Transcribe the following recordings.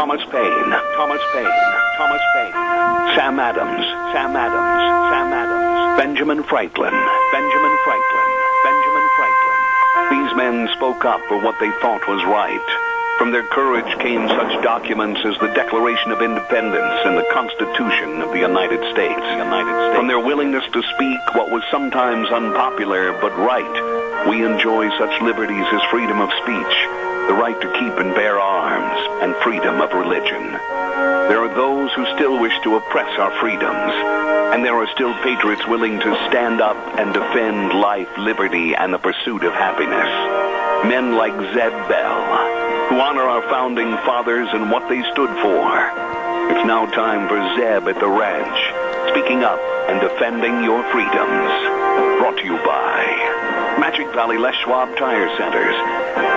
Thomas Paine, Thomas Paine, Thomas Paine, Sam Adams, Sam Adams, Sam Adams, Benjamin Franklin, Benjamin Franklin, Benjamin Franklin. These men spoke up for what they thought was right. From their courage came such documents as the Declaration of Independence and the Constitution of the United States. From their willingness to speak what was sometimes unpopular but right, we enjoy such liberties as freedom of speech, the right to keep and bear arms, and freedom of religion. There are those who still wish to oppress our freedoms, and there are still patriots willing to stand up and defend life, liberty, and the pursuit of happiness. Men like Zeb Bell, who honor our founding fathers and what they stood for. It's now time for Zeb at the ranch, speaking up and defending your freedoms. Brought to you by Magic Valley Les Schwab Tire Centers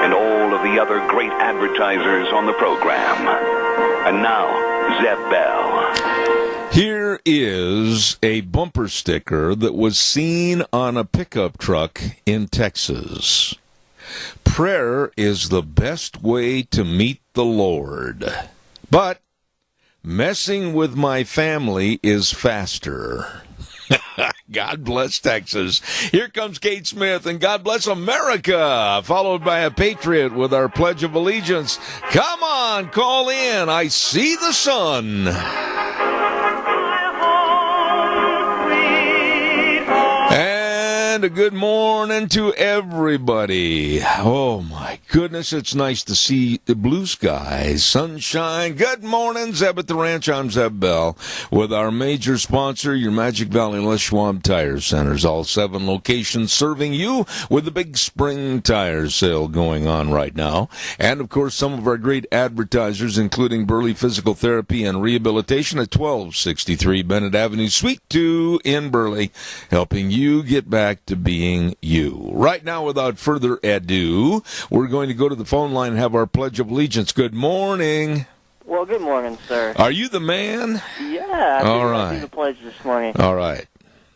and all of the other great advertisers on the program. And now, Zeb Bell. Here is a bumper sticker that was seen on a pickup truck in Texas. Prayer is the best way to meet the Lord, but messing with my family is faster. God bless Texas. Here comes Kate Smith, and God bless America, followed by a patriot with our Pledge of Allegiance. Come on, call in. I see the sun. And a good morning to everybody. Oh, my goodness, it's nice to see the blue skies, sunshine. Good morning, Zeb at the Ranch. I'm Zeb Bell with our major sponsor, your Magic Valley Les Schwab Tire Centers. All 7 locations serving you with the big spring tire sale going on right now. And, of course, some of our great advertisers, including Burley Physical Therapy and Rehabilitation at 1263 Bennett Avenue, Suite 2 in Burley, helping you get back to being you. Right now, without further ado, we're going to go to the phone line and have our Pledge of Allegiance. Good morning. Well, good morning, sir. Are you the man? Yeah, I do the pledge this morning. All right.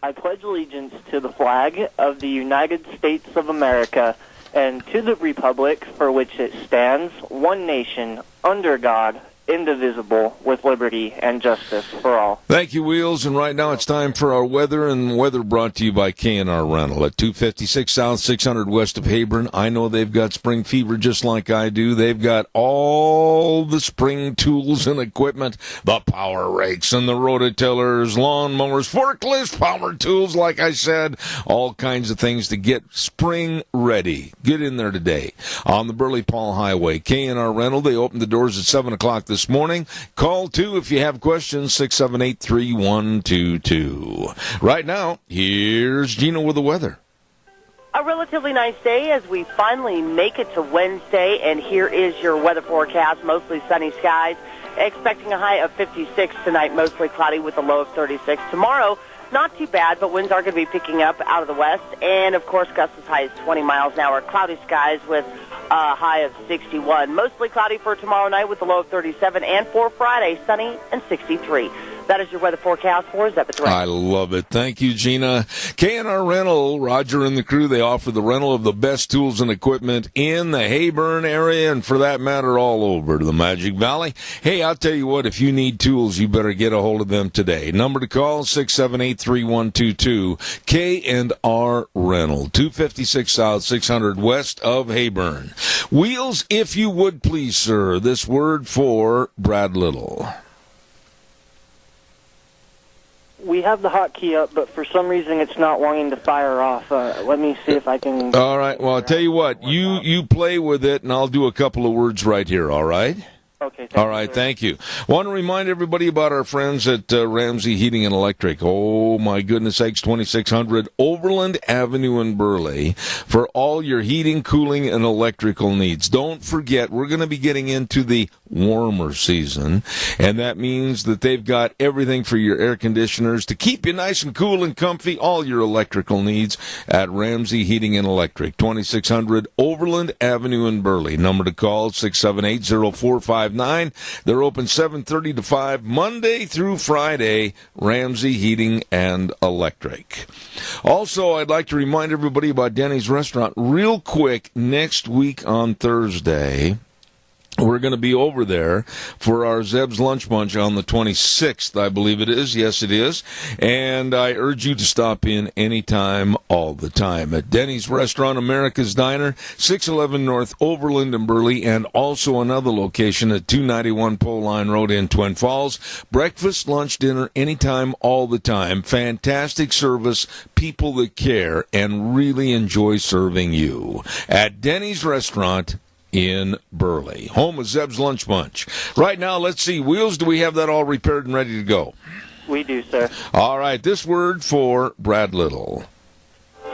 I pledge allegiance to the flag of the United States of America and to the republic for which it stands, one nation, under God, indivisible, with liberty and justice for all. Thank you, Wheels. And right now it's time for our weather, and weather brought to you by K&R Rental at 256 South, 600 west of Hebron. I know they've got spring fever just like I do. They've got all the spring tools and equipment, the power rakes and the rototillers, lawn mowers, forklifts, power tools, like I said, all kinds of things to get spring ready. Get in there today on the Burley Paul Highway. K&R Rental, they open the doors at 7 o'clock this morning. Call, too, if you have questions, 678-3122. Right now, here's Gina with the weather. A relatively nice day as we finally make it to Wednesday, and here is your weather forecast. Mostly sunny skies, expecting a high of 56 tonight, mostly cloudy with a low of 36. Tomorrow, not too bad, but winds are going to be picking up out of the west, and, of course, gusts as high as 20 miles an hour. Cloudy skies with a high of 61. Mostly cloudy for tomorrow night with a low of 37, and for Friday, sunny and 63. That is your weather forecast for Zeb at the Ranch. I love it. Thank you, Gina. K&R Rental, Roger and the crew, they offer the rental of the best tools and equipment in the Hebron area, and for that matter, all over the Magic Valley. Hey, I'll tell you what, if you need tools, you better get a hold of them today. Number to call, 678-3122. K&R Rental, 256 South, 600 west of Hebron. Wheels, if you would please, sir, this word for Brad Little. We have the hotkey up, but for some reason it's not wanting to fire off. Let me see if I can... All right, well, I'll tell you what. You play with it, and I'll do a couple of words right here, all right? Okay, all right, thank you. Want to remind everybody about our friends at Ramsey Heating and Electric. Oh, my goodness sakes, 2600 Overland Avenue in Burley for all your heating, cooling, and electrical needs. Don't forget, we're going to be getting into the warmer season, and that means that they've got everything for your air conditioners to keep you nice and cool and comfy, all your electrical needs at Ramsey Heating and Electric, 2600 Overland Avenue in Burley. Number to call, 678-0459. They're open 7:30 to 5, Monday through Friday, Ramsey Heating and Electric. Also, I'd like to remind everybody about Denny's Restaurant real quick. Next week on Thursday, We're going to be over there for our Zeb's Lunch Bunch on the 26th, I believe it is. Yes, it is. And I urge you to stop in anytime, all the time, at Denny's Restaurant, America's Diner, 611 North Overland in Burley, and also another location at 291 Pole Line Road in Twin Falls. Breakfast, lunch, dinner, anytime, all the time. Fantastic service, people that care, and really enjoy serving you. At Denny's Restaurant in Burley, home of Zeb's Lunch Bunch. Right now, let's see. Wheels, do we have that all repaired and ready to go? We do, sir. All right, this word for Brad Little.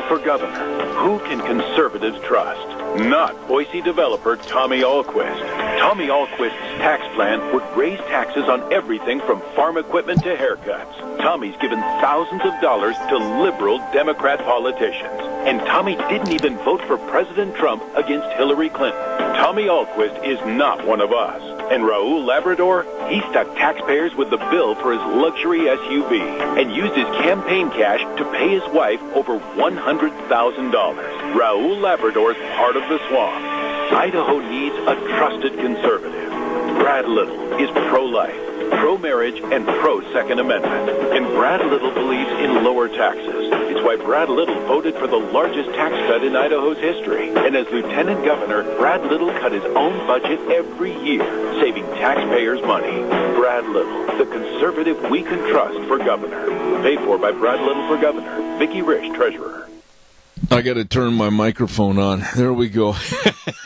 For governor, who can conservatives trust? Not Boise developer Tommy Ahlquist. Tommy Ahlquist's tax plan would raise taxes on everything from farm equipment to haircuts. Tommy's given thousands of dollars to liberal Democrat politicians. And Tommy didn't even vote for President Trump against Hillary Clinton. Tommy Ahlquist is not one of us. And Raul Labrador, he stuck taxpayers with the bill for his luxury SUV and used his campaign cash to pay his wife over $100,000. Raul Labrador's part of the swamp. Idaho needs a trusted conservative. Brad Little is pro-life, pro-marriage, and pro-Second Amendment. And Brad Little believes in lower taxes. It's why Brad Little voted for the largest tax cut in Idaho's history. And as lieutenant governor, Brad Little cut his own budget every year, saving taxpayers money. Brad Little, the conservative we can trust for governor. Paid for by Brad Little for governor. Vicki Rich, treasurer. I got to turn my microphone on. There we go.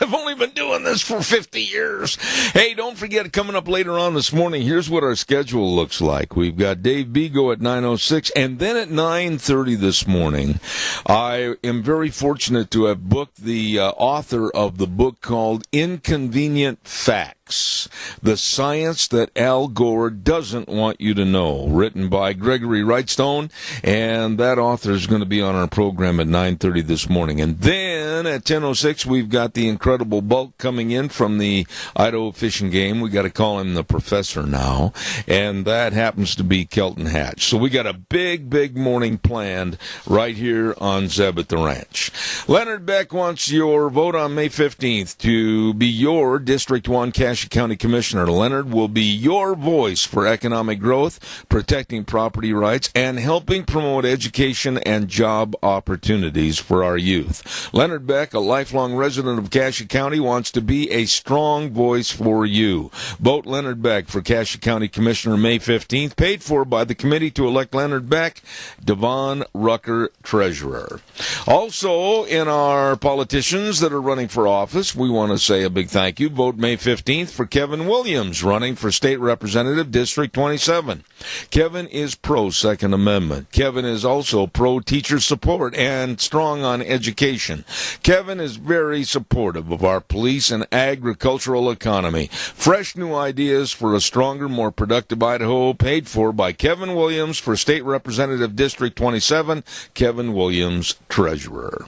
I've only been doing this for 50 years. Hey, don't forget, coming up later on this morning, here's what our schedule looks like. We've got Dave Bego at 9:06, and then at 9:30 this morning, I am very fortunate to have booked the author of the book called Inconvenient Facts, The Science That Al Gore Doesn't Want You to Know, written by Gregory Wrightstone, and that author is going to be on our program at 9:30 this morning. And then at 10:06, we've got the incredible bulk coming in from the Idaho Fish and Game. We got to call him the professor now, and that happens to be Kelton Hatch. So we got a big morning planned right here on Zeb at the Ranch. Leonard Beck wants your vote on May 15th to be your District 1 Cassia County Commissioner. Leonard will be your voice for economic growth, protecting property rights, and helping promote education and job opportunities for our youth. Leonard Beck, a lifelong resident of Cassia County, wants to be a strong voice for you. Vote Leonard Beck for Cassia County Commissioner May 15th, paid for by the committee to elect Leonard Beck, Devon Rucker, Treasurer. Also, in our politicians that are running for office, we want to say a big thank you. Vote May 15th for Kevin Williams, running for State Representative, District 27. Kevin is pro-Second Amendment. Kevin is also pro-teacher support and strong on education. Kevin is very supportive of our police and agricultural economy. Fresh new ideas for a stronger, more productive Idaho, paid for by Kevin Williams for State Representative, District 27. Kevin Williams, Treasurer.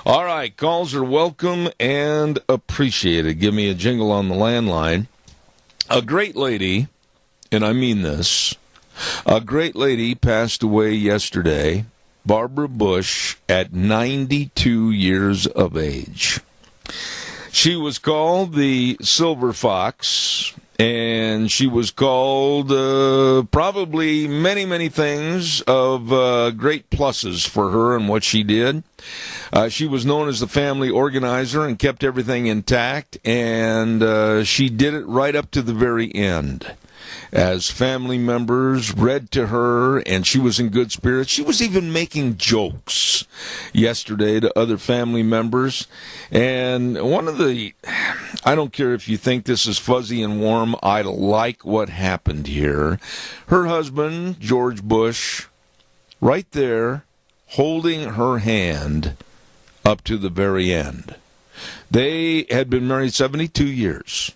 All right, calls are welcome and appreciated. Give me a jingle on the landline. A great lady, and I mean this, a great lady passed away yesterday, Barbara Bush, at 92 years of age. She was called the Silver Fox, and she was called probably many things of great pluses for her and what she did. She was known as the family organizer and kept everything intact, and she did it right up to the very end. As family members read to her, and she was in good spirits. She was even making jokes yesterday to other family members. And one of the, I don't care if you think this is fuzzy and warm, I like what happened here. Her husband, George Bush, right there, holding her hand up to the very end. They had been married 72 years.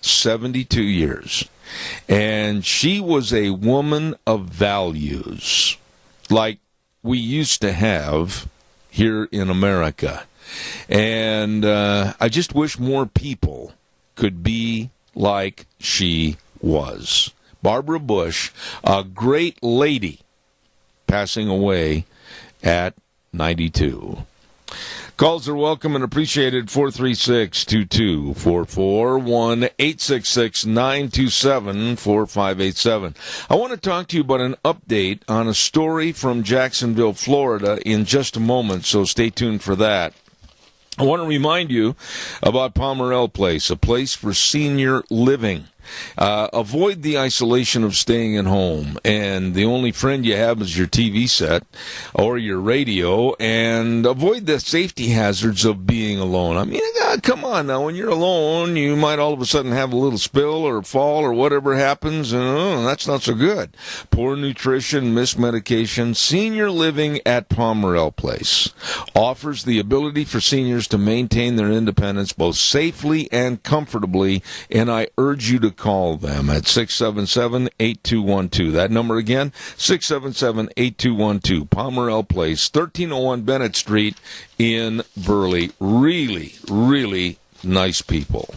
72 years. And she was a woman of values, like we used to have here in America. And I just wish more people could be like she was. Barbara Bush, a great lady, passing away at 92. Calls are welcome and appreciated. 436-2244, 1-866-927-4587. I want to talk to you about an update on a story from Jacksonville, Florida in just a moment, so stay tuned for that. I want to remind you about Pomerelle Place, a place for senior living. Avoid the isolation of staying at home, and the only friend you have is your TV set or your radio, and avoid the safety hazards of being alone. I mean, come on now, when you're alone, you might all of a sudden have a little spill or fall or whatever happens, and that's not so good. Poor nutrition, missed medication. Senior living at Pomerelle Place offers the ability for seniors to maintain their independence both safely and comfortably, and I urge you to call them at 677-8212. That number again, 677-8212. Pomerelle Place, 1301 Bennett Street in Burley. Really, really nice people.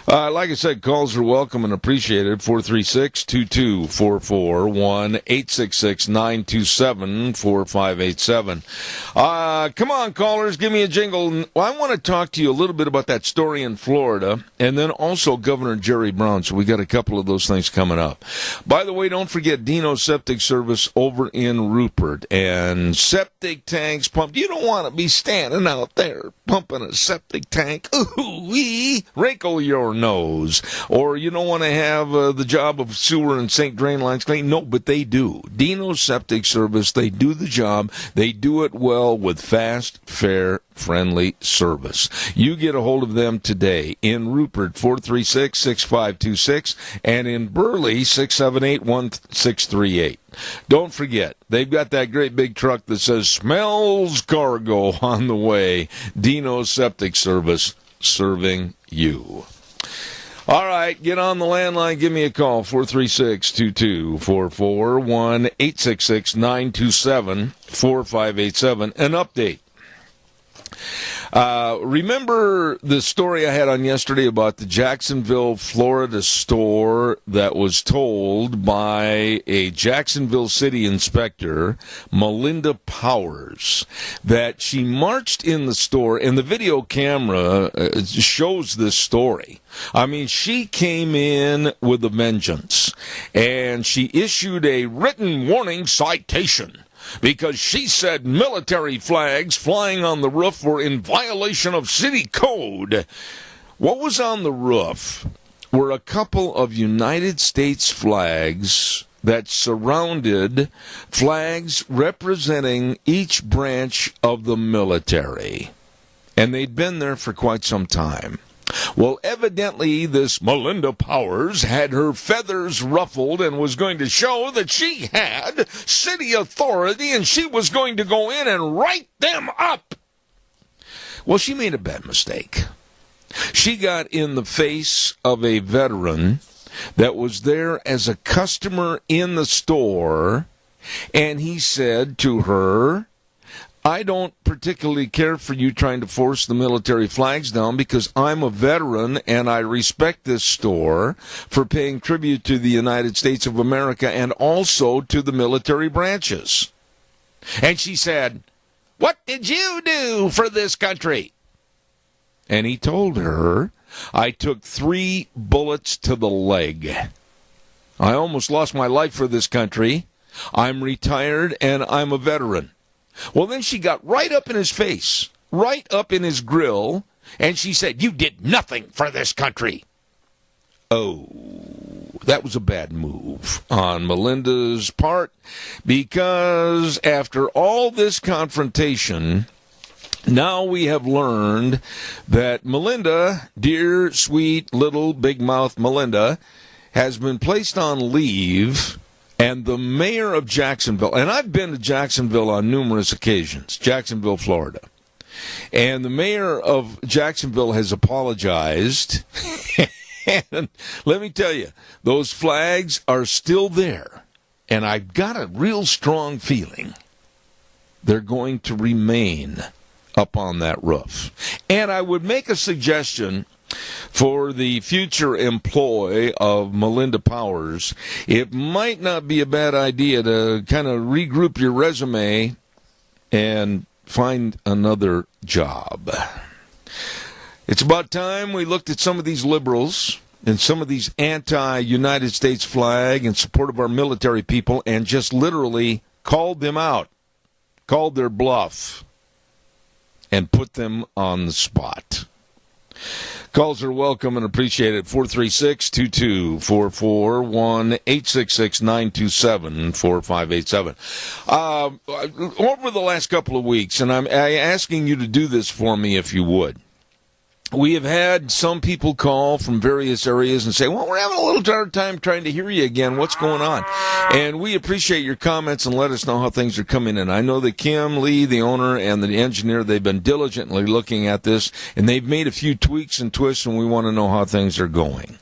Like I said, calls are welcome and appreciated. 436-2244, 1-866-927-4587. Come on, callers, give me a jingle. I want to talk to you a little bit about that story in Florida, and then also Governor Jerry Brown, so we got a couple of those things coming up. By the way, don't forget Dino's Septic Service over in Rupert, and septic tanks pumped. You don't want to be standing out there pumping a septic tank. Ooh-wee, wrinkle your nose. Or you don't want to have the job of sewer and sink drain lines clean. No, but they do. Dino's Septic Service, they do the job. They do it well with fast, fair, friendly service. You get a hold of them today in Rupert, 436-6526, and in Burley, 678-1638. Don't forget, they've got that great big truck that says smells cargo on the way. Dino's Septic Service, serving you. All right, get on the landline. Give me a call, 436-2244, 1-866-927-4587. An update. Remember the story I had on yesterday about the Jacksonville, Florida store that was told by a Jacksonville city inspector, Melinda Powers, that she marched in the store, and the video camera shows this story. I mean, she came in with a vengeance, and she issued a written warning citation because she said military flags flying on the roof were in violation of city code. What was on the roof were a couple of United States flags that surrounded flags representing each branch of the military. And they'd been there for quite some time. Well, evidently, this Melinda Powers had her feathers ruffled and was going to show that she had city authority and she was going to go in and write them up. Well, she made a bad mistake. She got in the face of a veteran that was there as a customer in the store, and he said to her, I don't particularly care for you trying to force the military flags down because I'm a veteran and I respect this store for paying tribute to the United States of America and also to the military branches. And she said, what did you do for this country? And he told her, I took 3 bullets to the leg. I almost lost my life for this country. I'm retired and I'm a veteran. Well, then she got right up in his face, right up in his grill, and she said, you did nothing for this country. Oh, that was a bad move on Melinda's part, because after all this confrontation, now we have learned that Melinda, dear, sweet, little, big mouth Melinda, has been placed on leave. And the mayor of Jacksonville, and I've been to Jacksonville on numerous occasions, Jacksonville, Florida, and the mayor of Jacksonville has apologized. And let me tell you, those flags are still there. And I've got a real strong feeling they're going to remain up on that roof. And I would make a suggestion for the future employ of Melinda Powers. It might not be a bad idea to kind of regroup your resume and find another job. It's about time we looked at some of these liberals and some of these anti-United States flag in support of our military people and just literally called them out, called their bluff, and put them on the spot. Calls are welcome and appreciated. 436-2244, 1-866-927-4587. Over the last couple of weeks, and I'm asking you to do this for me if you would. We have had some people call from various areas and say, well, we're having a little hard time trying to hear you again. What's going on? And we appreciate your comments and let us know how things are coming in. I know that Kim Lee, the owner, and the engineer, they've been diligently looking at this, and they've made a few tweaks and twists, and we want to know how things are going.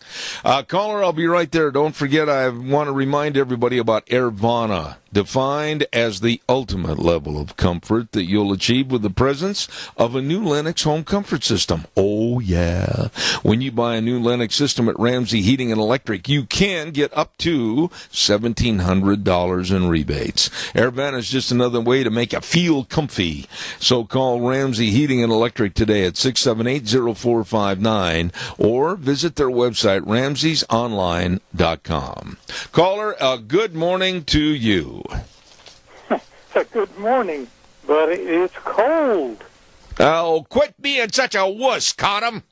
Caller, I'll be right there. Don't forget, I want to remind everybody about Airvana, defined as the ultimate level of comfort that you'll achieve with the presence of a new Lennox home comfort system. Oh, yeah. When you buy a new Lennox system at Ramsey Heating and Electric, you can get up to $1,700 in rebates. Airvana is just another way to make you feel comfy. So call Ramsey Heating and Electric today at 678-0459 or visit their website, ramseysonline.com. Caller, good morning to you. Good morning, but it's cold. Oh, quit being such a wuss, Cottam.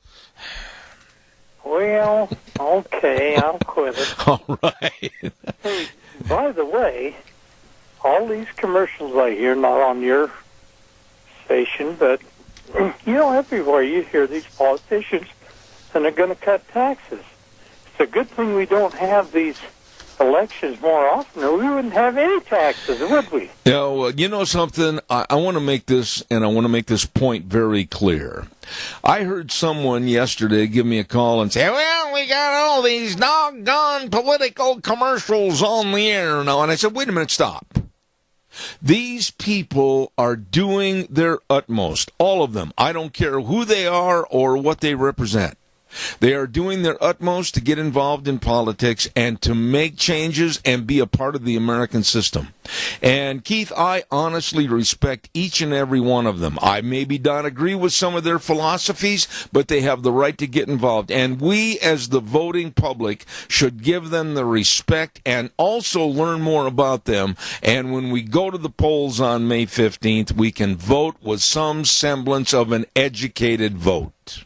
Well, okay, I'll quit it. All right. Hey, by the way, all these commercials I hear, not on your station, but, everywhere you hear these politicians, and they're going to cut taxes. It's a good thing we don't have these elections more often, or we wouldn't have any taxes, would we? Yeah, well, you know something? I want to make this, and I want to make this point very clear. I heard someone yesterday give me a call and say, well, we got all these doggone political commercials on the air now. And I said, wait a minute, stop. These people are doing their utmost, all of them. I don't care who they are or what they represent. They are doing their utmost to get involved in politics and to make changes and be a part of the American system. And, Keith, I honestly respect each and every one of them. I maybe don't agree with some of their philosophies, but they have the right to get involved. And we, as the voting public, should give them the respect and also learn more about them. And when we go to the polls on May 15th, we can vote with some semblance of an educated vote.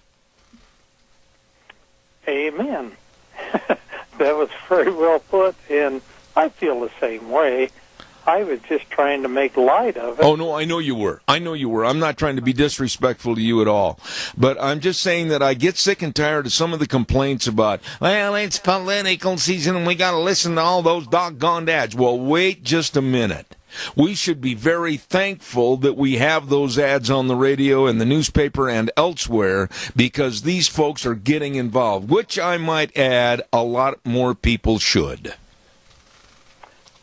Amen. That was very well put, and I feel the same way. I was just trying to make light of it. Oh, no, I know you were. I'm not trying to be disrespectful to you at all. But I'm just saying that I get sick and tired of some of the complaints about, well, it's political season and we got to listen to all those doggone ads. Well, wait just a minute. We should be very thankful that we have those ads on the radio and the newspaper and elsewhere because these folks are getting involved, which I might add a lot more people should.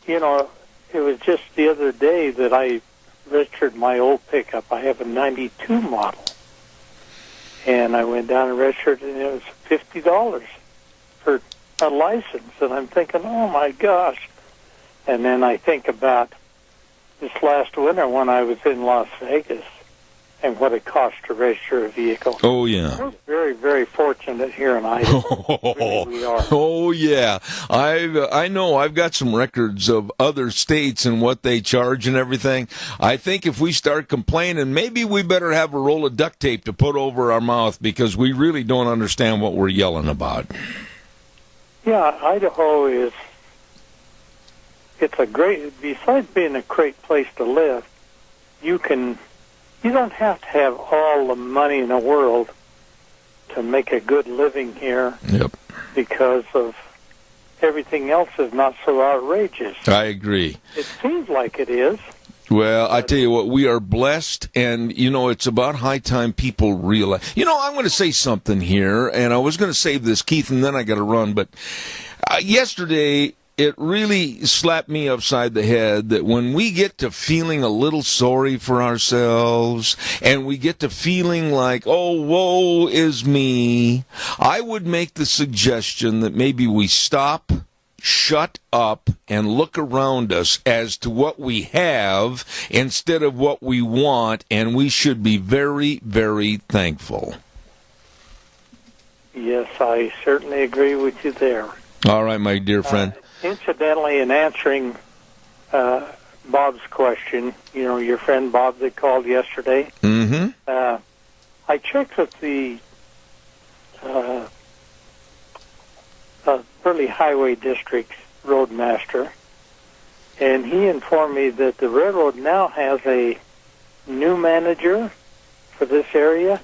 It was just the other day that I registered my old pickup. I have a 92 model. And I went down and registered, and it was $50 for a license. And I'm thinking, oh, my gosh. And then I think about this last winter when I was in Las Vegas and what it cost to register a vehicle. Oh, yeah. We're very, very fortunate here in Idaho. Really, we are. Oh, yeah. I know I've got some records of other states and what they charge and everything. I think if we start complaining, maybe we better have a roll of duct tape to put over our mouth because we really don't understand what we're yelling about. Yeah, Idaho is... It's a great, besides being a great place to live, you don't have to have all the money in the world to make a good living here. Yep. Because of everything else is not so outrageous. I agree. It seems like it is. Well, I tell you what, we are blessed, and, it's about high time people realize. I'm going to say something here, and I was going to save this, Keith, and then I got to run, but yesterday... It really slapped me upside the head that when we get to feeling a little sorry for ourselves and we get to feeling like, oh, woe is me, I would make the suggestion that maybe we stop, shut up and look around us as to what we have instead of what we want, and we should be very, very thankful. Yes, I certainly agree with you there. All right, my dear friend. Incidentally, in answering Bob's question, your friend Bob that called yesterday, I checked with the Burley Highway District's roadmaster, and he informed me that the railroad now has a new manager for this area,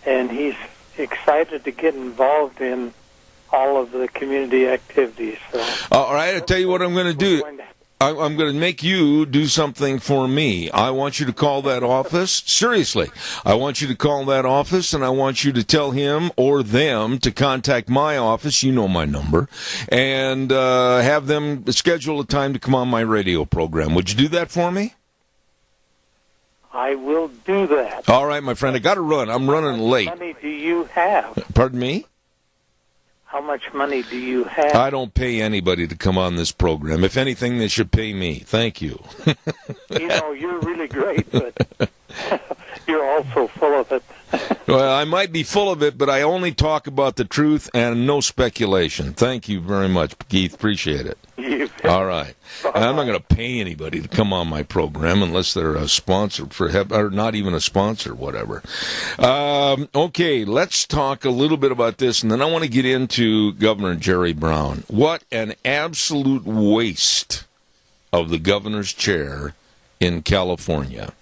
and he's excited to get involved in all of the community activities. So, all right, I'll tell you what I'm going to do. I'm going to make you do something for me. I want you to call that office. Seriously, I want you to call that office, and I want you to tell him or them to contact my office. You know my number. And have them schedule a time to come on my radio program. Would you do that for me? I will do that. All right, my friend. I got to run. I'm running late. How much money do you have? Pardon me? How much money do you have? I don't pay anybody to come on this program. If anything, they should pay me. Thank you. You're really great, but you're also full of it. Well, I might be full of it, but I only talk about the truth and no speculation. Thank you very much, Keith. Appreciate it. All right. And I'm not going to pay anybody to come on my program unless they're a sponsor or not even a sponsor, whatever. Okay, let's talk a little bit about this, and then I want to get into Governor Jerry Brown. What an absolute waste of the governor's chair in California.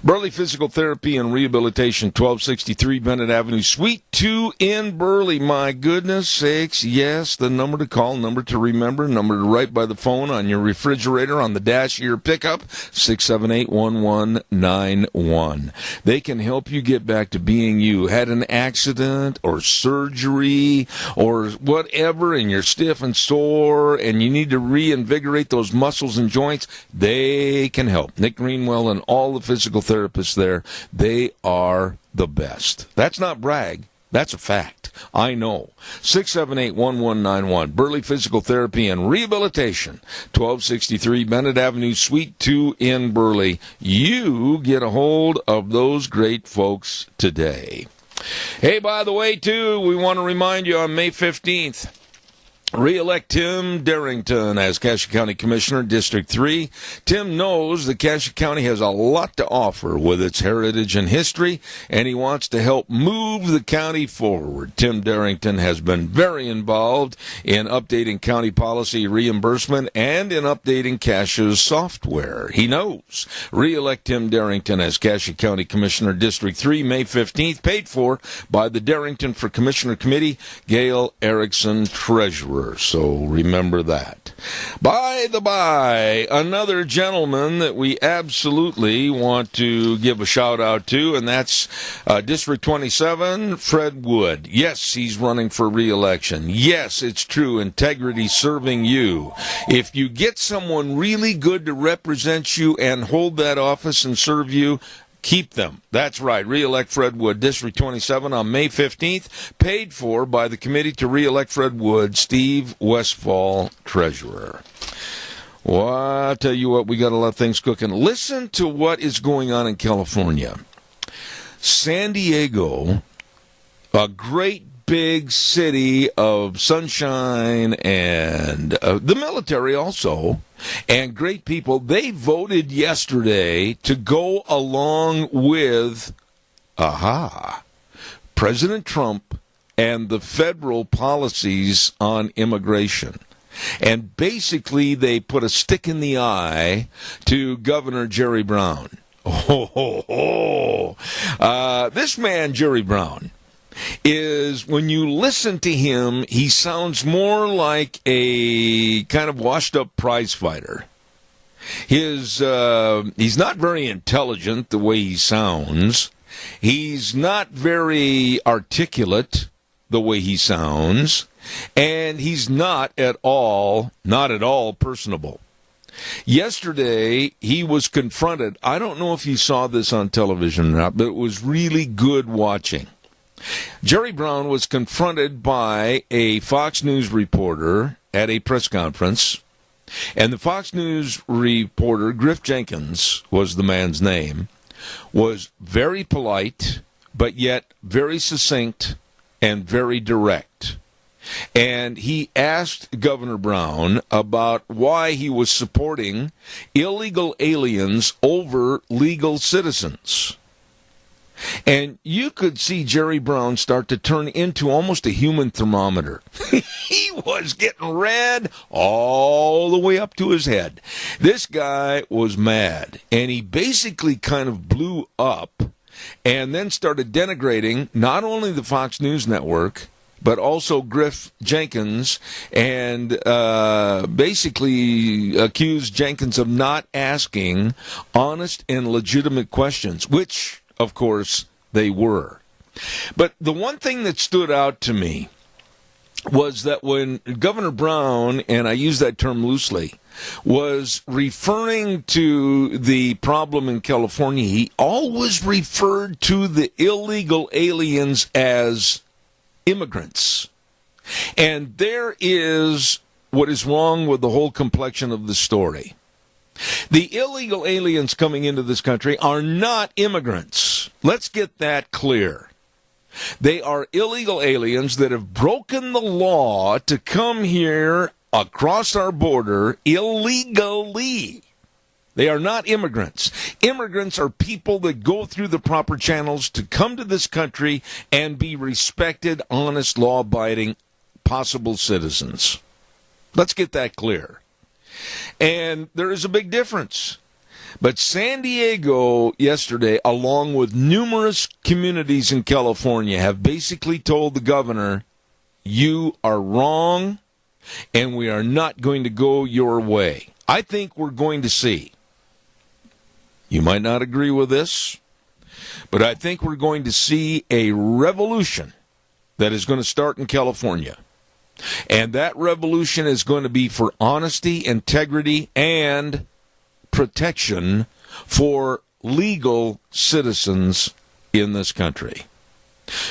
Burley Physical Therapy and Rehabilitation, 1263 Bennett Avenue, Suite 2 in Burley. My goodness sakes, yes, the number to call, number to remember, number to write by the phone on your refrigerator, on the dash of your pickup, 678-1191. They can help you get back to being you. Had an accident or surgery or whatever, and you're stiff and sore, and you need to reinvigorate those muscles and joints, they can help. Nick Greenwell and all the physical therapists there, they are the best. That's not brag. That's a fact. I know. 678-1191. Burley Physical Therapy and Rehabilitation, 1263 Bennett Avenue, Suite 2 in Burley. You get a hold of those great folks today. Hey, by the way, too, we want to remind you on May 15th, re-elect Tim Darrington as Cassia County Commissioner, District 3. Tim knows that Cassia County has a lot to offer with its heritage and history, and he wants to help move the county forward. Tim Darrington has been very involved in updating county policy reimbursement and in updating Cassia's software. He knows. Re-elect Tim Darrington as Cassia County Commissioner, District 3, May 15th, paid for by the Darrington for Commissioner Committee, Gail Erickson, Treasurer. So remember that. By the by, another gentleman that we absolutely want to give a shout out to, and that's District 27, Fred Wood. Yes, he's running for re-election. Yes, it's true. Integrity serving you. If you get someone really good to represent you and hold that office and serve you, keep them. That's right. Re-elect Fred Wood, District 27 on May 15th, paid for by the committee to re-elect Fred Wood, Steve Westfall, Treasurer. Well, I'll tell you what, we got a lot of things cooking. Listen to what is going on in California. San Diego, a great big city of sunshine and the military also, and great people, they voted yesterday to go along with, President Trump and the federal policies on immigration. And basically, they put a stick in the eye to Governor Jerry Brown. This man, Jerry Brown, is, when you listen to him, he sounds more like a kind of washed-up prize fighter. He's not very intelligent the way he sounds. He's not very articulate the way he sounds. And he's not at all personable. Yesterday, he was confronted. I don't know if you saw this on television or not, but it was really good watching. Jerry Brown was confronted by a Fox News reporter at a press conference, and the Fox News reporter, Griff Jenkins was the man's name, was very polite, but yet very succinct and very direct. And he asked Governor Brown about why he was supporting illegal aliens over legal citizens. And you could see Jerry Brown start to turn into almost a human thermometer. He was getting red all the way up to his head. This guy was mad, and he basically kind of blew up and then started denigrating not only the Fox News Network, but also Griff Jenkins, and basically accused Jenkins of not asking honest and legitimate questions, which, of course, they were. But the one thing that stood out to me was that when Governor Brown, and I use that term loosely, was referring to the problem in California, he always referred to the illegal aliens as immigrants. And there is what is wrong with the whole complexion of the story. The illegal aliens coming into this country are not immigrants. Let's get that clear. They are illegal aliens that have broken the law to come here across our border illegally. They are not immigrants. Immigrants are people that go through the proper channels to come to this country and be respected, honest, law-abiding, possible citizens. Let's get that clear. And there is a big difference. But San Diego yesterday, along with numerous communities in California, have basically told the governor, you are wrong, and we are not going to go your way. I think we're going to see. You might not agree with this, but I think we're going to see a revolution that is going to start in California. And that revolution is going to be for honesty, integrity, and protection for legal citizens in this country.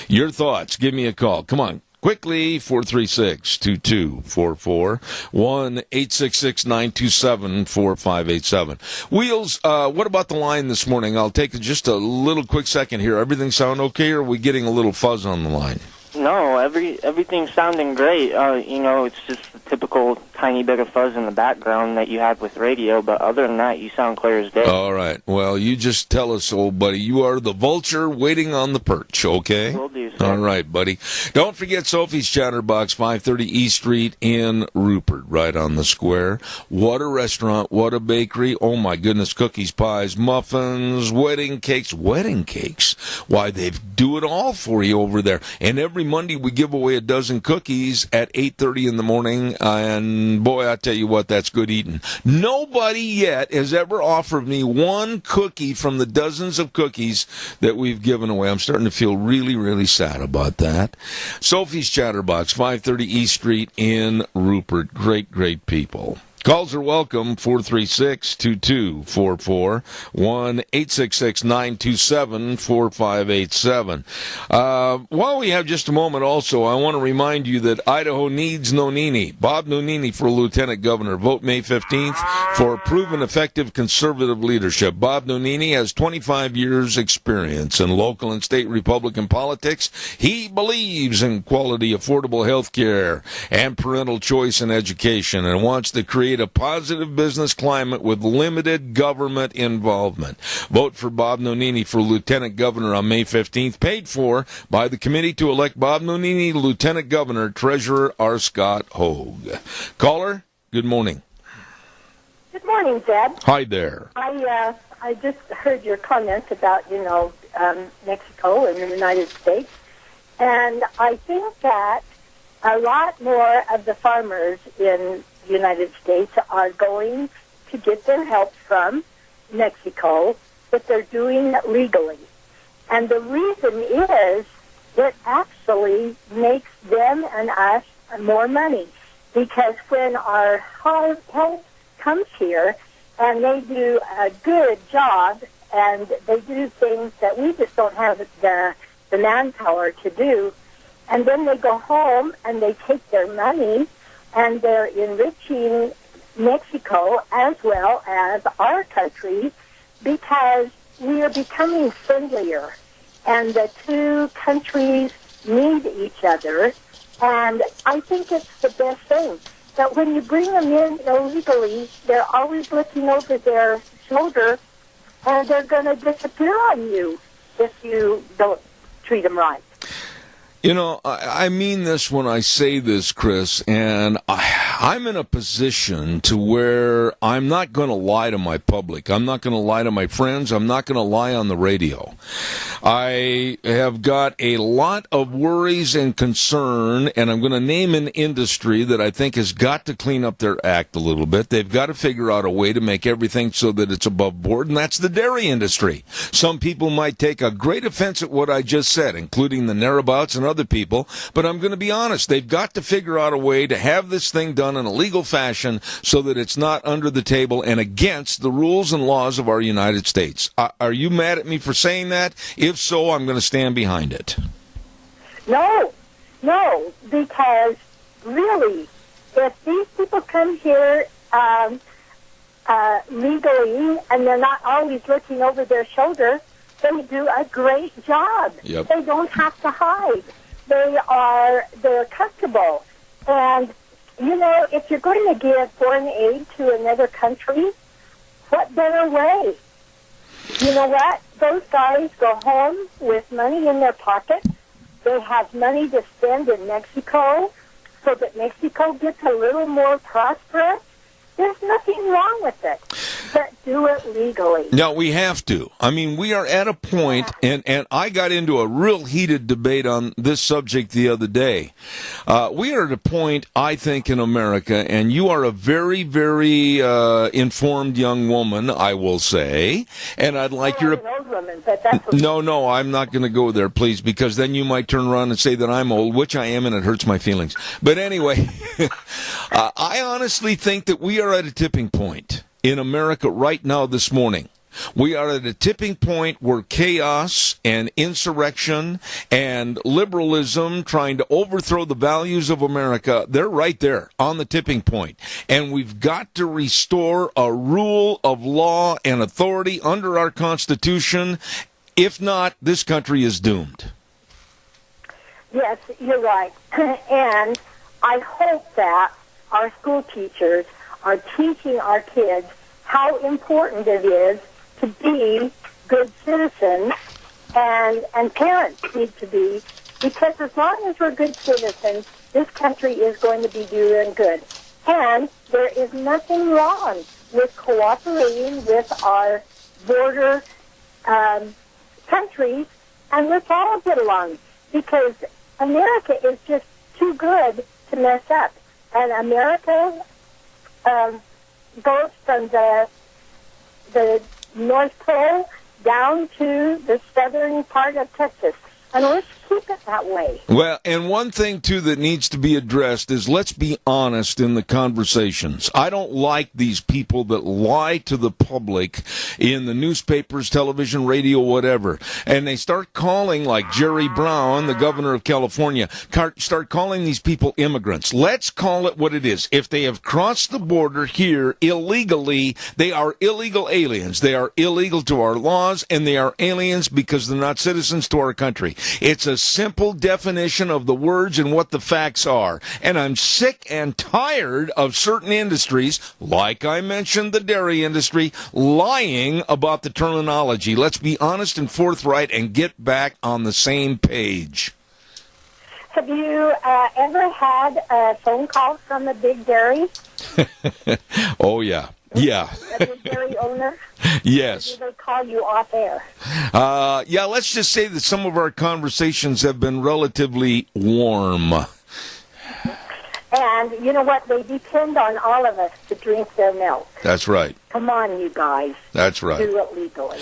Your thoughts, give me a call. Come on. Quickly, 436-2244, 1-866-927-4587. Wheels, what about the line this morning? I'll take just a little quick second here. Everything sound okay, or are we getting a little fuzz on the line? No, everything's sounding great. It's just the typical tiny bit of fuzz in the background that you have with radio, but other than that, you sound clear as day. All right. Well, you just tell us, old buddy. You are the vulture waiting on the perch, okay? Will do, sir. All right, buddy. Don't forget Sophie's Chatterbox, 530 East Street in Rupert, right on the square. What a restaurant. What a bakery. Oh, my goodness. Cookies, pies, muffins, wedding cakes. Wedding cakes. Why, they do it all for you over there. And every Monday we give away a dozen cookies at 8:30 in the morning, and boy, I tell you what, that's good eating. Nobody yet has ever offered me one cookie from the dozens of cookies that we've given away. I'm starting to feel really, really sad about that. Sophie's Chatterbox, 530 East Street in Rupert. Great, great people. Calls are welcome, 436-2244, 1-866-927-4587. While we have just a moment also, I want to remind you that Idaho needs Nonini. Bob Nonini for Lieutenant Governor. Vote May 15th for proven effective conservative leadership. Bob Nonini has 25 years experience in local and state Republican politics. He believes in quality, affordable health care and parental choice in education, and wants to create a positive business climate with limited government involvement. Vote for Bob Nonini for Lieutenant Governor on May 15th, paid for by the committee to elect Bob Nonini Lieutenant Governor, Treasurer R. Scott Hogue. Caller, good morning. Good morning, Zeb. Hi there. I just heard your comments about, Mexico and the United States, and I think that a lot more of the farmers in the United States are going to get their help from Mexico, but they're doing it legally. And the reason is it actually makes them and us more money, because when our help comes here and they do a good job and they do things that we just don't have the manpower to do, and then they go home and they take their money, and they're enriching Mexico as well as our country because we are becoming friendlier, and the two countries need each other, and I think it's the best thing. That when you bring them in illegally, they're always looking over their shoulder, and they're going to disappear on you if you don't treat them right. You know, I mean this when I say this, Chris, and I'm in a position to where I'm not going to lie to my public. I'm not going to lie to my friends. I'm not going to lie on the radio. I have got a lot of worries and concern, and I'm going to name an industry that I think has got to clean up their act a little bit. They've got to figure out a way to make everything so that it's above board, and that's the dairy industry. Some people might take a great offense at what I just said, including the narrabouts and other people, but I'm going to be honest. They've got to figure out a way to have this thing done in a legal fashion so that it's not under the table and against the rules and laws of our United States. Are you mad at me for saying that? If so, I'm going to stand behind it. No, because really, if these people come here legally and they're not always looking over their shoulder, they do a great job. Yep. They don't have to hide. They're comfortable. And, you know, if you're going to give foreign aid to another country, what better way? You know what? Those guys go home with money in their pocket. They have money to spend in Mexico so that Mexico gets a little more prosperous. There's nothing wrong with it, but do it legally. No, we have to. I mean, we are at a point, and I got into a real heated debate on this subject the other day. We are at a point, I think, in America, and you are a very, very informed young woman, I will say, and I'd like your... I'm an old woman, but that's okay. No, I'm not going to go there, please, because then you might turn around and say that I'm old, which I am, and it hurts my feelings. But anyway, I honestly think that we are at a tipping point in America right now this morning. We are at a tipping point where chaos and insurrection and liberalism trying to overthrow the values of America, they're right there on the tipping point. And we've got to restore a rule of law and authority under our Constitution. If not, this country is doomed. Yes, you're right. And I hope that our school teachers are teaching our kids how important it is to be good citizens, and parents need to be, because as long as we're good citizens, this country is going to be doing good. And there is nothing wrong with cooperating with our border countries, and let's all get along, because America is just too good to mess up. And America goes from the North Pole down to the southern part of Texas. And let's keep it that way. Well, and one thing, too, that needs to be addressed is let's be honest in the conversations. I don't like these people that lie to the public in the newspapers, television, radio, whatever. And they start calling, like Jerry Brown, the governor of California, start calling these people immigrants. Let's call it what it is. If they have crossed the border here illegally, they are illegal aliens. They are illegal to our laws, and they are aliens because they're not citizens to our country. It's a simple definition of the words and what the facts are. And I'm sick and tired of certain industries, like I mentioned the dairy industry, lying about the terminology. Let's be honest and forthright and get back on the same page. Have you ever had a phone call from a big dairy? Oh, yeah. Yeah. A big dairy owner? Yes. Or do they call you off air? Yeah, let's just say that some of our conversations have been relatively warm. And you know what? They depend on all of us to drink their milk. That's right. Come on, you guys. That's right. Do it legally.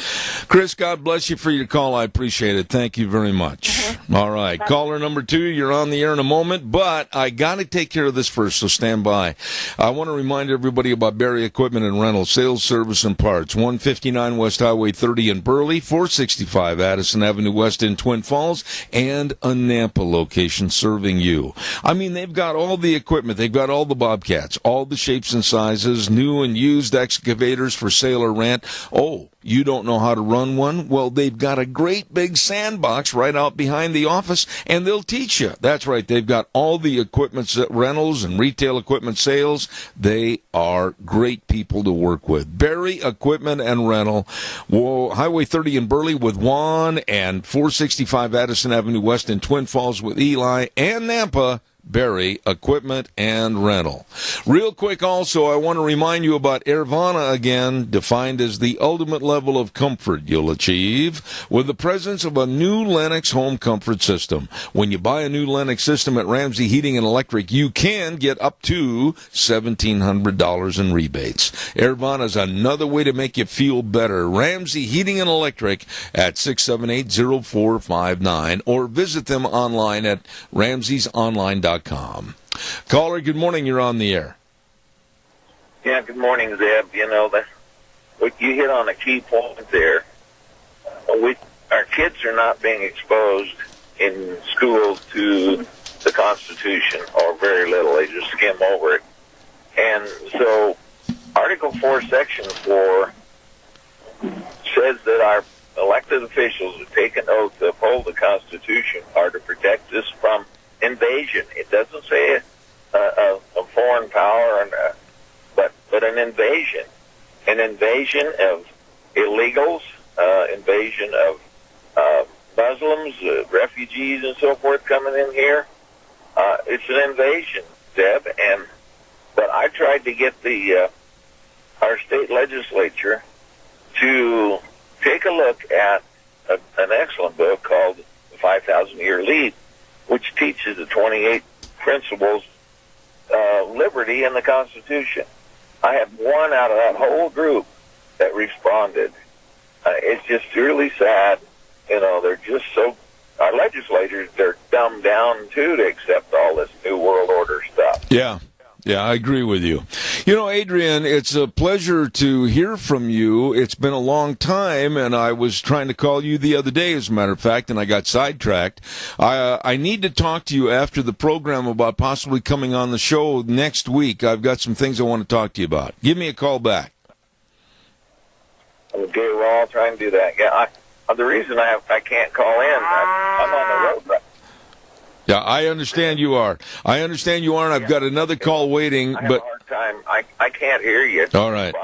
Chris, God bless you for your call. I appreciate it. Thank you very much. All right. Caller number 2, you're on the air in a moment, but I got to take care of this first, so stand by. I want to remind everybody about Barry Equipment and Rental, sales, service, and parts. 159 West Highway 30 in Burley, 465 Addison Avenue West in Twin Falls, and a Nampa location serving you. I mean, they've got all the equipment. They've got all the Bobcats, all the shapes and sizes, new and used excavators for sale or rent. Oh, you don't know how to run one? Well, they've got a great big sandbox right out behind the office, and they'll teach you. That's right. They've got all the equipment rentals and retail equipment sales. They are great people to work with. Barry Equipment and Rental, Highway 30 in Burley with Juan, and 465 Addison Avenue West in Twin Falls with Eli, and Nampa. Barry Equipment and Rental. Real quick also, I want to remind you about Airvana again, defined as the ultimate level of comfort you'll achieve with the presence of a new Lennox home comfort system. When you buy a new Lennox system at Ramsey Heating and Electric, you can get up to $1,700 in rebates. Airvana is another way to make you feel better. Ramsey Heating and Electric at 678-0459 or visit them online at ramseysonline.com. Caller, good morning. You're on the air. Yeah, good morning, Zeb. You know, you hit on a key point there. Our kids are not being exposed in schools to the Constitution, or very little. They just skim over it. And so Article 4, Section 4 says that our elected officials who take an oath to uphold the Constitution are to protect us from invasion. It doesn't say a foreign power, but an invasion. An invasion of illegals, invasion of Muslims, refugees, and so forth coming in here. It's an invasion, Deb. But I tried to get our state legislature to take a look at an excellent book called The 5,000-Year Lead, which teaches the 28 principles of liberty in the Constitution. I had one out of that whole group that responded. It's just really sad. You know, they're just so... Our legislators, they're dumbed down, too, to accept all this New World Order stuff. Yeah. Yeah, I agree with you. You know, Adrian, it's a pleasure to hear from you. It's been a long time, and I was trying to call you the other day, as a matter of fact, and I got sidetracked. I need to talk to you after the program about possibly coming on the show next week. I've got some things I want to talk to you about. Give me a call back. Okay, well, I'll try and do that. Yeah, the reason I can't call in, I'm on the road right. Yeah, I understand you are. And I've got another call waiting. I have a hard time. I can't hear you. All right.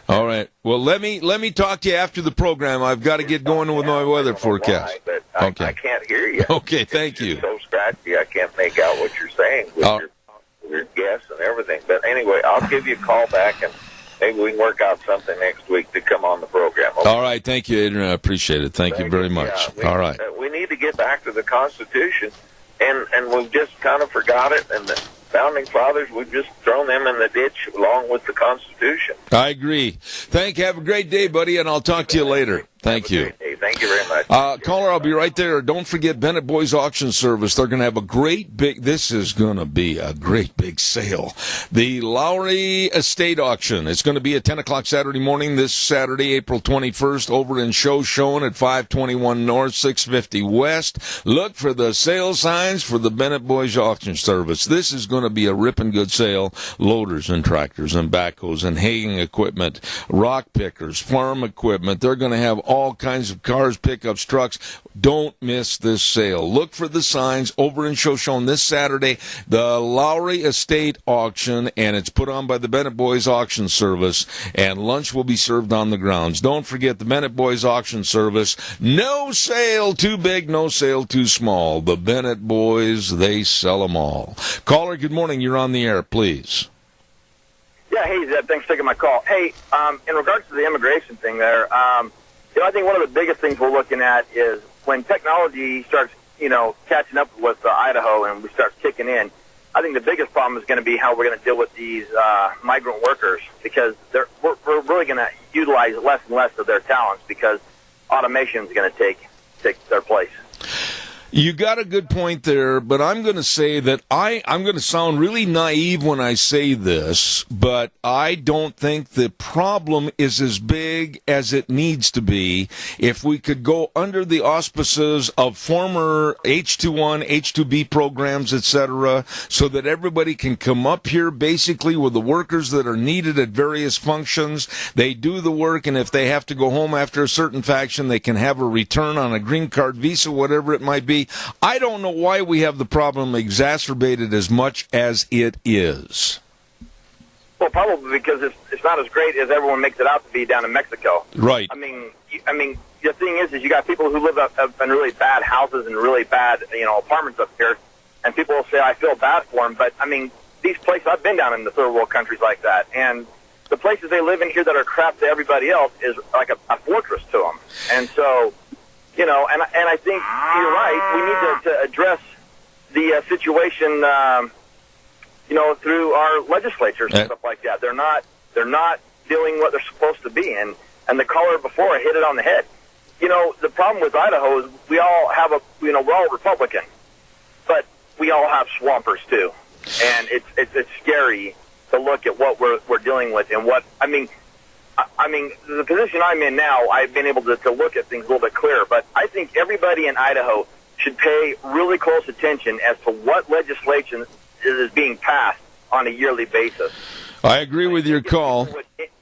All right. Well, let me talk to you after the program. I've got to get going with my weather forecast. Okay. I can't hear you. Okay, thank you. It's so scratchy, I can't make out what you're saying with your guess and everything. But anyway, I'll give you a call back, and maybe we can work out something next week to come on the program. Okay? All right. Thank you, Adrian. I appreciate it. Thank you very much. Yeah, all right. We need to get back to the Constitution. And we've just kind of forgot it, and the Founding Fathers, we've just thrown them in the ditch along with the Constitution. I agree. Have a great day, buddy, and I'll talk to you later. Thank you. Thank you very much. Caller, I'll be right there. Don't forget Bennett Boys Auction Service. They're going to have this is going to be a great big sale. The Lowry Estate Auction. It's going to be at 10 o'clock Saturday morning, this Saturday, April 21st, over in Shoshone at 521 North, 650 West. Look for the sale signs for the Bennett Boys Auction Service. This is going to be a ripping good sale. Loaders and tractors and backhoes and haying equipment, rock pickers, farm equipment. They're going to have all kinds of cars, pickups, trucks. Don't miss this sale. Look for the signs over in Shoshone this Saturday, the Lowry Estate Auction, and it's put on by the Bennett Boys Auction Service, and lunch will be served on the grounds. Don't forget the Bennett Boys Auction Service. No sale too big, no sale too small. The Bennett Boys, they sell them all. Caller, good morning. You're on the air, please. Yeah, hey, Zeb, thanks for taking my call. Hey, in regards to the immigration thing there, I think one of the biggest things we're looking at is when technology starts, catching up with Idaho and we start kicking in, I think the biggest problem is going to be how we're going to deal with these migrant workers, because we're really going to utilize less and less of their talents because automation is going to take their place. You got a good point there, but I'm going to say that I'm going to sound really naive when I say this, but I don't think the problem is as big as it needs to be if we could go under the auspices of former H-2-1, H-2B programs, etc., so that everybody can come up here basically with the workers that are needed at various functions. They do the work, and if they have to go home after a certain faction, they can have a return on a green card, visa, whatever it might be. I don't know why we have the problem exacerbated as much as it is. Well, probably because it's not as great as everyone makes it out to be down in Mexico. Right. I mean, the thing is you got people who live up in really bad houses and really bad, apartments up here, and people will say, I feel bad for them. But, I mean, these places, I've been down in the third world countries like that, and the places they live in here that are crap to everybody else is like a fortress to them. And so, and I think you're right. We need to address the situation, through our legislatures and stuff like that. They're not doing what they're supposed to be. And the caller before hit it on the head. The problem with Idaho is we all have we're all Republican, but we all have swampers too. And it's scary to look at what we're dealing with and what, I mean, the position I'm in now, I've been able to look at things a little bit clearer, but I think everybody in Idaho should pay really close attention as to what legislation is being passed on a yearly basis. I agree with your call.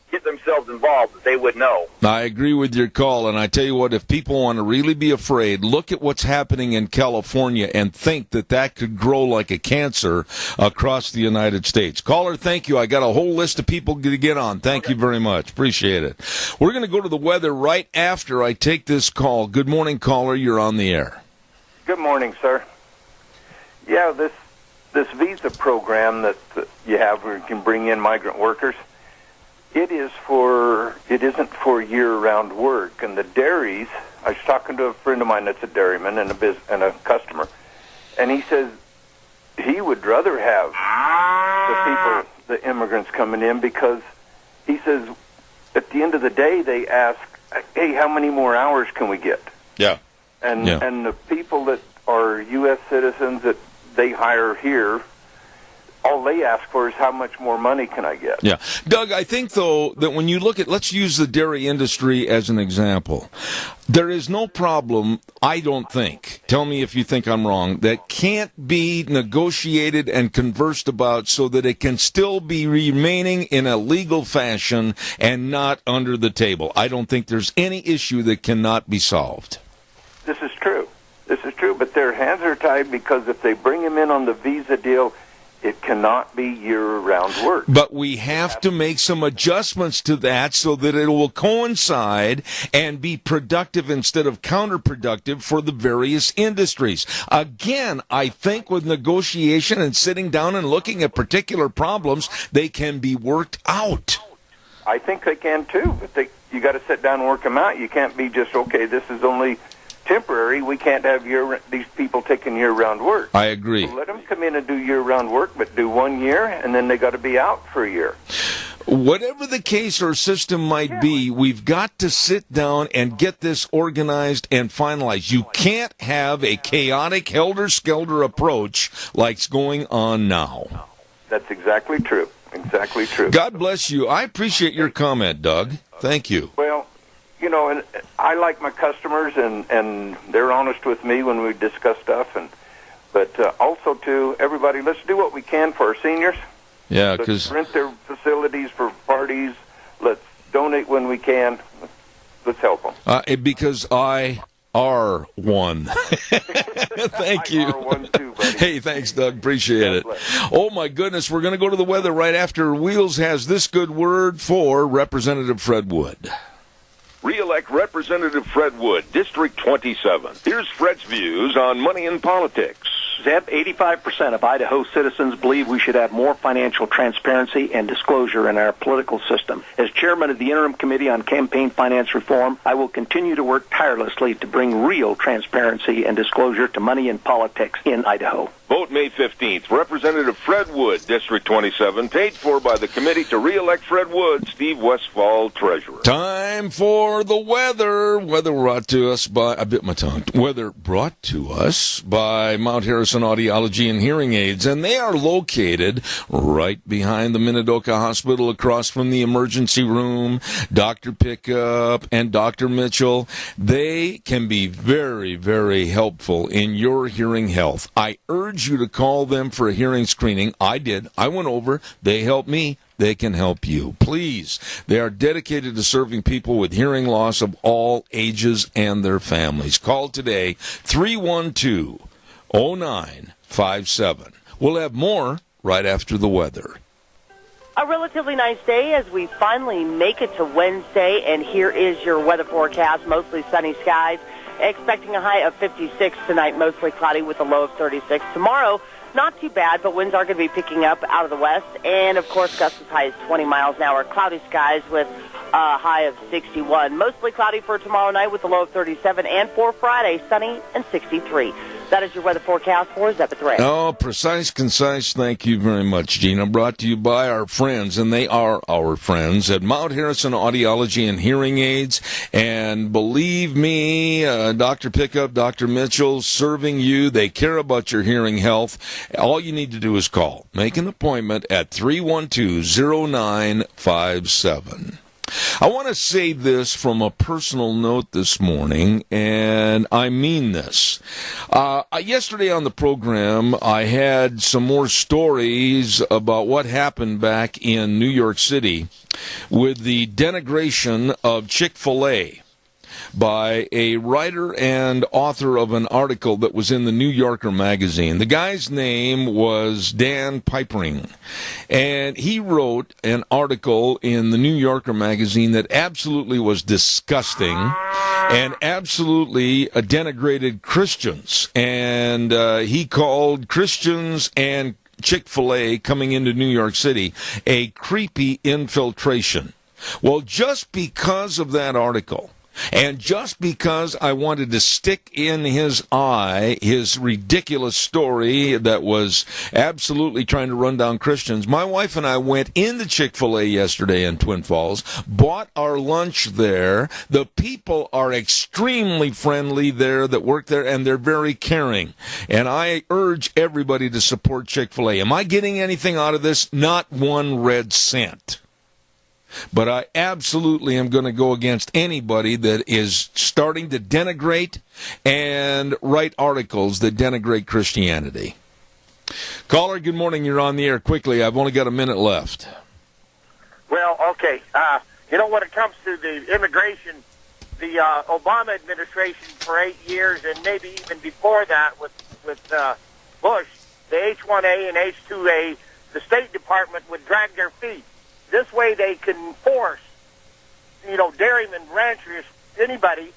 Get themselves involved, they would know. I agree with your call, and I tell you what, if people want to really be afraid, look at what's happening in California and think that could grow like a cancer across the United States. Caller, thank you. I got a whole list of people to get on. Thank you very much. Appreciate it. We're going to go to the weather right after I take this call. Good morning, caller. You're on the air. Good morning, sir. Yeah, this visa program that you have where you can bring in migrant workers, it isn't for year-round work. And the dairies, I was talking to a friend of mine that's a dairyman and a customer, and he says he would rather have the immigrants coming in because he says at the end of the day they ask, hey, how many more hours can we get? Yeah. And the people that are U.S. citizens that they hire here, all they ask for is how much more money can I get? Yeah. Doug, I think, though, that when you look at, let's use the dairy industry as an example. There is no problem, I don't think, tell me if you think I'm wrong, that can't be negotiated and conversed about so that it can still be remaining in a legal fashion and not under the table. I don't think there's any issue that cannot be solved. This is true. But their hands are tied because if they bring them in on the visa deal, it cannot be year-round work. But we have to make some adjustments to that so that it will coincide and be productive instead of counterproductive for the various industries. Again, I think with negotiation and sitting down and looking at particular problems, they can be worked out. I think they can too, but you got to sit down and work them out. You can't be just, okay, this is only temporary. We can't have these people taking year-round work. I agree. So let them come in and do year-round work, but do 1 year, and then they got to be out for a year. Whatever the case or system might be, we've got to sit down and get this organized and finalized. You can't have a chaotic, helter-skelter approach like's going on now. That's exactly true. Exactly true. God bless you. I appreciate your comment, Doug. Thank you. Well, and I like my customers, and they're honest with me when we discuss stuff. But also, too, everybody, let's do what we can for our seniors. Yeah, let's rent their facilities for parties. Let's donate when we can. Let's help them. Because I are one. Thank you. I are one too, buddy. Hey, thanks, Doug. Appreciate it. Oh, my goodness. We're going to go to the weather right after Wheels has this good word for Representative Fred Wood. Re-elect Representative Fred Wood, District 27. Here's Fred's views on money and politics. Zeb, 85% of Idaho citizens believe we should have more financial transparency and disclosure in our political system. As chairman of the Interim Committee on Campaign Finance Reform, I will continue to work tirelessly to bring real transparency and disclosure to money and politics in Idaho. Vote May 15th. Representative Fred Wood, District 27, paid for by the committee to re-elect Fred Wood, Steve Westfall, Treasurer. Time for the weather. Weather brought to us by, I bit my tongue. Weather brought to us by Mount Harrison Audiology and Hearing Aids. And they are located right behind the Minidoka Hospital across from the emergency room. Dr. Pickup and Dr. Mitchell. They can be very, very helpful in your hearing health. I urge you to call them for a hearing screening. I did. I went over. They helped me. They can help you. Please. They are dedicated to serving people with hearing loss of all ages and their families. Call today, 312-0957. We'll have more right after the weather. A relatively nice day as we finally make it to Wednesday, and here is your weather forecast. Mostly sunny skies. Expecting a high of 56 tonight, mostly cloudy with a low of 36. Tomorrow, not too bad, but winds are going to be picking up out of the west. And, of course, gusts as high as 20 miles an hour. Cloudy skies with a high of 61. Mostly cloudy for tomorrow night with a low of 37. And for Friday, sunny and 63. That is your weather forecast for Zebeth Ray. Oh, precise, concise. Thank you very much, Gina. Brought to you by our friends, and they are our friends at Mount Harrison Audiology and Hearing Aids. And believe me, Dr. Pickup, Dr. Mitchell, serving you. They care about your hearing health. All you need to do is call. Make an appointment at 312-0957. I want to say this from a personal note this morning, and I mean this. Yesterday on the program, I had some more stories about what happened back in New York City with the denigration of Chick-fil-A by a writer and author of an article that was in the New Yorker magazine. The guy's name was Dan Pipering, and he wrote an article in the New Yorker magazine that absolutely was disgusting and absolutely denigrated Christians. And he called Christians and Chick-fil-A coming into New York City a creepy infiltration. Well, just because of that article, and just because I wanted to stick in his eye his ridiculous story that was absolutely trying to run down Christians, my wife and I went into Chick-fil-A yesterday in Twin Falls, bought our lunch there. The people are extremely friendly there that work there, and they're very caring. And I urge everybody to support Chick-fil-A. Am I getting anything out of this? Not one red cent. But I absolutely am going to go against anybody that is starting to denigrate and write articles that denigrate Christianity. Caller, good morning. You're on the air. Quickly, I've only got a minute left. Well, okay. When it comes to the immigration, the Obama administration for 8 years, and maybe even before that with Bush, the H-1A and H-2A, the State Department would drag their feet. This way they can force, dairymen, ranchers, anybody,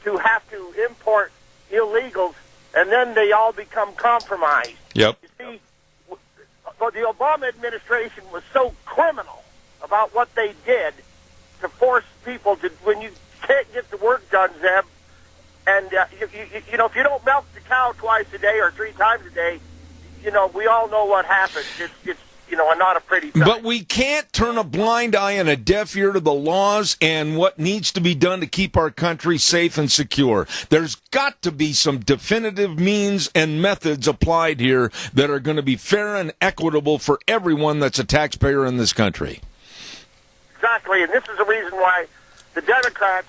to have to import illegals, and then they all become compromised. Yep. You see, the Obama administration was so criminal about what they did to force people to, when you can't get the work done, Zeb, and, if you don't milk the cow twice a day or 3 times a day, we all know what happens. It's not a pretty thing. But we can't turn a blind eye and a deaf ear to the laws and what needs to be done to keep our country safe and secure. There's got to be some definitive means and methods applied here that are going to be fair and equitable for everyone that's a taxpayer in this country. Exactly, and this is the reason why the Democrats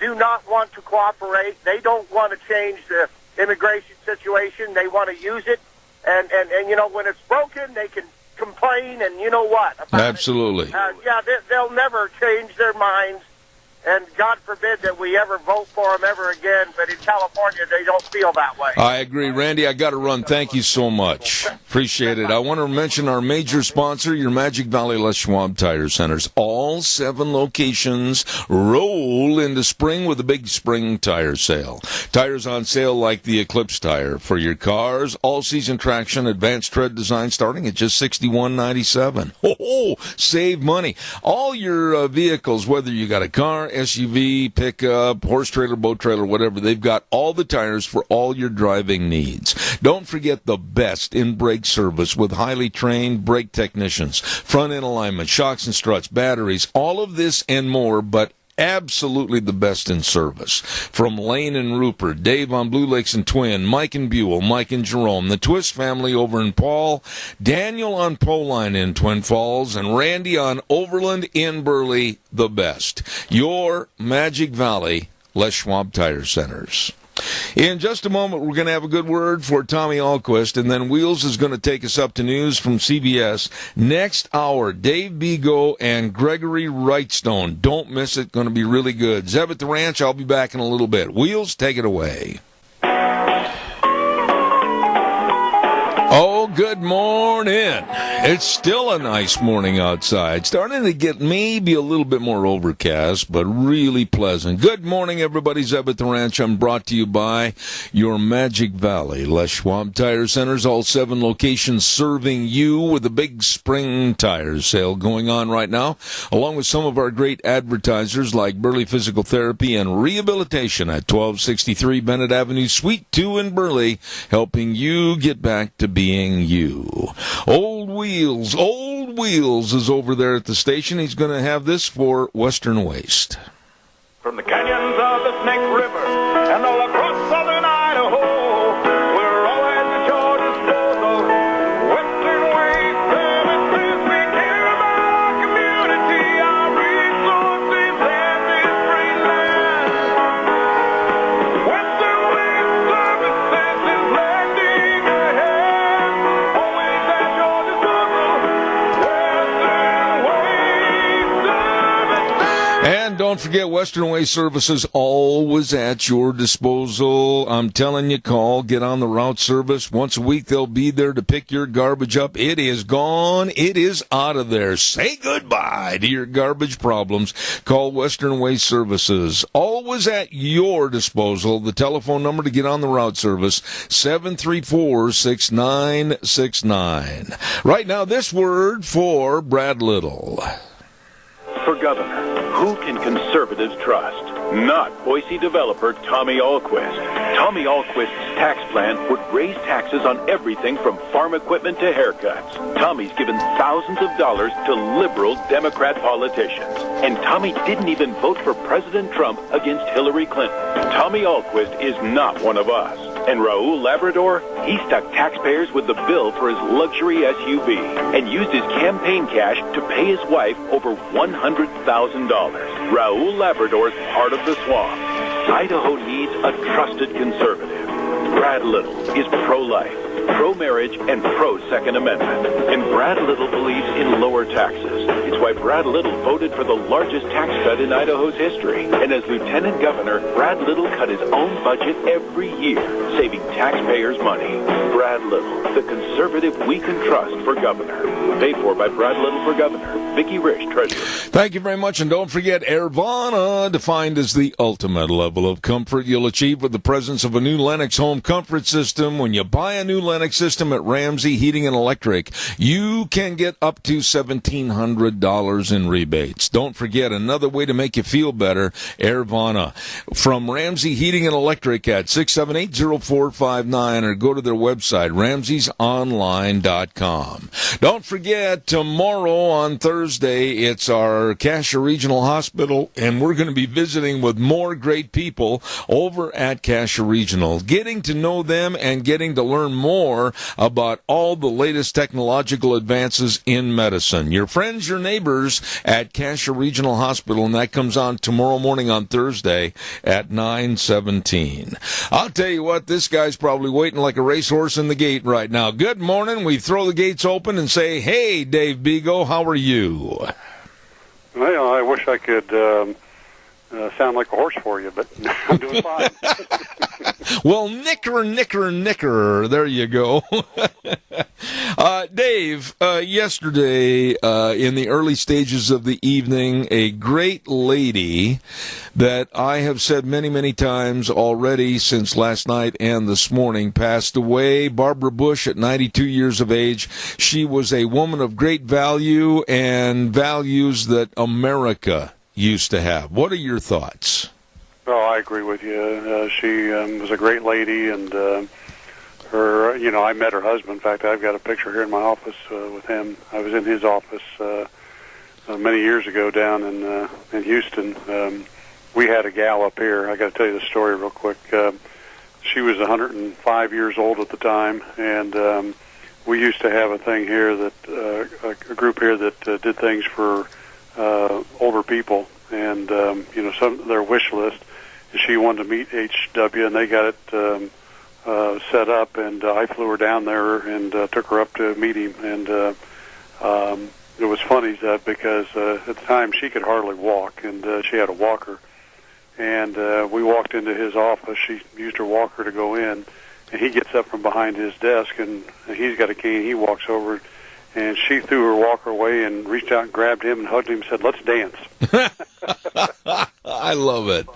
do not want to cooperate. They don't want to change the immigration situation. They want to use it, and when it's broken, they can complain, and you know what? Absolutely. They'll never change their minds, and God forbid that we ever vote for them ever again, but in California, they don't feel that way. I agree. Randy, I got to run. Thank you so much. Appreciate it. I want to mention our major sponsor, your Magic Valley Les Schwab Tire Centers. All 7 locations roll into spring with a big spring tire sale. Tires on sale like the Eclipse tire for your cars. All-season traction, advanced tread design starting at just $61.97. Oh, save money. All your vehicles, whether you got a car, SUV, pickup, horse trailer, boat trailer, whatever. They've got all the tires for all your driving needs. Don't forget the best in brake service with highly trained brake technicians, front end alignment, shocks and struts, batteries, all of this and more, but absolutely the best in service. From Lane and Rupert, Dave on Blue Lakes and Twin, Mike and Buell, Mike and Jerome, the Twist family over in Paul, Daniel on Poline in Twin Falls, and Randy on Overland in Burley, the best. Your Magic Valley Les Schwab Tire Centers. In just a moment, we're going to have a good word for Tommy Ahlquist, and then Wheels is going to take us up to news from CBS. Next hour, Dave Bigo and Gregory Wrightstone. Don't miss it. Going to be really good. Zeb at the Ranch, I'll be back in a little bit. Wheels, take it away. Oh, good morning. It's still a nice morning outside. Starting to get maybe a little bit more overcast, but really pleasant. Good morning, everybody. Zeb at the Ranch. I'm brought to you by your Magic Valley Les Schwab Tire Centers. All 7 locations serving you with a big spring tire sale going on right now, along with some of our great advertisers like Burley Physical Therapy and Rehabilitation at 1263 Bennett Avenue, Suite 2 in Burley, helping you get back to being you. Old Wheels is over there at the station. He's going to have this for Western Waste. From the canyons of the Snake River and all across southern Idaho, we're always at your disposal. Western Waste Services, we care about our community, our resources, and this free land. Western Waste Services is lending a hand, always at your disposal. Western Waste Services. And don't forget, Western Waste Services, always at your disposal. I'm telling you, call, get on the route service. Once a week, they'll be there to pick your garbage up. It is gone. It is out of there. Say goodbye to your garbage problems. Call Western Waste Services. Always at your disposal. The telephone number to get on the route service, 734-6969. Right now, this word for Brad Little. For governor, who can conservatives trust? Not Boise developer Tommy Ahlquist. Tommy Ahlquist's tax plan would raise taxes on everything from farm equipment to haircuts. Tommy's given thousands of dollars to liberal Democrat politicians. And Tommy didn't even vote for President Trump against Hillary Clinton. Tommy Ahlquist is not one of us. And Raul Labrador, he stuck taxpayers with the bill for his luxury SUV and used his campaign cash to pay his wife over $100,000. Raul Labrador's part of the swamp. Idaho needs a trusted conservative. Brad Little is pro-life, pro-marriage, and pro-Second Amendment. And Brad Little believes in lower taxes. It's why Brad Little voted for the largest tax cut in Idaho's history. And as lieutenant governor, Brad Little cut his own budget every year, saving taxpayers money. Brad Little, the conservative we can trust for governor. Paid for by Brad Little for governor. Vicki Rich, treasurer. Thank you very much, and don't forget Airvana, defined as the ultimate level of comfort you'll achieve with the presence of a new Lennox home comfort system. When you buy a new Lennox system at Ramsey Heating and Electric, you can get up to $1,700 in rebates. Don't forget, another way to make you feel better, Airvana. From Ramsey Heating and Electric at 678-0459, or go to their website, ramseysonline.com. Don't forget, tomorrow on Thursday, it's our Cassia Regional Hospital, and we're going to be visiting with more great people over at Cassia Regional, getting to know them and getting to learn more about all the latest technological advances in medicine. Your friends, your neighbors at Cassia Regional Hospital, and that comes on tomorrow morning on Thursday at 9:17. I'll tell you what, this guy's probably waiting like a racehorse in the gate right now. Good morning. We throw the gates open and say, hey, Dave Bigo, how are you? Well, I wish I could sound like a horse for you, but I'm doing fine. Well, nicker. There you go. Dave, yesterday, in the early stages of the evening, a great lady that I have said many, many times already since last night and this morning passed away. Barbara Bush at 92 years of age. She was a woman of great value and values that America used to have. What are your thoughts? Oh, I agree with you. She was a great lady, and her, I met her husband. In fact, I've got a picture here in my office with him. I was in his office many years ago down in Houston. We had a gal up here. I got to tell you the story real quick. She was 105 years old at the time, and we used to have a thing here that a group here that did things for older people, and some their wish list. She wanted to meet HW, and they got it set up, and I flew her down there and took her up to meet him. And it was funny because at the time she could hardly walk, and she had a walker. And we walked into his office. She used her walker to go in, and he gets up from behind his desk, and he's got a cane. He walks over, and she threw her walker away and reached out and grabbed him and hugged him and said, "Let's dance." I love it.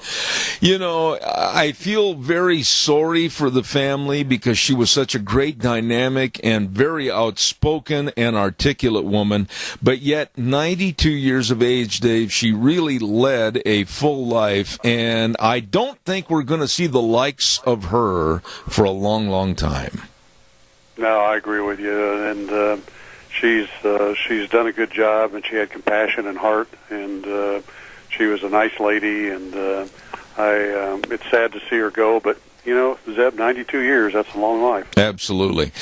I feel very sorry for the family because she was such a great, dynamic, and very outspoken and articulate woman. But yet, 92 years of age, Dave, she really led a full life. And I don't think we're going to see the likes of her for a long, long time. No, I agree with you. And she's done a good job, and she had compassion and heart, and she was a nice lady, and it's sad to see her go, but Zeb, 92 years, that's a long life. Absolutely.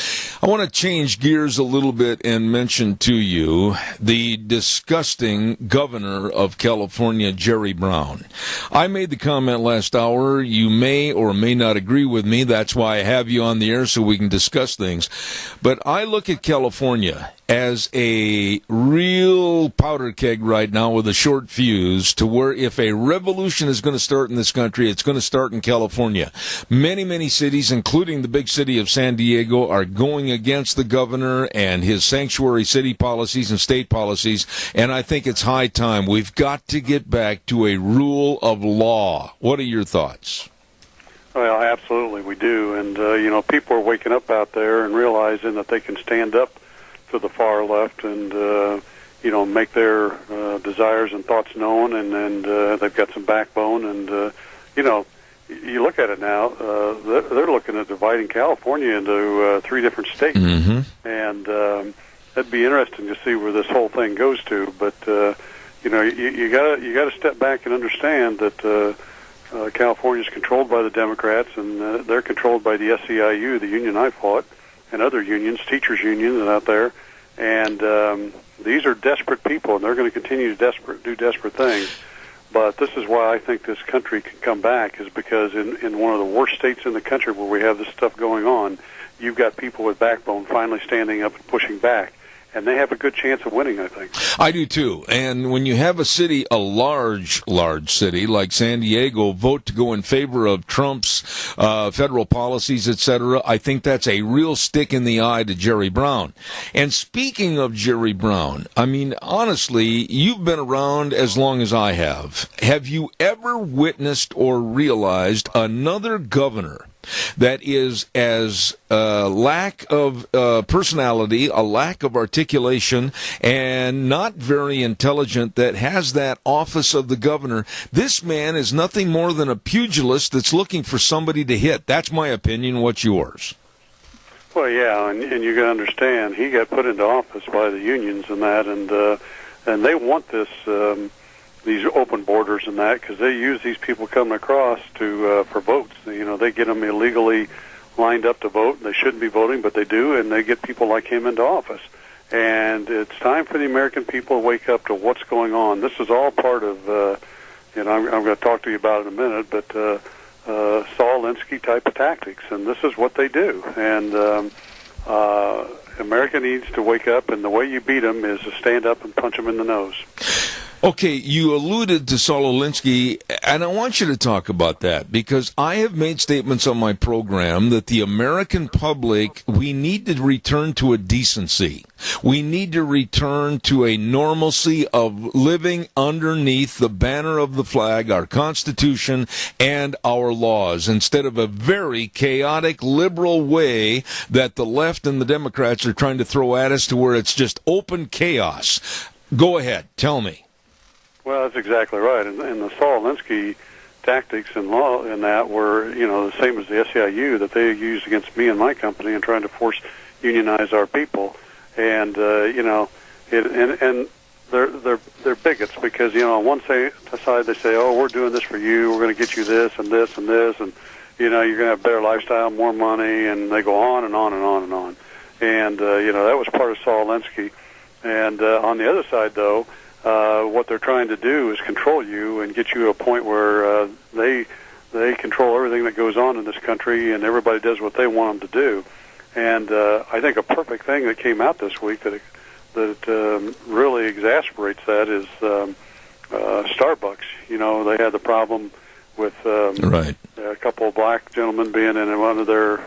I want to change gears a little bit and mention to you the disgusting governor of California, Jerry Brown. I made the comment last hour. You may or may not agree with me. That's why I have you on the air so we can discuss things. But I look at California as a real powder keg right now with a short fuse, to where if a revolution is going to start in this country, it's going to start in California. Many, many cities, including the big city of San Diego, are going against the governor and his sanctuary city policies and state policies, and I think it's high time. We've got to get back to a rule of law. What are your thoughts? Well, absolutely, we do. And, people are waking up out there and realizing that they can stand up to the far left and, make their desires and thoughts known, and they've got some backbone. And, you look at it now, they're looking at dividing California into 3 different states. Mm-hmm. And it'd be interesting to see where this whole thing goes to. But, you got to step back and understand that California is controlled by the Democrats, and they're controlled by the SEIU, the union I fought, and other unions, teachers' unions out there. And these are desperate people, and they're going to continue to do desperate things. But this is why I think this country can come back, is because in one of the worst states in the country where we have this stuff going on, you've got people with backbone finally standing up and pushing back. And they have a good chance of winning, I think. I do, too. And when you have a city, a large city like San Diego, vote to go in favor of Trump's federal policies, etc., I think that's a real stick in the eye to Jerry Brown. And speaking of Jerry Brown, I mean, honestly, you've been around as long as I have. Have you ever witnessed or realized another governor that is as lack of personality, a lack of articulation, and not very intelligent, that has that office of the governor? This man is nothing more than a pugilist that's looking for somebody to hit. That's my opinion. What's yours? Well, yeah, and you got to understand, he got put into office by the unions and that, and they want this these open borders and that, because they use these people coming across to for votes. They get them illegally lined up to vote, and they shouldn't be voting, but they do, and they get people like him into office. And it's time for the American people to wake up to what's going on. This is all part of, I'm going to talk to you about it in a minute, but Saul Alinsky type of tactics, and this is what they do. And America needs to wake up, and the way you beat them is to stand up and punch them in the nose. Okay, you alluded to Saul Alinsky, and I want you to talk about that, because I have made statements on my program that the American public, we need to return to a decency. We need to return to a normalcy of living underneath the banner of the flag, our Constitution, and our laws, instead of a very chaotic liberal way that the left and the Democrats are trying to throw at us, to where it's just open chaos. Go ahead, tell me. Well, that's exactly right. And the Saul Alinsky tactics and law in that were, the same as the SEIU that they used against me and my company in trying to force unionize our people. And and they're bigots because on one side they say, oh, we're doing this for you, we're going to get you this and this and this, and you're going to have a better lifestyle, more money, and they go on and on and on and on. And that was part of Saul Alinsky. And on the other side, though, what they're trying to do is control you and get you to a point where they control everything that goes on in this country, and everybody does what they want them to do. And I think a perfect thing that came out this week that really exasperates that is Starbucks. They had the problem with right. A couple of black gentlemen being in one of their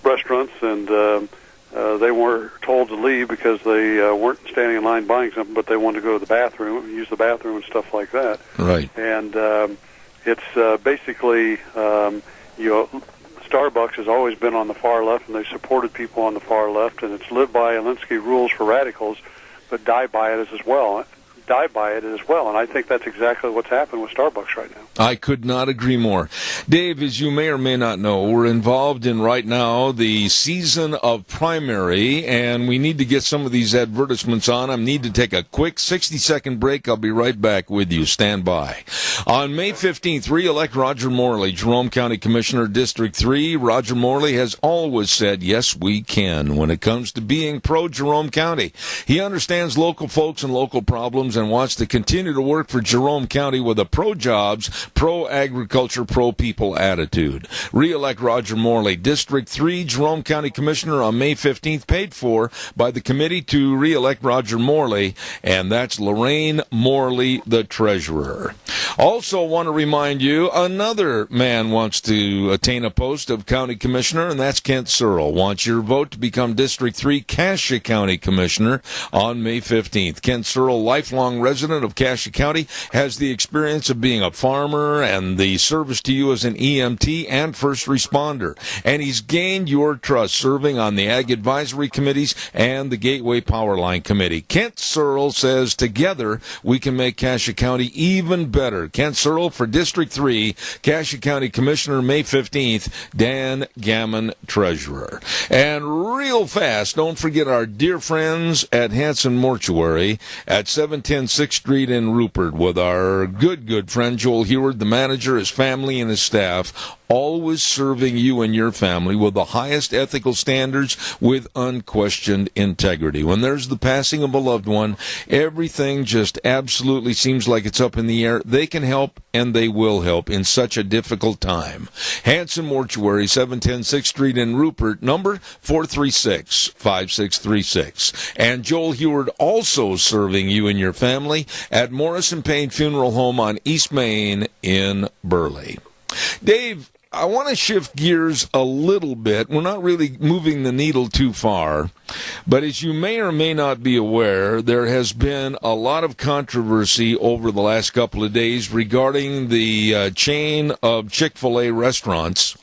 restaurants, and they were told to leave because they weren't standing in line buying something, but they wanted to go to the bathroom, use the bathroom and stuff like that. Right. And it's basically, Starbucks has always been on the far left, and they supported people on the far left, and it's lived by Alinsky rules for radicals, but die by it as well. And I think that's exactly what's happened with Starbucks right now. I could not agree more. Dave, as you may or may not know, we're involved in right now the season of primary, and we need to get some of these advertisements on. I need to take a quick 60-second break. I'll be right back with you. Stand by. On May 15th, re-elect Roger Morley, Jerome County Commissioner, District 3. Roger Morley has always said, yes, we can, when it comes to being pro-Jerome County. He understands local folks and local problems and wants to continue to work for Jerome County with a pro-jobs, pro-agriculture, pro-people attitude. Re-elect Roger Morley, District 3, Jerome County Commissioner on May 15th, paid for by the committee to re-elect Roger Morley, and that's Lorraine Morley, the treasurer. Also want to remind you, another man wants to attain a post of county commissioner, and that's Kent Searle. Wants your vote to become District 3 Cassia County Commissioner on May 15th. Kent Searle, lifelong resident of Cassia County, has the experience of being a farmer and the service to you as an EMT and first responder. And he's gained your trust serving on the Ag Advisory Committees and the Gateway Powerline Committee. Kent Searle says together we can make Cassia County even better. Kent Searle for District 3, Cassia County Commissioner, May 15th, Dan Gammon, Treasurer. And real fast, don't forget our dear friends at Hanson Mortuary at 710 6th Street in Rupert with our good friend Joel Heward, the manager, his family, and his staff, always serving you and your family with the highest ethical standards with unquestioned integrity. When there's the passing of a loved one, everything just absolutely seems like it's up in the air. They can help, and they will help in such a difficult time. Hanson Mortuary, 710 6th Street in Rupert, number 436-5636. And Joel Heward also serving you and your family at Morrison Payne Funeral Home on East Main in Burley. Dave, I want to shift gears a little bit. We're not really moving the needle too far, but as you may or may not be aware, there has been a lot of controversy over the last couple of days regarding the chain of Chick-fil-A restaurants.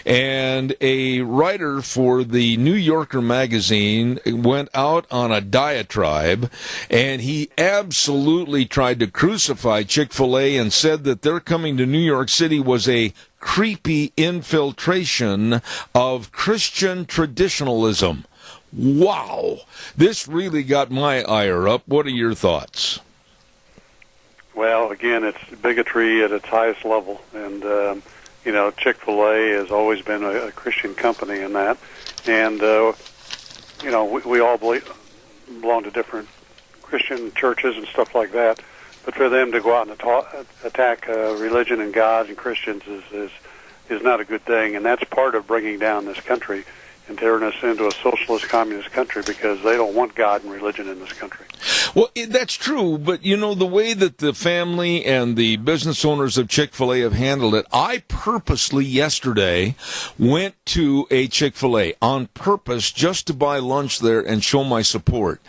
And a writer for the New Yorker magazine went out on a diatribe, and he absolutely tried to crucify Chick-fil-A and said that their coming to New York City was a creepy infiltration of Christian traditionalism. Wow! This really got my ire up. What are your thoughts? Well, again, it's bigotry at its highest level, and Chick-fil-A has always been a Christian company in that, and we all belong to different Christian churches and stuff like that. But for them to go out and attack religion and God and Christians is not a good thing, and that's part of bringing down this country and turning us into a socialist communist country because they don't want God and religion in this country. Well, that's true, but the way that the family and the business owners of Chick-fil-A have handled it, I purposely yesterday went to a Chick-fil-A on purpose just to buy lunch there and show my support.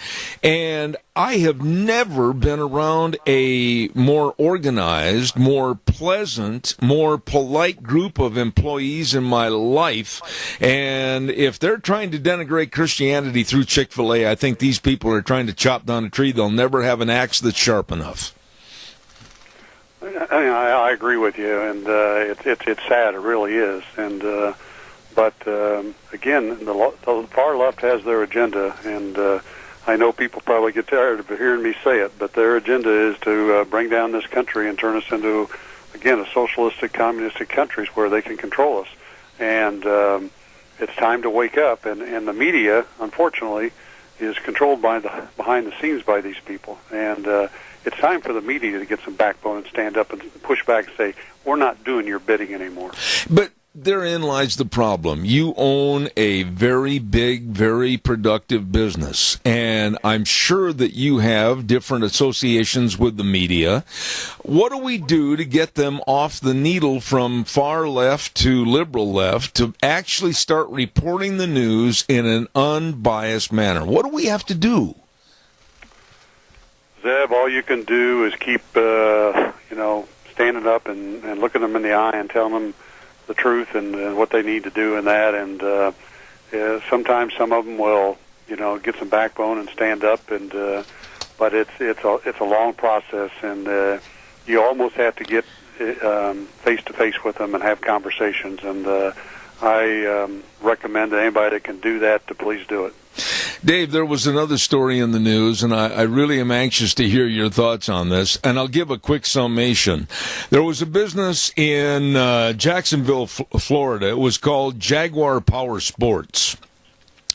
And I have never been around a more organized, more pleasant, more polite group of employees in my life. And if they're trying to denigrate Christianity through Chick-fil-A, I think these people are trying to chop down a tree country, they'll never have an axe that's sharp enough. I agree with you, and it's sad. It really is. And but again, the far left has their agenda, and I know people probably get tired of hearing me say it, but their agenda is to bring down this country and turn us into, again, a socialistic, communistic countries where they can control us. And it's time to wake up. And the media, unfortunately, is controlled behind the scenes by these people. And it's time for the media to get some backbone and stand up and push back and say, we're not doing your bidding anymore. But therein lies the problem. You own a very big, very productive business, and I'm sure that you have different associations with the media. What do we do to get them off the needle from far left to liberal left to actually start reporting the news in an unbiased manner? What do we have to do? Zeb, all you can do is keep, standing up and looking them in the eye and telling them the truth and what they need to do in that. And sometimes some of them will, get some backbone and stand up. But it's a long process, and you almost have to get face to face with them and have conversations. And I recommend that anybody that can do that to please do it. Dave, there was another story in the news, and I really am anxious to hear your thoughts on this, and I'll give a quick summation. There was a business in Jacksonville, Florida. It was called Jaguar Power Sports.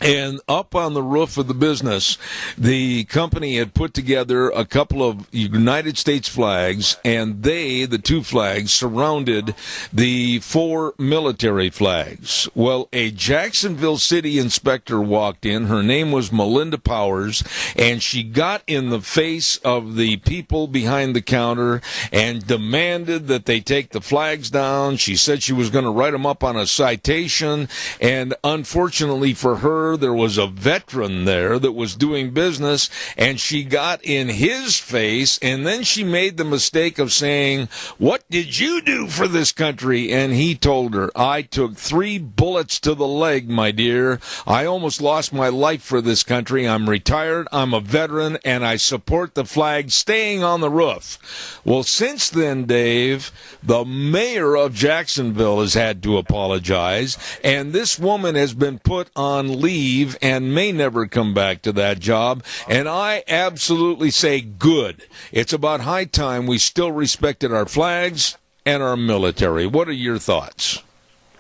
And up on the roof of the business, the company had put together a couple of United States flags, and the two flags, surrounded the 4 military flags. Well, a Jacksonville city inspector walked in. Her name was Melinda Powers, and she got in the face of the people behind the counter and demanded that they take the flags down. She said she was going to write them up on a citation, and unfortunately for her, there was a veteran there that was doing business, and she got in his face, and then she made the mistake of saying, "What did you do for this country?" And he told her, "I took 3 bullets to the leg, my dear. I almost lost my life for this country. I'm retired, I'm a veteran, and I support the flag staying on the roof." Well, since then, Dave, the mayor of Jacksonville has had to apologize, and this woman has been put on leave and may never come back to that job. And I absolutely say good. It's about high time we still respected our flags and our military. What are your thoughts?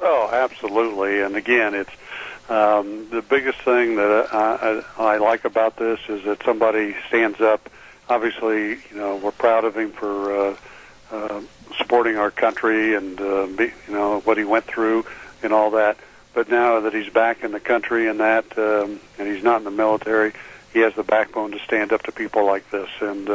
Oh, absolutely. And again, it's the biggest thing that I like about this is that somebody stands up. Obviously, we're proud of him for supporting our country and what he went through and all that. But now that he's back in the country and and he's not in the military, he has the backbone to stand up to people like this. And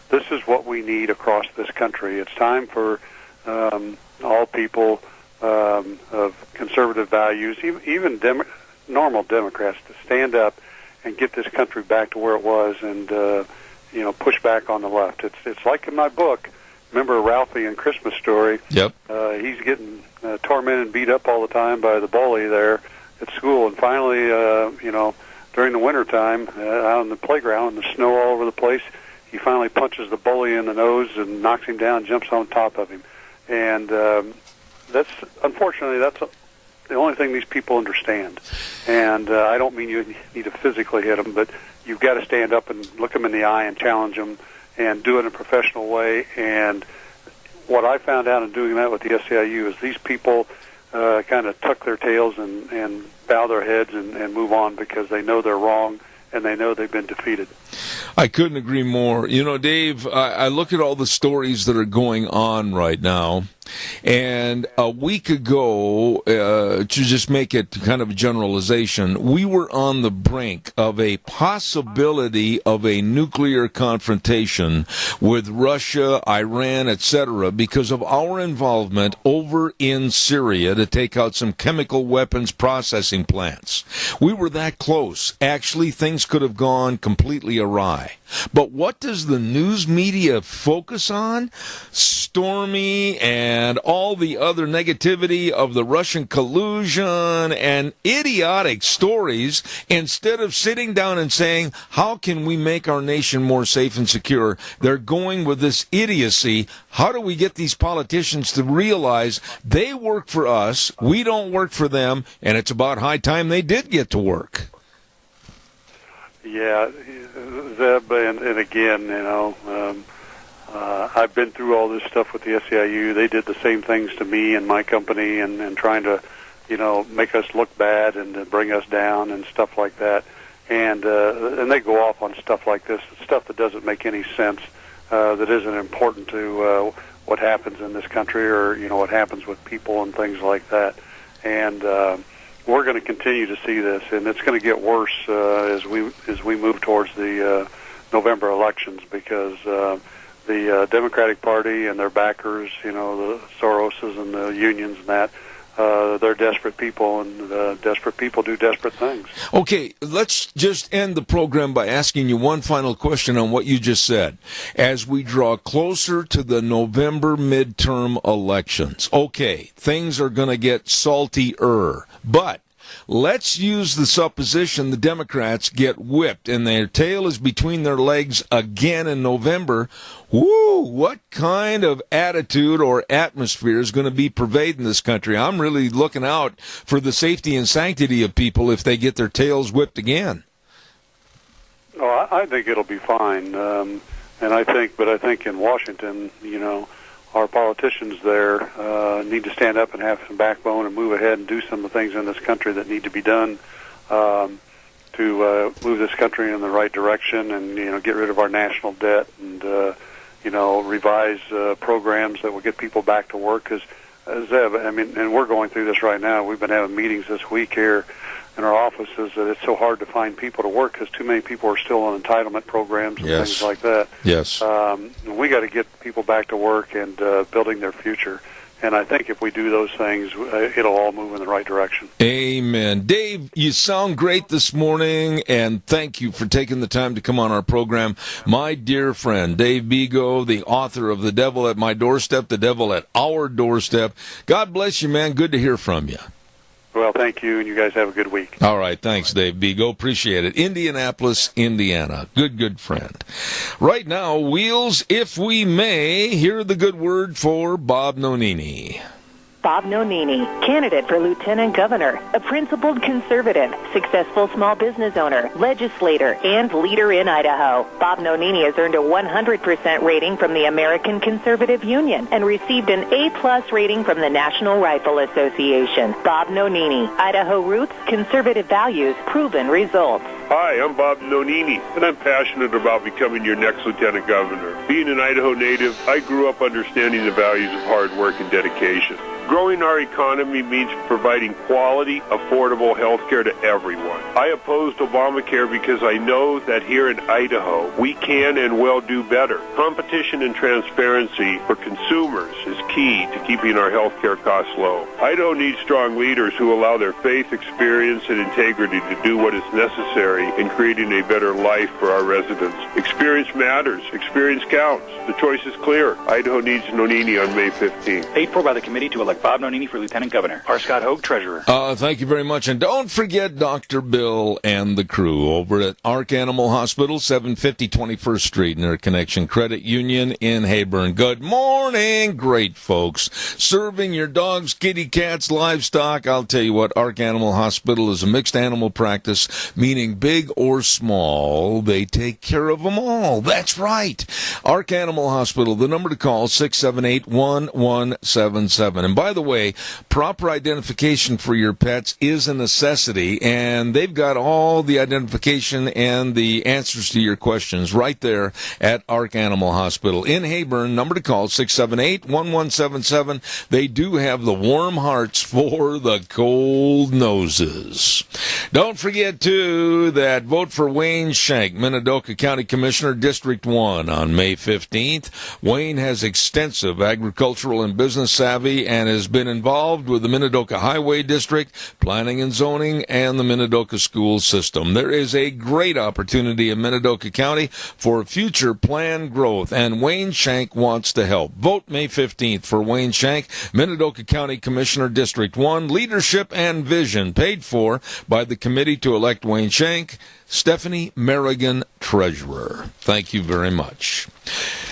this is what we need across this country. It's time for all people of conservative values, even normal Democrats, to stand up and get this country back to where it was and push back on the left. It's like in my book. Remember Ralphie and Christmas Story? Yep. He's getting tormented and beat up all the time by the bully there at school. And finally, during the wintertime, out on the playground, the snow all over the place, he finally punches the bully in the nose and knocks him down, jumps on top of him. And unfortunately, that's the only thing these people understand. And I don't mean you need to physically hit them, but you've got to stand up and look them in the eye and challenge them and do it in a professional way. And what I found out in doing that with the SEIU is these people kind of tuck their tails and bow their heads and move on because they know they're wrong and they know they've been defeated. I couldn't agree more. Dave, I look at all the stories that are going on right now, and a week ago, to just make it kind of a generalization, we were on the brink of a possibility of a nuclear confrontation with Russia, Iran, etc., because of our involvement over in Syria to take out some chemical weapons processing plants. We were that close. Actually, things could have gone completely awry. But what does the news media focus on? Stormy and all the other negativity of the Russian collusion and idiotic stories, instead of sitting down and saying, how can we make our nation more safe and secure? They're going with this idiocy. How do we get these politicians to realize they work for us, we don't work for them, and it's about high time they did get to work? Yeah, Zeb, and again, I've been through all this stuff with the SEIU. They did the same things to me and my company, and trying to, make us look bad and bring us down and stuff like that. And they go off on stuff like this, stuff that doesn't make any sense, that isn't important to what happens in this country, or what happens with people and things like that. And we're going to continue to see this, and it's going to get worse as we move towards the November elections, because the Democratic Party and their backers, the Soroses and the unions and that, they're desperate people, and desperate people do desperate things. Okay, let's just end the program by asking you one final question on what you just said. As we draw closer to the November midterm elections, okay, things are going to get saltier, but let's use the supposition the Democrats get whipped and their tail is between their legs again in November. Woo, what kind of attitude or atmosphere is going to be pervading this country? I'm really looking out for the safety and sanctity of people if they get their tails whipped again. Oh, I think it'll be fine. And I think in Washington, our politicians there need to stand up and have some backbone and move ahead and do some of the things in this country that need to be done to move this country in the right direction, and get rid of our national debt, and revise programs that will get people back to work. Because Zeb, and we're going through this right now. We've been having meetings this week here in our offices that it's so hard to find people to work because too many people are still on entitlement programs and things like that. Yes. We got to get people back to work and building their future. And I think if we do those things, it'll all move in the right direction. Amen. Dave, you sound great this morning, and thank you for taking the time to come on our program. My dear friend, Dave Bego, the author of The Devil at My Doorstep, The Devil at Our Doorstep. God bless you, man. Good to hear from you. Well, thank you, and you guys have a good week. All right, thanks, Dave Bego. Appreciate it. Indianapolis, Indiana. Good friend. Right now, Wheels, if we may, hear the good word for Bob Nonini. Bob Nonini, candidate for lieutenant governor, a principled conservative, successful small business owner, legislator, and leader in Idaho. Bob Nonini has earned a 100% rating from the American Conservative Union and received an A+ rating from the National Rifle Association. Bob Nonini, Idaho roots, conservative values, proven results. Hi, I'm Bob Nonini, and I'm passionate about becoming your next lieutenant governor. Being an Idaho native, I grew up understanding the values of hard work and dedication. Growing our economy means providing quality, affordable health care to everyone. I opposed Obamacare because I know that here in Idaho, we can and will do better. Competition and transparency for consumers is key to keeping our health care costs low. Idaho needs strong leaders who allow their faith, experience, and integrity to do what is necessary in creating a better life for our residents. Experience matters. Experience counts. The choice is clear. Idaho needs Nonini on May 15th. Paid for by the committee to elect Bob Nonini for Lieutenant Governor. R. Scott Hogue, Treasurer. Thank you very much. And don't forget Dr. Bill and the crew over at Ark Animal Hospital, 750 21st Street, near Connection Credit Union in Heyburn. Good morning, great folks. Serving your dogs, kitty cats, livestock. I'll tell you what, Ark Animal Hospital is a mixed animal practice, meaning big or small, they take care of them all. That's right. Ark Animal Hospital, the number to call, 678-1177. And by the way, proper identification for your pets is a necessity, and they've got all the identification and the answers to your questions right there at Ark Animal Hospital in Heyburn. Number to call, 678-1177. They do have the warm hearts for the cold noses. Don't forget, too, that vote for Wayne Shank, Minidoka County Commissioner, District 1 on May 15th. Wayne has extensive agricultural and business savvy and has been involved with the Minidoka Highway District, planning and zoning, and the Minidoka school system. There is a great opportunity in Minidoka County for future planned growth, and Wayne Shank wants to help. Vote May 15th for Wayne Shank, Minidoka County Commissioner, District 1, Leadership and Vision, paid for by the committee to elect Wayne Shank. Stephanie Merrigan, Treasurer. Thank you very much.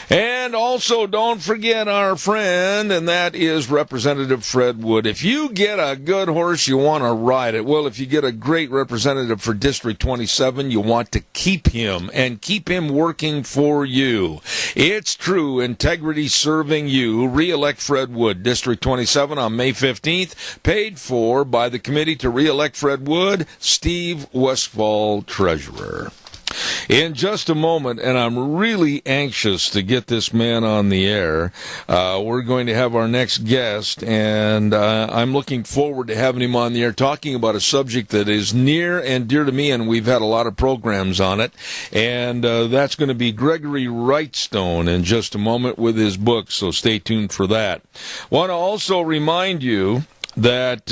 And also, don't forget our friend, and that is Representative Fred Wood. If you get a good horse, you want to ride it. Well, if you get a great representative for District 27, you want to keep him and keep him working for you. It's true, integrity serving you. Re-elect Fred Wood, District 27 on May 15th, paid for by the committee to re-elect Fred Wood, Steve Westfall, Treasurer. In just a moment, and I'm really anxious to get this man on the air, we're going to have our next guest, and I'm looking forward to having him on the air talking about a subject that is near and dear to me, and we've had a lot of programs on it, and that's going to be Gregory Wrightstone in just a moment with his book, so stay tuned for that. Want to also remind you that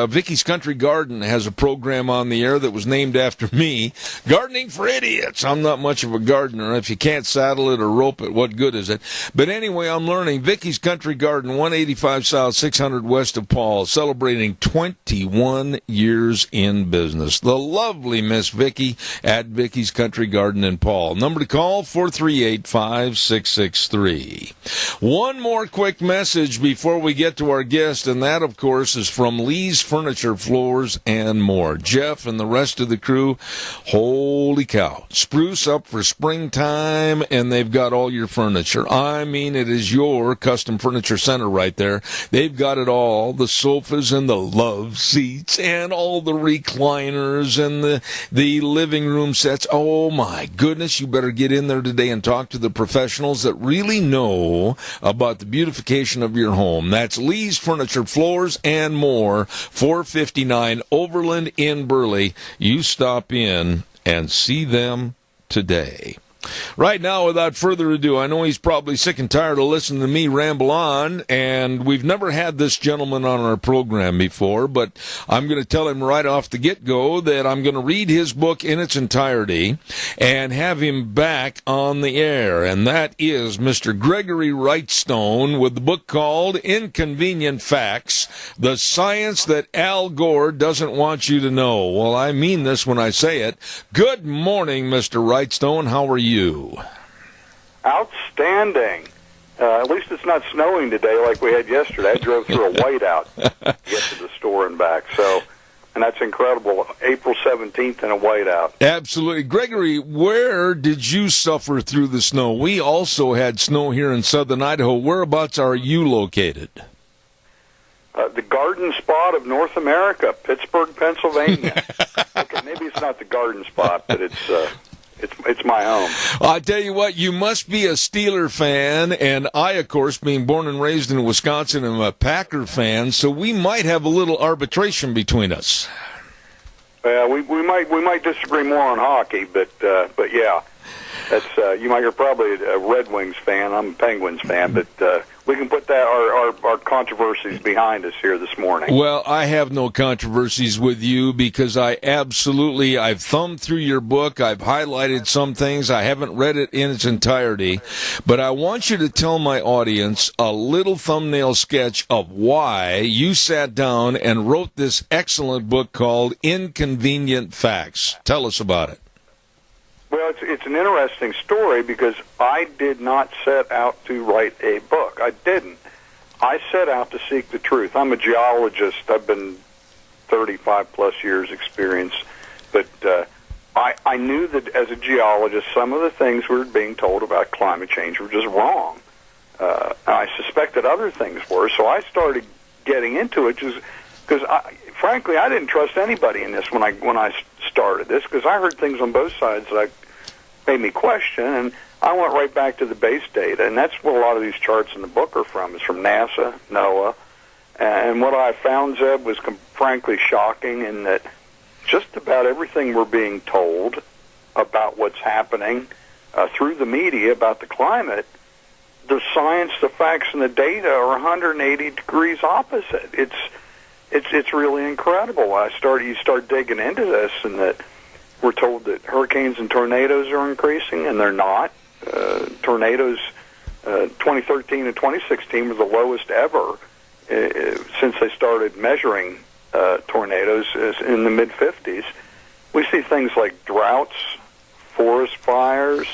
Vicky's Country Garden has a program on the air that was named after me, Gardening for Idiots. I'm not much of a gardener. If you can't saddle it or rope it, what good is it? But anyway, I'm learning. Vicky's Country Garden, 185 South, 600 West of Paul, celebrating 21 years in business. The lovely Miss Vicky at Vicky's Country Garden in Paul. Number to call, 438-5663. One more quick message before we get to our guest, and that, of course, is from Lee's Furniture, Floors, and More. Jeff and the rest of the crew, holy cow, spruce up for springtime, and they've got all your furniture. I mean, it is your custom furniture center right there. They've got it all, the sofas and the love seats and all the recliners and the living room sets. Oh, my goodness, you better get in there today and talk to the professionals that really know about the beautification of your home. That's Lee's Furniture, Floors, and More, 459 Overland in Burley. You stop in and see them today. Right now, without further ado, I know he's probably sick and tired of listening to me ramble on, and we've never had this gentleman on our program before, but I'm going to tell him right off the get-go that I'm going to read his book in its entirety and have him back on the air, and that is Mr. Gregory Wrightstone with the book called Inconvenient Facts, The Science That Al Gore Doesn't Want You to Know. Well, I mean this when I say it. Good morning, Mr. Wrightstone. How are you? Outstanding. At least it's not snowing today like we had yesterday. I drove through a whiteout to get to the store and back. And that's incredible. April 17th in a whiteout. Absolutely. Gregory, where did you suffer through the snow? We also had snow here in southern Idaho. Whereabouts are you located? The garden spot of North America, Pittsburgh, Pennsylvania. Okay, maybe it's not the garden spot, but it's my home. I tell you what, you must be a Steeler fan, and I, of course, being born and raised in Wisconsin, am a Packer fan, so we might have a little arbitration between us. We might disagree more on hockey, but yeah, that's you're probably a Red Wings fan. I'm a Penguins fan, but we can put that our controversies behind us here this morning. Well, I have no controversies with you because I've thumbed through your book. I've highlighted some things. I haven't read it in its entirety, but I want you to tell my audience a little thumbnail sketch of why you sat down and wrote this excellent book called Inconvenient Facts. Tell us about it. Well, it's an interesting story because I did not set out to write a book. I didn't. I set out to seek the truth. I'm a geologist. I've been 35-plus years experience. But I knew that as a geologist, some of the things we were being told about climate change were just wrong. I suspected other things were, so I started getting into it just because, frankly, I didn't trust anybody in this when I started this because I heard things on both sides that made me question, and I went right back to the base data, and that's what a lot of these charts in the book are from. It's from NASA, NOAA, and what I found, Zeb, was frankly shocking in that just about everything we're being told about what's happening through the media about the climate the science, the facts, and the data are 180 degrees opposite. It's really incredible. You start digging into this, and that we're told that hurricanes and tornadoes are increasing, and they're not. Tornadoes, 2013 and 2016 were the lowest ever since they started measuring tornadoes in the mid-50s. We see things like droughts, forest fires,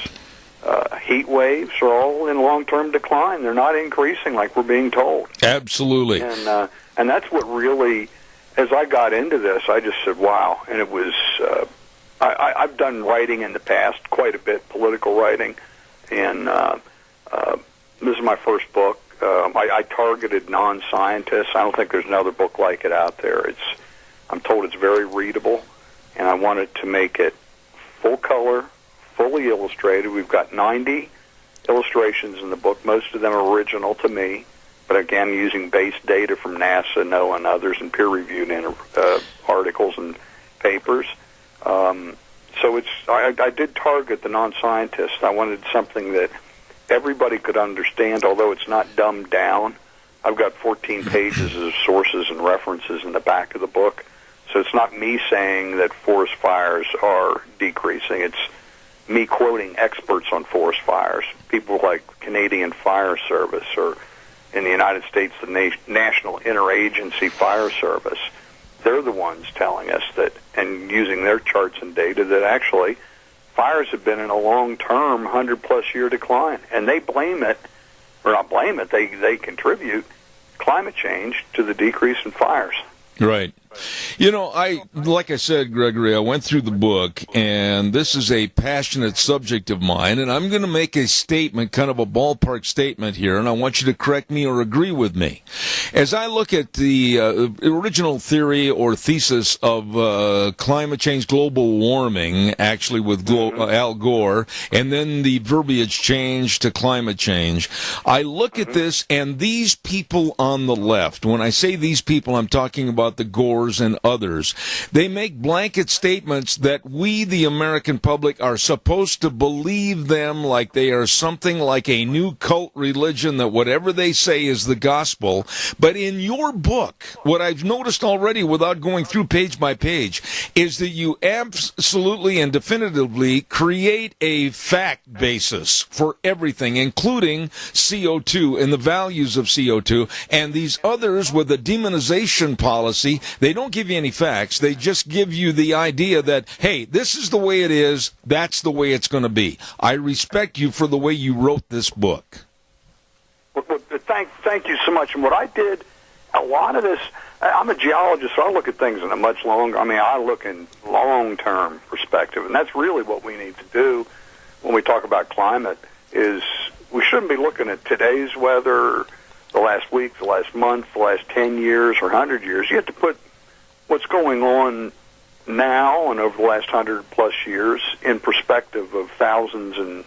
heat waves are all in long-term decline. They're not increasing like we're being told. Absolutely. And that's what really, as I got into this, I just said, wow. And it was, I've done writing in the past, quite a bit, political writing. And this is my first book. I targeted non-scientists. I don't think there's another book like it out there. I'm told it's very readable, and I wanted to make it full color, fully illustrated. We've got 90 illustrations in the book. Most of them are original to me, but again, using base data from NASA, NOAA, and others, and peer-reviewed articles and papers. So I did target the non-scientists. I wanted something that everybody could understand, although it's not dumbed down. I've got 14 pages of sources and references in the back of the book, so it's not me saying that forest fires are decreasing. It's me quoting experts on forest fires, people like Canadian Fire Service, or in the United States, the National Interagency Fire Service. They're the ones telling us that, and using their charts and data, that actually fires have been in a long-term 100-plus year decline. And they blame it, or not blame it, they contribute climate change to the decrease in fires. Right. You know, like I said, Gregory, I went through the book, and this is a passionate subject of mine, and I'm going to make a statement, kind of a ballpark statement here, and I want you to correct me or agree with me. As I look at the original theory or thesis of climate change, global warming, actually with Al Gore, and then the verbiage change to climate change, I look at this, and these people on the left, when I say these people, I'm talking about the Gore and others, they make blanket statements that we, the American public, are supposed to believe them like they are something like a new cult religion, that whatever they say is the gospel. But in your book, what I've noticed already without going through page by page is that you absolutely and definitively create a fact basis for everything, including CO2 and the values of CO2, and these others with a demonization policy. They don't give you any facts. They just give you the idea that, hey, this is the way it is. That's the way it's going to be. I respect you for the way you wrote this book. Well, thank you so much. And what I did, a lot of this, I'm a geologist, so I look at things in a much longer, I look in long-term perspective. And that's really what we need to do when we talk about climate, is we shouldn't be looking at today's weather, the last week, the last month, the last 10 years or 100 years. You have to put what's going on now and over the last 100-plus years in perspective of thousands and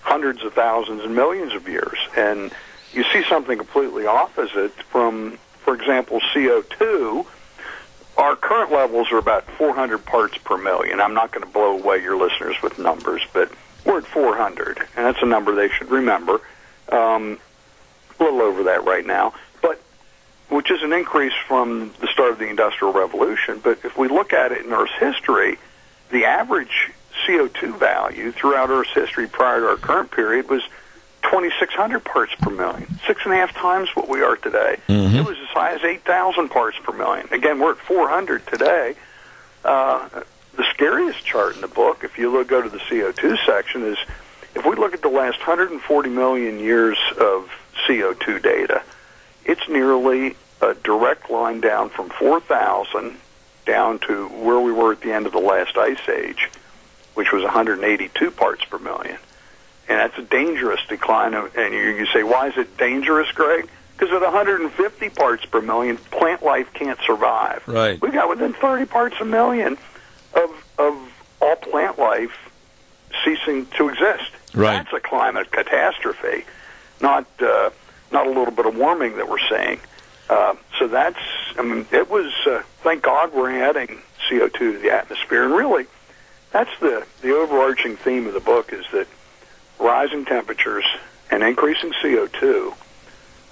hundreds of thousands and millions of years. And you see something completely opposite from, for example, CO2. Our current levels are about 400 parts per million. I'm not going to blow away your listeners with numbers, but we're at 400, and that's a number they should remember. A little over that right now, which is an increase from the start of the Industrial Revolution. But if we look at it in Earth's history, the average CO2 value throughout Earth's history prior to our current period was 2,600 parts per million, 6.5 times what we are today. Mm-hmm. It was as high as 8,000 parts per million. Again, we're at 400 today. The scariest chart in the book, if you go to the CO2 section, is if we look at the last 140 million years of CO2 data, it's nearly a direct line down from 4,000 down to where we were at the end of the last ice age, which was 182 parts per million. And that's a dangerous decline. And you say, why is it dangerous, Greg? Because at 150 parts per million, plant life can't survive. Right. We've got within 30 parts per million of all plant life ceasing to exist. Right. That's a climate catastrophe, not a little bit of warming that we're seeing. So that's, it was, thank God we're adding CO2 to the atmosphere. And really, that's the overarching theme of the book, is that rising temperatures and increasing CO2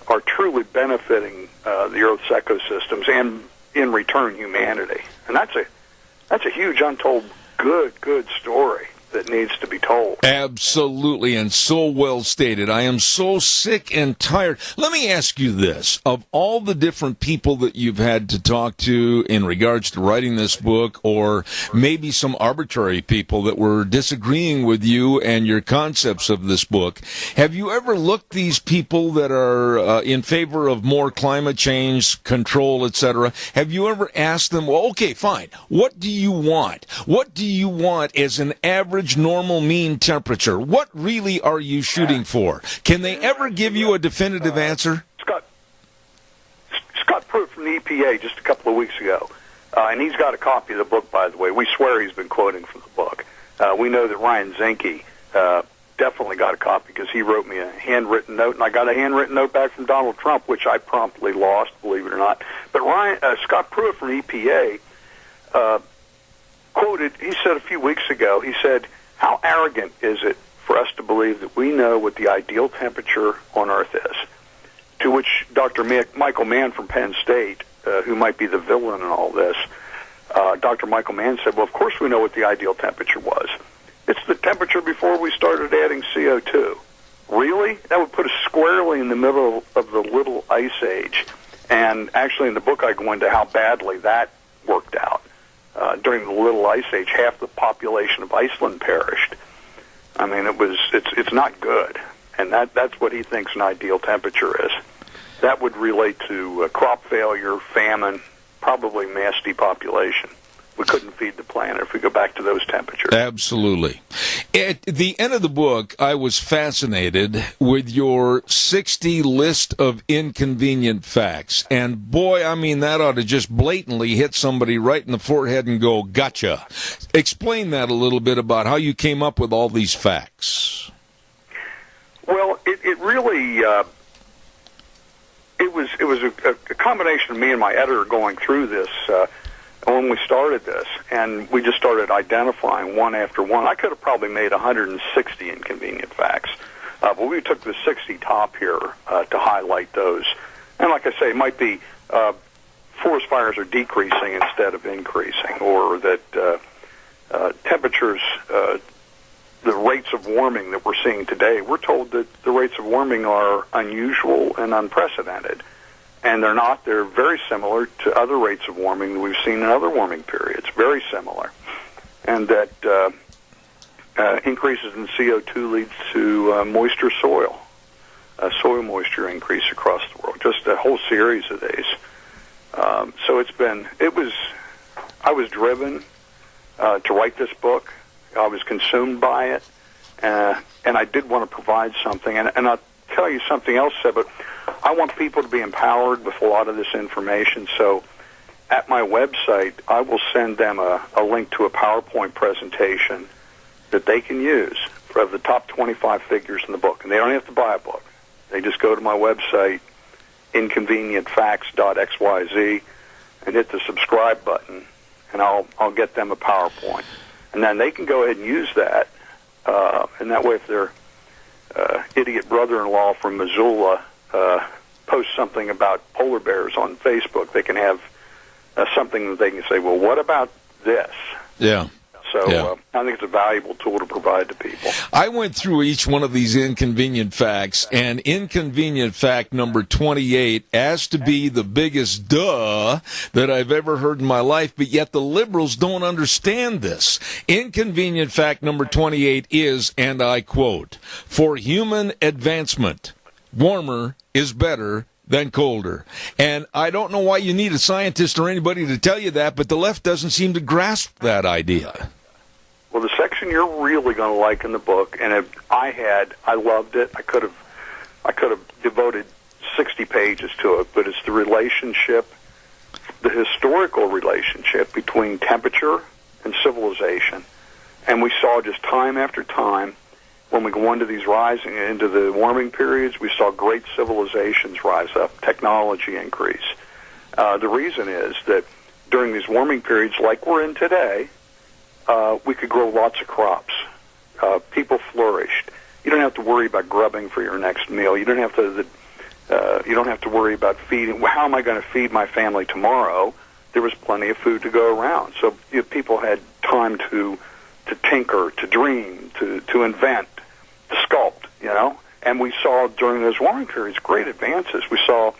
are truly benefiting the Earth's ecosystems and, in return, humanity. And that's a huge, untold, good story that needs to be told. Absolutely, and so well stated. I am so sick and tired. Let me ask you this. Of all the different people that you've had to talk to in regards to writing this book, or maybe some arbitrary people that were disagreeing with you and your concepts of this book, have you ever looked these people that are in favor of more climate change, control, etc., have you ever asked them, well, okay, fine, what do you want? What do you want as an average normal mean temperature? What really are you shooting for? Can they ever give you a definitive answer? Scott Pruitt from the EPA just a couple of weeks ago, and he's got a copy of the book, by the way. We swear he's been quoting from the book. We know that Ryan Zinke definitely got a copy because he wrote me a handwritten note, and I got a handwritten note back from Donald Trump, which I promptly lost, believe it or not. But Scott Pruitt from the EPA quoted, he said a few weeks ago, he said, how arrogant is it for us to believe that we know what the ideal temperature on Earth is? To which Dr. Michael Mann from Penn State, who might be the villain in all this, Dr. Michael Mann said, well, of course we know what the ideal temperature was. It's the temperature before we started adding CO2. Really? That would put us squarely in the middle of the Little Ice Age. And actually in the book I go into how badly that worked out. During the Little Ice Age, half the population of Iceland perished. I mean, it's not good, and that's what he thinks an ideal temperature is. That would relate to crop failure, famine, probably mass depopulation. We couldn't feed the planet if we go back to those temperatures. Absolutely. At the end of the book, I was fascinated with your 60 list of inconvenient facts. And boy, I mean, that ought to just blatantly hit somebody right in the forehead and go, gotcha. Explain that a little bit about how you came up with all these facts. Well, it really, it was a combination of me and my editor going through this when we started this, and we just started identifying one after one. I could have probably made 160 inconvenient facts, but we took the 60 top here to highlight those. And like I say, it might be forest fires are decreasing instead of increasing, or that temperatures, the rates of warming that we're seeing today, we're told that the rates of warming are unusual and unprecedented. And they're not. They're very similar to other rates of warming that we've seen in other warming periods, very similar. And that increases in CO2 leads to moisture soil, soil moisture increase across the world, just a whole series of these. So I was driven to write this book. I was consumed by it, and I did want to provide something. And I'll tell you something else, but I want people to be empowered with a lot of this information. So at my website, I will send them a link to a PowerPoint presentation that they can use for the top 25 figures in the book. And they don't have to buy a book. They just go to my website, inconvenientfacts.xyz, and hit the subscribe button, and I'll get them a PowerPoint. And then they can go ahead and use that. And that way, if their idiot brother-in-law from Missoula posts something about polar bears on Facebook, they can have something that they can say, well, what about this? Yeah. So I think it's a valuable tool to provide to people. I went through each one of these inconvenient facts, and inconvenient fact number 28 has to be the biggest duh that I've ever heard in my life, but yet the liberals don't understand this. Inconvenient fact number 28 is, and I quote, for human advancement, warmer is better than colder. And I don't know why you need a scientist or anybody to tell you that, but the left doesn't seem to grasp that idea. Well, the section you're really going to like in the book, and I loved it. I could have devoted 60 pages to it, but it's the relationship, the historical relationship between temperature and civilization. And we saw just time after time, when we go into these rising, into the warming periods, we saw great civilizations rise up, technology increase. The reason is that during these warming periods, like we're in today, we could grow lots of crops. People flourished. You don't have to worry about grubbing for your next meal. You don't have to worry about feeding. How am I going to feed my family tomorrow? There was plenty of food to go around, so people had time to tinker, to dream, to invent, to sculpt. And we saw during those warming periods great advances. We saw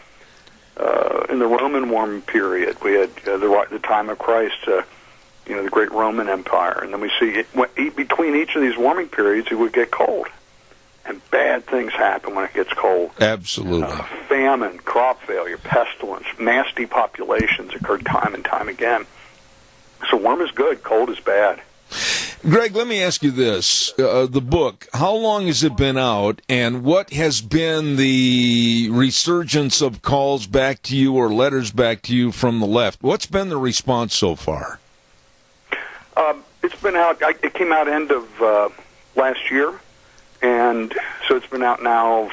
in the Roman warming period, we had the time of Christ, the great Roman Empire, and then we see between each of these warming periods, it would get cold, and bad things happen when it gets cold. Absolutely. Famine, crop failure, pestilence, mass depopulations occurred time and time again. So warm is good, cold is bad. Greg, let me ask you this. The book, how long has it been out, and what has been the resurgence of calls back to you or letters back to you from the left? What's been the response so far? It's been out. It came out end of last year, and so it's been out now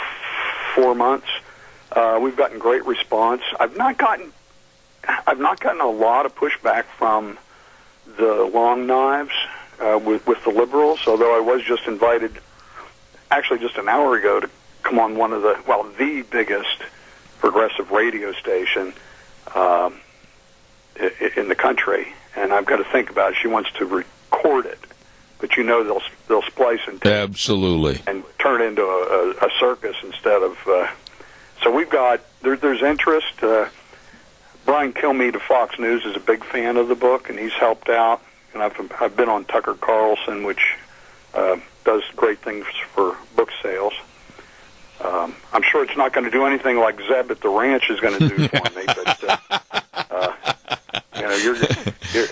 4 months. We've gotten great response. I've not gotten a lot of pushback from the long knives with the liberals, although I was just invited, actually just an hour ago, to come on the biggest progressive radio station in the country, and I've got to think about it. She wants to record it, but they'll splice and tape absolutely and turn it into a circus instead of. So we've got there's interest. Brian Kilmeade of Fox News is a big fan of the book, and he's helped out. And I've been on Tucker Carlson, which does great things for book sales. I'm sure it's not going to do anything like Zeb at the Ranch is going to do for me, but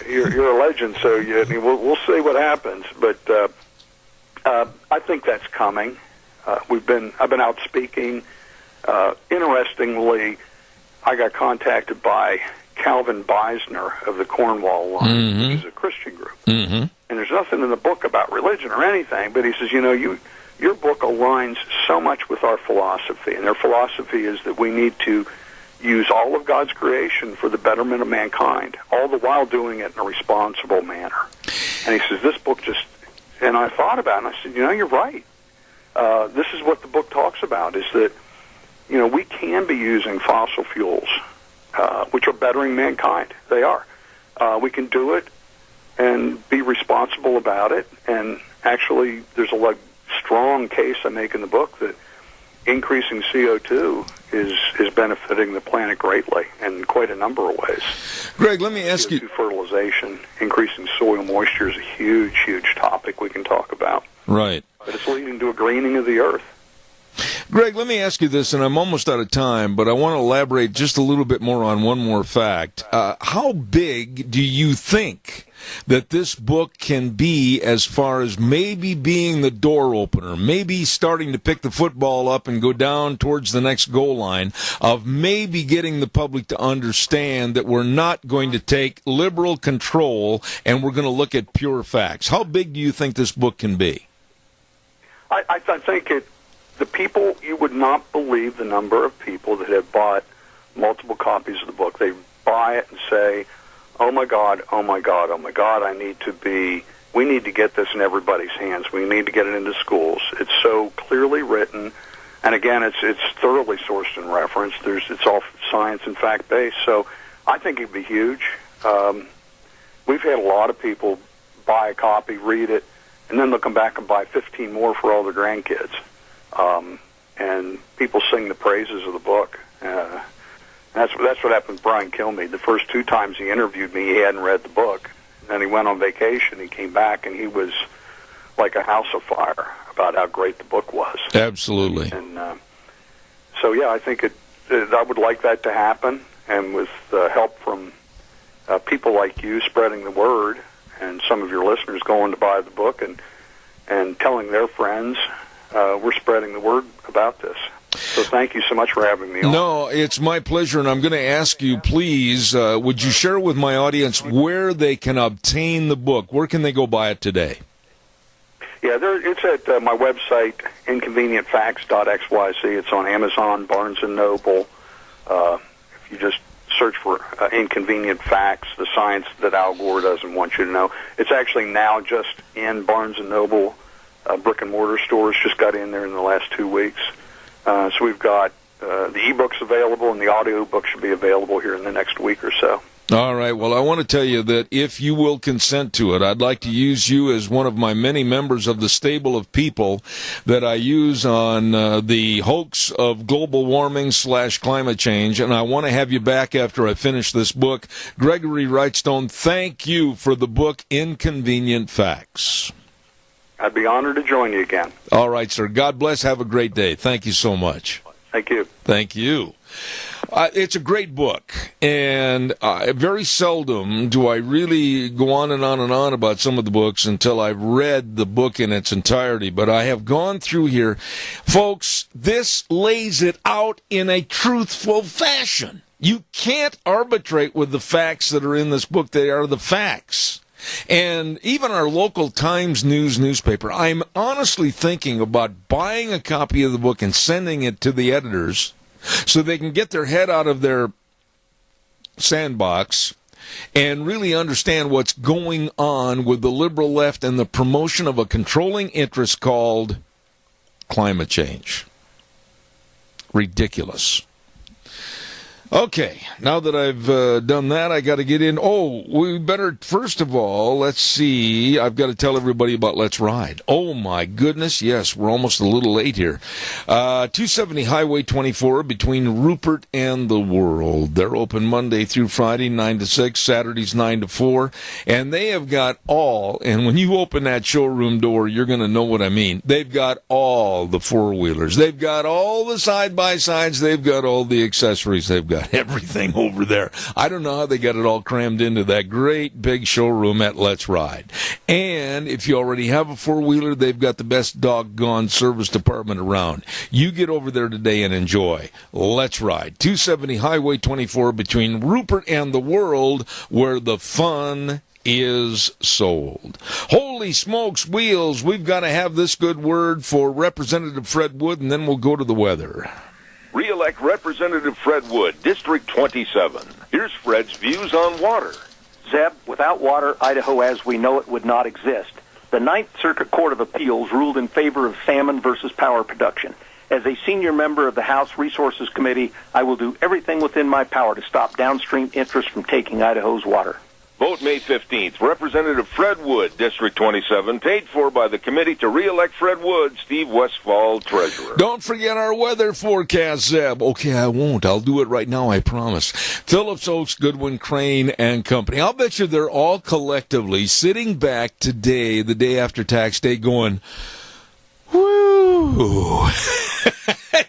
you're a legend, so we'll see what happens. But I think that's coming. I've been out speaking. Interestingly, I got contacted by Calvin Beisner of the Cornwall Line, which is a Christian group. And there's nothing in the book about religion or anything, but he says, your book aligns so much with our philosophy, and their philosophy is that we need to use all of God's creation for the betterment of mankind, all the while doing it in a responsible manner. And he says, this book and I thought about it, and I said, you're right. This is what the book talks about, is that, we can be using fossil fuels, which are bettering mankind. They are. We can do it and be responsible about it. And actually, there's a strong case I make in the book that increasing CO2 is benefiting the planet greatly in quite a number of ways. Greg, let me ask you. Fertilization, increasing soil moisture is a huge, huge topic we can talk about. Right. But it's leading to a greening of the earth. Greg, let me ask you this, and I'm almost out of time, but I want to elaborate just a little bit more on one more fact. How big do you think that this book can be as far as maybe being the door opener, maybe starting to pick the football up and go down towards the next goal line, of maybe getting the public to understand that we're not going to take liberal control and we're going to look at pure facts? How big do you think this book can be? I think the people, you would not believe the number of people that have bought multiple copies of the book. They buy it and say, oh my God, oh my God, oh my God, we need to get this in everybody's hands. We need to get it into schools. It's so clearly written, and again, it's thoroughly sourced and referenced. It's all science and fact-based, so I think it'd be huge. We've had a lot of people buy a copy, read it, and then they'll come back and buy 15 more for all their grandkids. And people sing the praises of the book. That's what happened with Brian Kilmeade. The first 2 times he interviewed me, he hadn't read the book. And then he went on vacation. He came back, and he was like a house of fire about how great the book was. Absolutely. And so, yeah, I think I would like that to happen. And with help from people like you spreading the word, and some of your listeners going to buy the book and telling their friends, we're spreading the word about this. So thank you so much for having me on. No, it's my pleasure, and I'm going to ask you, please, would you share with my audience where they can obtain the book? Where can they go buy it today? Yeah, it's at my website, inconvenientfacts.xyz. It's on Amazon, Barnes & Noble. If you just search for Inconvenient Facts, the science that Al Gore doesn't want you to know. It's actually now just in Barnes & Noble brick-and-mortar stores just got in there in the last 2 weeks. So we've got the e-books available, and the audio book should be available here in the next week or so. All right. Well, I want to tell you that if you will consent to it, I'd like to use you as one of my many members of the stable of people that I use on the hoax of global warming / climate change, and I want to have you back after I finish this book. Gregory Wrightstone, thank you for the book Inconvenient Facts. I'd be honored to join you again. All right, sir. God bless. Have a great day. Thank you so much. Thank you. Thank you. It's a great book, and very seldom do I really go on and on and on about some of the books until I've read the book in its entirety, but I have gone through here. Folks, this lays it out in a truthful fashion. You can't arbitrate with the facts that are in this book. They are the facts. And even our local Times News newspaper, I'm honestly thinking about buying a copy of the book and sending it to the editors so they can get their head out of their sandbox and really understand what's going on with the liberal left and the promotion of a controlling interest called climate change. Ridiculous. Okay, now that I've done that, I got to get in. Oh, we better, first of all, let's see. I've got to tell everybody about Let's Ride. Oh, my goodness, yes, we're almost a little late here. 270 Highway 24 between Rupert and the World. They're open Monday through Friday, 9 to 6, Saturdays 9 to 4. And they have got all, and when you open that showroom door, you're going to know what I mean. They've got all the four-wheelers. They've got all the side-by-sides. They've got all the accessories. They've got everything over there. I don't know how they got it all crammed into that great big showroom at Let's Ride. And if you already have a four-wheeler, they've got the best doggone service department around. You get over there today and enjoy Let's Ride. 270 Highway 24 between Rupert and the World, where the fun is sold. Holy smokes, wheels, we've got to have this good word for Representative Fred Wood, and then we'll go to the weather. Re-elect Representative Fred Wood, District 27. Here's Fred's views on water. Zeb, without water, Idaho as we know it would not exist. The Ninth Circuit Court of Appeals ruled in favor of salmon versus power production. As a senior member of the House Resources Committee, I will do everything within my power to stop downstream interests from taking Idaho's water. Vote May 15th. Representative Fred Wood, District 27, paid for by the committee to re-elect Fred Wood, Steve Westfall, Treasurer. Don't forget our weather forecast, Zeb. Okay, I won't. I'll do it right now, I promise. Phillips, Oaks, Goodwin, Crane, and Company. I'll bet you they're all collectively sitting back today, the day after tax day, going, woo.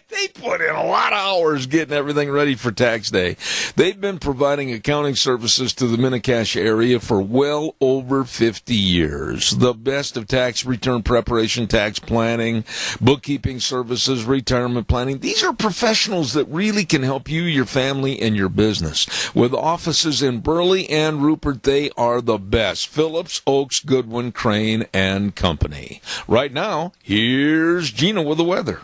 They put in a lot of hours getting everything ready for tax day. They've been providing accounting services to the Mini-Cache area for well over 50 years. The best of tax return preparation, tax planning, bookkeeping services, retirement planning. These are professionals that really can help you, your family, and your business. With offices in Burley and Rupert, they are the best. Phillips, Oaks, Goodwin, Crane, and Company. Right now, here's Gina with the weather.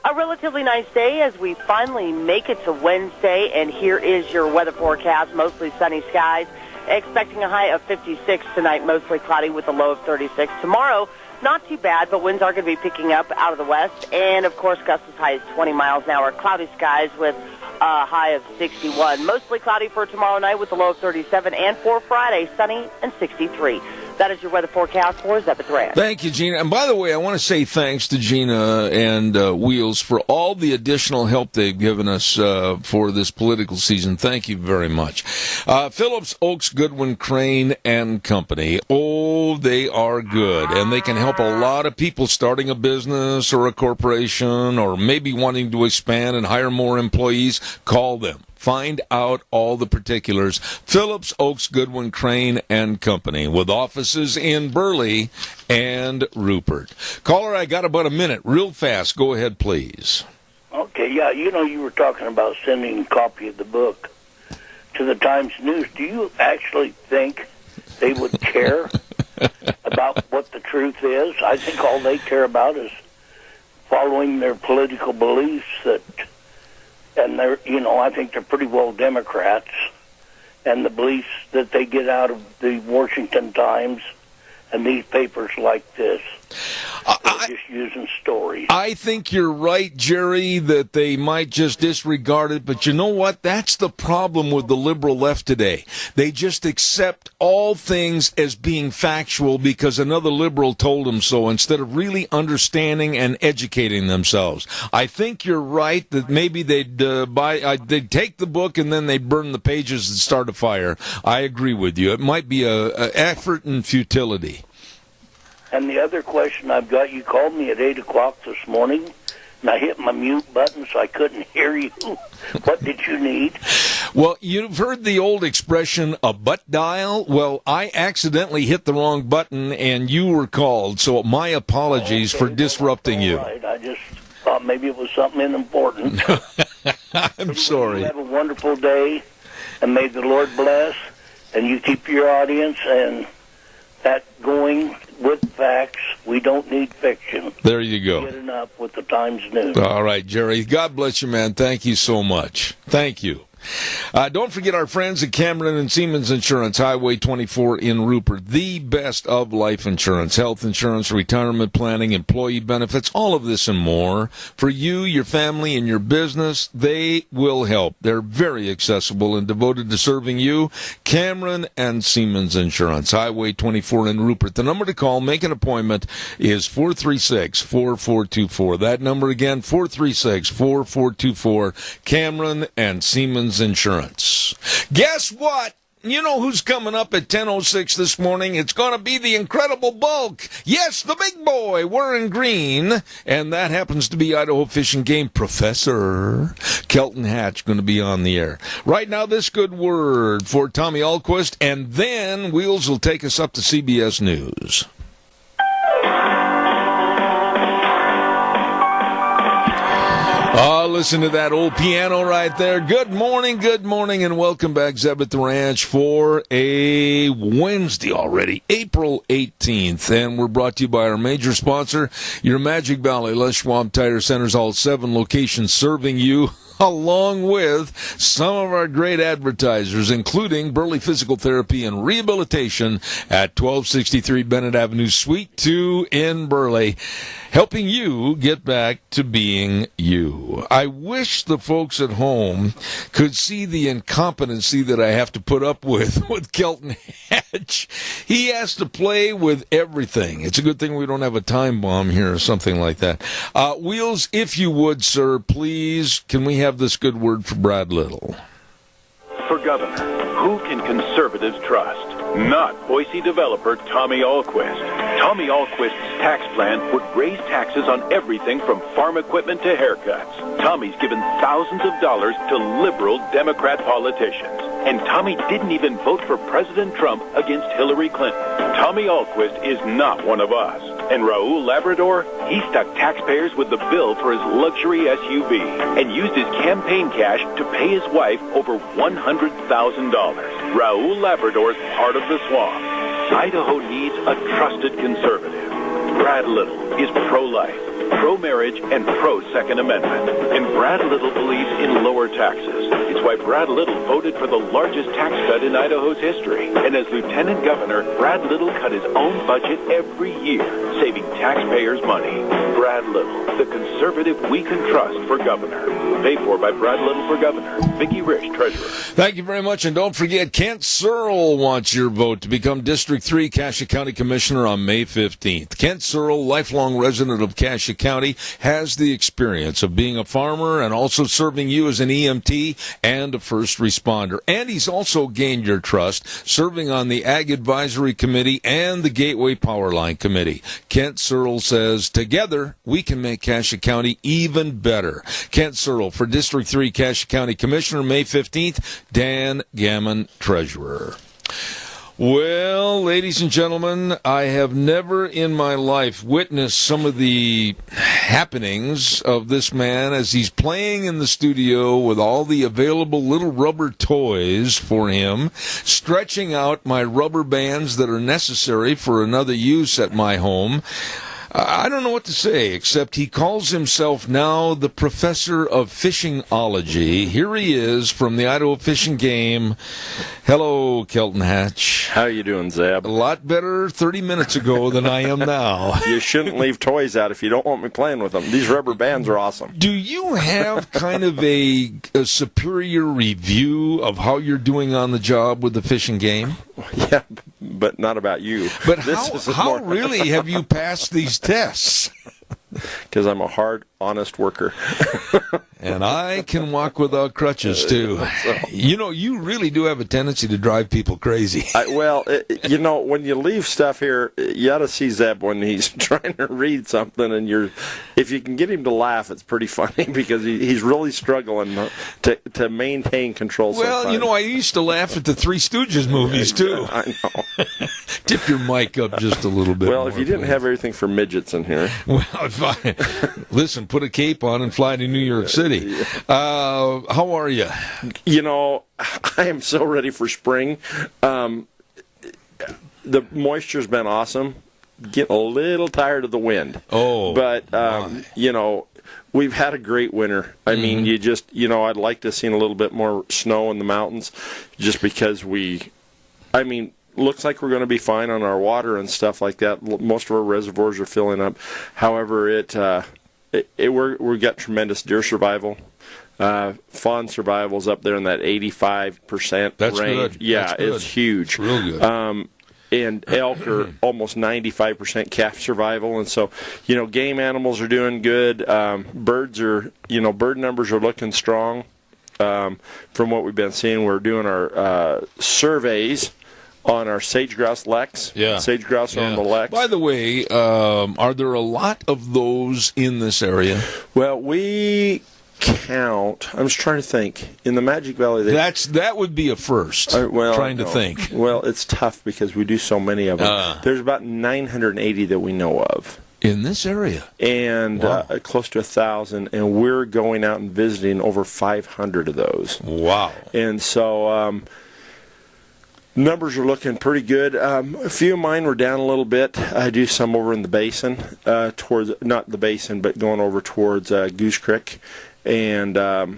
A relatively nice day as we finally make it to Wednesday, and here is your weather forecast. Mostly sunny skies. Expecting a high of 56 tonight, mostly cloudy with a low of 36. Tomorrow, not too bad, but winds are going to be picking up out of the west. And, of course, gusts as high as 20 miles an hour. Cloudy skies with a high of 61. Mostly cloudy for tomorrow night with a low of 37. And for Friday, sunny and 63. That is your weather forecast for Zeb at the Ranch. Thank you, Gina. And by the way, I want to say thanks to Gina and Wheels for all the additional help they've given us for this political season. Thank you very much. Phillips, Oaks, Goodwin, Crane, and Company. Oh, they are good. And they can help a lot of people starting a business or a corporation or maybe wanting to expand and hire more employees. Call them. Find out all the particulars. Phillips, Oaks, Goodwin, Crane, and Company, with offices in Burley and Rupert. Caller, I got about a minute. Real fast. Go ahead, please. Okay, yeah, you were talking about sending a copy of the book to the Times News. Do you actually think they would care about what the truth is? I think all they care about is following their political beliefs and they're, I think they're pretty well Democrats, and the beliefs that they get out of the Washington Times and these papers like this. They're just using stories. I think you're right, Jerry, that they might just disregard it. But you know what? That's the problem with the liberal left today. They just accept all things as being factual because another liberal told them so, instead of really understanding and educating themselves. I think you're right that maybe they'd they'd take the book and then they'd burn the pages and start a fire. I agree with you. It might be a effort and futility. And the other question I've got, you called me at 8 o'clock this morning, and I hit my mute button so I couldn't hear you. What did you need? Well, you've heard the old expression, a butt dial. Well, I accidentally hit the wrong button, and you were called, so my apologies for disrupting you. Right. I just thought maybe it was something important. I'm sorry. You have a wonderful day, and may the Lord bless, and you keep your audience and that going with facts. We don't need fiction. There you go. Get enough with the Times News. All right, Jerry. God bless you, man. Thank you so much. Thank you. Don't forget our friends at Cameron and Siemens Insurance, Highway 24 in Rupert. The best of life insurance, health insurance, retirement planning, employee benefits, all of this and more. For you, your family, and your business, they will help. They're very accessible and devoted to serving you. Cameron and Siemens Insurance, Highway 24 in Rupert. The number to call, make an appointment, is 436-4424. That number again, 436-4424. Cameron and Siemens Insurance. Guess what? You know who's coming up at 10:06 this morning? It's going to be the Incredible Bulk. Yes, the big boy wearing green. And that happens to be Idaho Fish and Game Professor Kelton Hatch going to be on the air. Right now, this good word for Tommy Ahlquist, and then Wheels will take us up to CBS News. Oh, listen to that old piano right there. Good morning, and welcome back, Zeb at the Ranch, for a Wednesday already, April 18th. And we're brought to you by our major sponsor, your Magic Valley Les Schwab Tire Centers, all 7 locations serving you, along with some of our great advertisers, including Burley Physical Therapy and Rehabilitation at 1263 Bennett Avenue, Suite 2 in Burley, helping you get back to being you. I wish the folks at home could see the incompetency that I have to put up with Kelton Hatch. He has to play with everything. It's a good thing we don't have a time bomb here or something like that. Wheels, if you would, sir, please, can we have this good word for Brad Little? For governor, who can conservatives trust? Not Boise developer Tommy Ahlquist. Tommy Ahlquist's tax plan would raise taxes on everything from farm equipment to haircuts. Tommy's given thousands of dollars to liberal Democrat politicians. And Tommy didn't even vote for President Trump against Hillary Clinton. Tommy Ahlquist is not one of us. And Raul Labrador, he stuck taxpayers with the bill for his luxury SUV and used his campaign cash to pay his wife over $100,000. Raul Labrador's part of the swamp. Idaho needs a trusted conservative. Brad Little is pro-life, pro-marriage, and pro-Second Amendment. And Brad Little believes in lower taxes. It's why Brad Little voted for the largest tax cut in Idaho's history. And as Lieutenant Governor, Brad Little cut his own budget every year, saving taxpayers money. Brad Little, the conservative we can trust for governor. Paid for by Brad Little for governor. Vicki Rich, treasurer. Thank you very much. And don't forget, Kent Searle wants your vote to become District 3 Cassia County Commissioner on May 15th. Kent Searle, lifelong resident of Cassia County, has the experience of being a farmer and also serving you as an EMT and a first responder. And he's also gained your trust, serving on the Ag Advisory Committee and the Gateway Powerline Committee. Kent Searle says, together, we can make Cassia County even better. Kent Searle for District 3 Cassia County Commissioner, May 15th. Dan Gammon, treasurer. Well, ladies and gentlemen, I have never in my life witnessed some of the happenings of this man as he's playing in the studio with all the available little rubber toys for him, stretching out my rubber bands that are necessary for another use at my home. I don't know what to say, except he calls himself now the professor of fishingology. Here he is from the Idaho Fishing Game. Hello, Kelton Hatch. How you doing, Zeb? A lot better 30 minutes ago than I am now. You shouldn't leave toys out if you don't want me playing with them. These rubber bands are awesome. Do you have kind of a superior review of how you're doing on the job with the Fishing Game? Yeah, but not about you. But how really have you passed these tests? Because I'm a hard, honest worker. And I can walk without crutches, too. You know, you really do have a tendency to drive people crazy. When you leave stuff here, you ought to see Zeb when he's trying to read something, and if you can get him to laugh, it's pretty funny, because he's really struggling to maintain control sometimes. Well, I used to laugh at the Three Stooges movies, too. I know. Tip your mic up just a little bit Well, more, if you didn't please. have everything for midgets in here. Well, listen, put a cape on and fly to New York City. How are you? I am so ready for spring. The moisture's been awesome. Getting a little tired of the wind. But we've had a great winter. I mean, I'd like to see a little bit more snow in the mountains, just because looks like we're going to be fine on our water and stuff like that. Most of our reservoirs are filling up. However, we got tremendous deer survival. Fawn survival's up there in that 85% That's range. good. Yeah, That's good. it's huge. Real good. And elk are almost 95% calf survival, and so game animals are doing good. Birds are bird numbers are looking strong. From what we've been seeing, we're doing our surveys on our sage grouse leks. Yeah. Sage grouse are on the leks. By the way, are there a lot of those in this area? Well, we count. I'm just trying to think. In the Magic Valley, that would be a first. Trying to think. Well, it's tough because we do so many of them. There's about 980 that we know of in this area, and close to 1,000. And we're going out and visiting over 500 of those. Wow! And so. Numbers are looking pretty good. A few of mine were down a little bit. I do some over in the basin, towards not the basin, but going over towards Goose Creek and out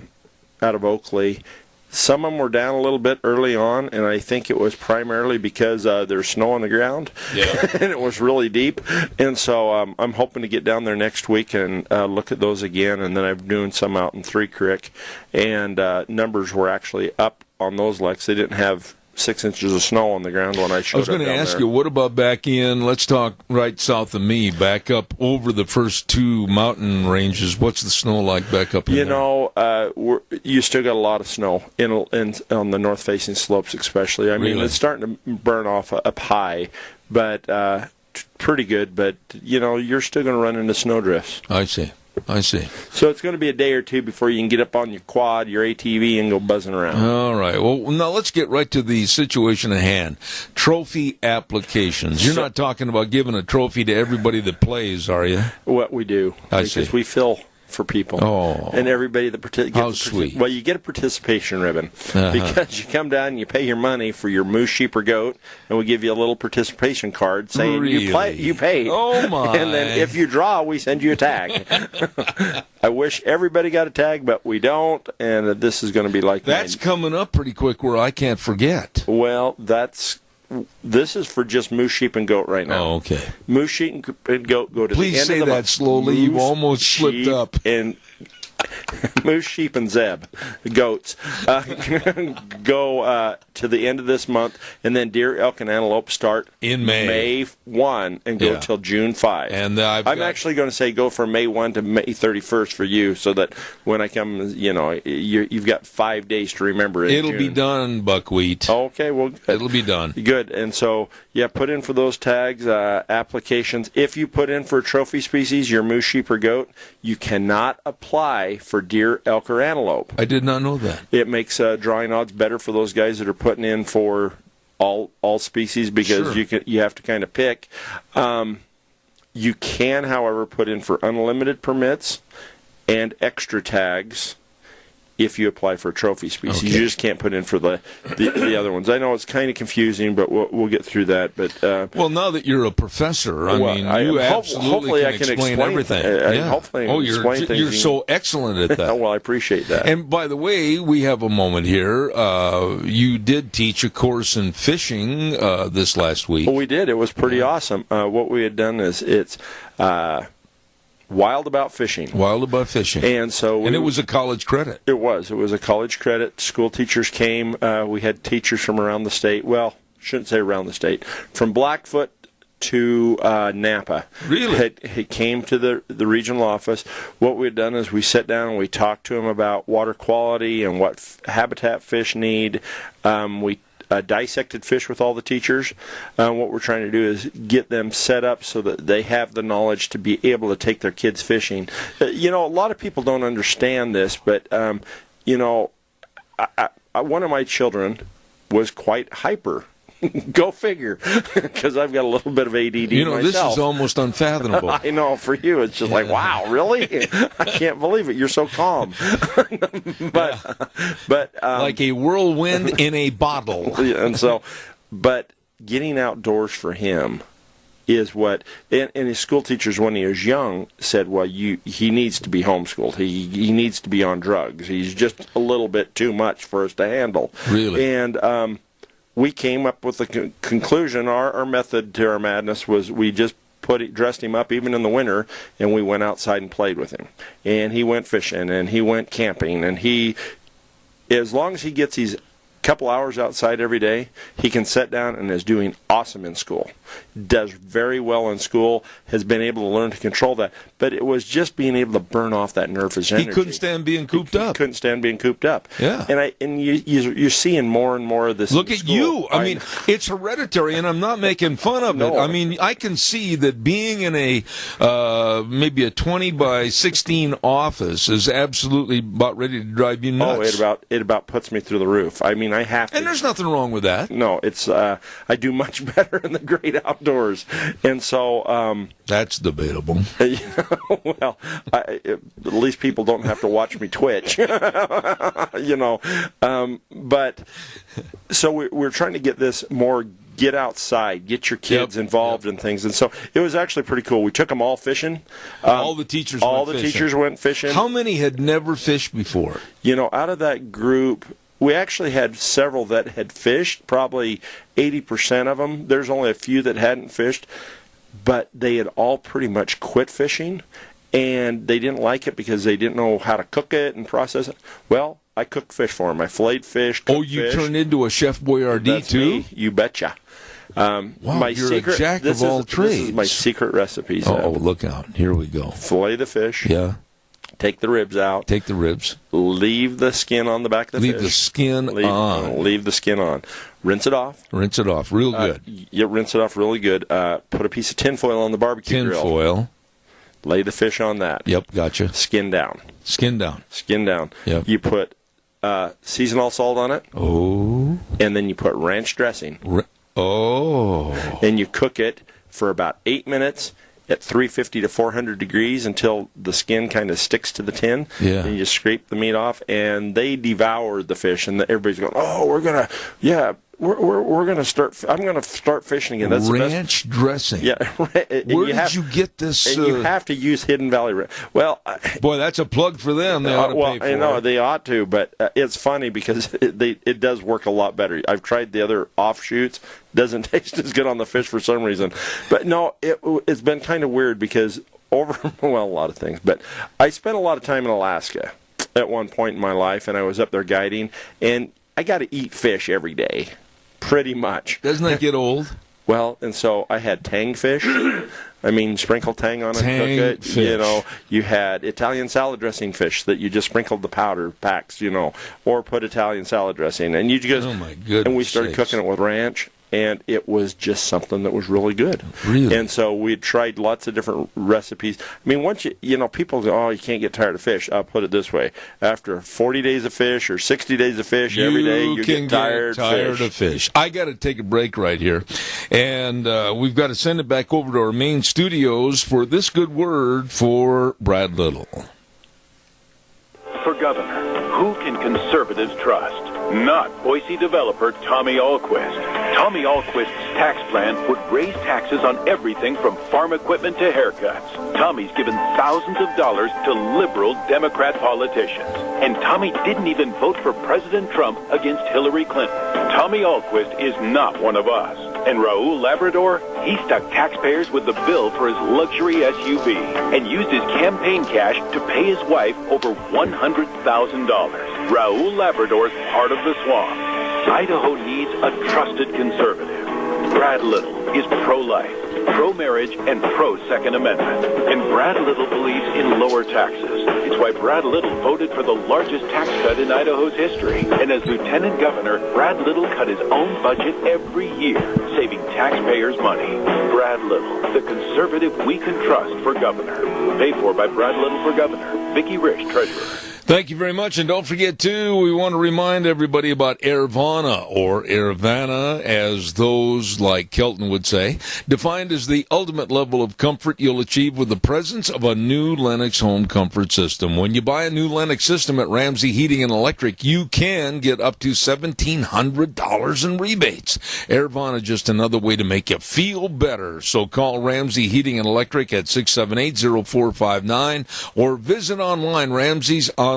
of Oakley. Some of them were down a little bit early on, and I think it was primarily because there's snow on the ground, and it was really deep. And so I'm hoping to get down there next week and look at those again. And then I'm doing some out in Three Creek, and numbers were actually up on those leks. They didn't have 6 inches of snow on the ground when I showed up. I was going to ask you, what about back in, let's talk right south of me, back up over the first two mountain ranges. What's the snow like back up in there? You still got a lot of snow in on the north-facing slopes especially. I mean, it's starting to burn off up high, but pretty good. But, you're still going to run into snow drifts. I see. So it's going to be a day or two before you can get up on your quad, your ATV, and go buzzing around. All right. Well, now let's get right to the situation at hand. Trophy applications. You're not talking about giving a trophy to everybody that plays, are you? What we do. Because we fill for people. Oh. And everybody that participates. How sweet. Well, you get a participation ribbon because you come down and you pay your money for your moose, sheep, or goat, and we give you a little participation card saying you paid. Oh, my. And then if you draw, we send you a tag. I wish everybody got a tag, but we don't, and this is going to be like That's coming up pretty quick where I can't forget. Well, this is for just moose, sheep, and goat right now. Oh, okay. Moose, sheep, and goat go to Please the end say of the that month. slowly. You almost slipped up. And moose, sheep, and zeb, goats, go to the end of this month, and then deer, elk, and antelope start in May 1 and go till June 5. And I'm actually going to say go from May 1 to May 31st for you, so that when I come, you've got 5 days to remember it. It'll be done, buckwheat. Okay, well, it'll be done. Good. And so, put in for those tags, applications. If you put in for a trophy species, your moose, sheep, or goat, you cannot apply for deer, elk, or antelope. I did not know that. It makes drawing odds better for those guys that are putting in for all species, because you have to kind of pick. You can, however, put in for unlimited permits and extra tags if you apply for a trophy species. Okay. You just can't put in for the other ones. I know it's kind of confusing, but we'll get through that. But well, now that you're a professor, I mean, you absolutely hopefully can I can explain everything. Hopefully I can explain things. You're so excellent at that. Well, I appreciate that. And by the way, we have a moment here. You did teach a course in fishing this last week. Well, we did. It was pretty awesome. What we had done is it's Wild About Fishing. Wild About Fishing. And it was a college credit. It was. It was a college credit. School teachers came. We had teachers from around the state. Well, shouldn't say around the state. From Blackfoot to Napa. Really? It came to the regional office. What we had done is we sat down and we talked to them about water quality and what habitat fish need. We dissected fish with all the teachers. What we're trying to do is get them set up so that they have the knowledge to be able to take their kids fishing. A lot of people don't understand this, but one of my children was quite hyper. Go figure, because I've got a little bit of ADD myself. This is almost unfathomable. I know, for you, it's just like, wow, really? I can't believe it. You're so calm. but like a whirlwind in a bottle. But getting outdoors for him is what, and his school teachers when he was young said, well, he needs to be homeschooled. He needs to be on drugs. He's just a little bit too much for us to handle. Really? And we came up with the conclusion. Our method to our madness was we just dressed him up even in the winter, and we went outside and played with him. And he went fishing, and he went camping, and as long as he gets these couple hours outside every day, he can sit down and is doing awesome in school. Does very well in school, has been able to learn to control that. But it was just being able to burn off that nervous energy. He couldn't stand being cooped up. He couldn't stand being cooped up. Yeah. And you're seeing more and more of this. Look in at school. you. I mean, it's hereditary, and I'm not making fun of it. I mean, I can see that being in a maybe a 20 by 16 office is absolutely about ready to drive you nuts. Oh, it about puts me through the roof. I mean, I have to. And there's nothing wrong with that. No, it's I do much better in the great outdoors, and so that's debatable. Well, at least people don't have to watch me twitch, But so we're trying to get this more. Get outside, get your kids involved in things, and so it was actually pretty cool. We took them all fishing. All the teachers. Teachers went fishing. How many had never fished before? Out of that group, we actually had several that had fished. Probably 80% of them. There's only a few that hadn't fished, but they had all pretty much quit fishing, and they didn't like it because they didn't know how to cook it and process it. Well, I cooked fish for them. I filleted fish. You turned into a Chef Boyardee too? Me. You betcha. Wow, you're a jack of all trades. This is my secret recipe. Oh, look out. Here we go. Fillet the fish. Yeah. Take the ribs out. Take the ribs. Leave the skin on the back of the fish. Leave the skin on. Leave the skin on. Rinse it off. Rinse it off real good. Rinse it off really good. Put a piece of tinfoil on the barbecue grill. Tinfoil. Lay the fish on that. Yep, gotcha. Skin down. Skin down. Skin down. Yep. You put seasonal salt on it. Oh. And then you put ranch dressing. And you cook it for about 8 minutes at 350 to 400 degrees until the skin kind of sticks to the tin. Yeah. And you just scrape the meat off, and they devoured the fish. And everybody's going, "Oh, we're gonna start. I'm gonna start fishing again." That's ranch the best dressing. Yeah. Where did you get this? And you have to use Hidden Valley Ranch. Well, boy, that's a plug for them. They ought to pay for I know it. they ought to, but it's funny because it does work a lot better. I've tried the other offshoots; doesn't taste as good on the fish for some reason. But no, it's been kind of weird because a lot of things. But I spent a lot of time in Alaska at one point in my life, and I was up there guiding, and I got to eat fish every day. Pretty much. Doesn't that get old? Well, and so I had tang fish. Sprinkle tang on it, tang cook it. fish. You had Italian salad dressing fish that you just sprinkled the powder packs, or put Italian salad dressing. And you just, oh my goodness. And we started cooking it with ranch, and it was just something that was really good. Really? And so we tried lots of different recipes. I mean, once people go, "Oh, you can't get tired of fish." I'll put it this way: after 40 days of fish or 60 days of fish, every day you get tired of fish. I got to take a break right here, and we've got to send it back over to our main studios for this good word for Brad Little. For governor, who can conservatives trust? Not Boise developer Tommy Alquist. Tommy Alquist's tax plan would raise taxes on everything from farm equipment to haircuts. Tommy's given thousands of dollars to liberal Democrat politicians. And Tommy didn't even vote for President Trump against Hillary Clinton. Tommy Alquist is not one of us. And Raul Labrador, he stuck taxpayers with the bill for his luxury SUV and used his campaign cash to pay his wife over $100,000. Raul Labrador's part of the swamp. Idaho needs a trusted conservative. Brad Little is pro-life, pro-marriage, and pro-Second Amendment. And Brad Little believes in lower taxes. It's why Brad Little voted for the largest tax cut in Idaho's history. And as lieutenant governor, Brad Little cut his own budget every year, saving taxpayers money. Brad Little, the conservative we can trust for governor. Paid for by Brad Little for governor. Vicki Rich, treasurer. Thank you very much. And don't forget, too, we want to remind everybody about Airvana, or Airvana, as those like Kelton would say, defined as the ultimate level of comfort you'll achieve with the presence of a new Lennox home comfort system. When you buy a new Lennox system at Ramsey Heating and Electric, you can get up to $1,700 in rebates. Airvana, just another way to make you feel better. So call Ramsey Heating and Electric at 678-0459 or visit online, ramseysonline.com.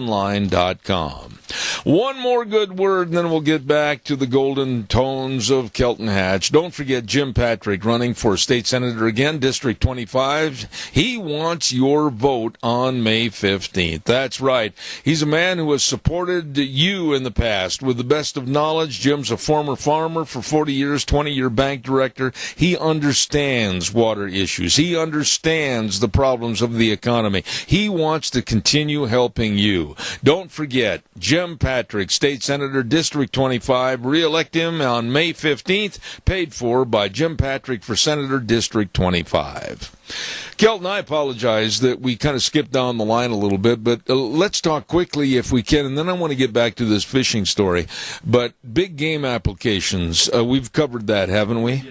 One more good word, and then we'll get back to the golden tones of Kelton Hatch. Don't forget Jim Patrick running for state senator again, District 25. He wants your vote on May 15th. That's right. He's a man who has supported you in the past with the best of knowledge. Jim's a former farmer for 40 years, 20-year bank director. He understands water issues. He understands the problems of the economy. He wants to continue helping you. Don't forget, Jim Patrick, State Senator, District 25. Re-elect him on May 15th, paid for by Jim Patrick for Senator, District 25. Kelton, I apologize that we kind of skipped down the line a little bit, but let's talk quickly if we can, and then I want to get back to this fishing story. But big game applications, we've covered that, haven't we?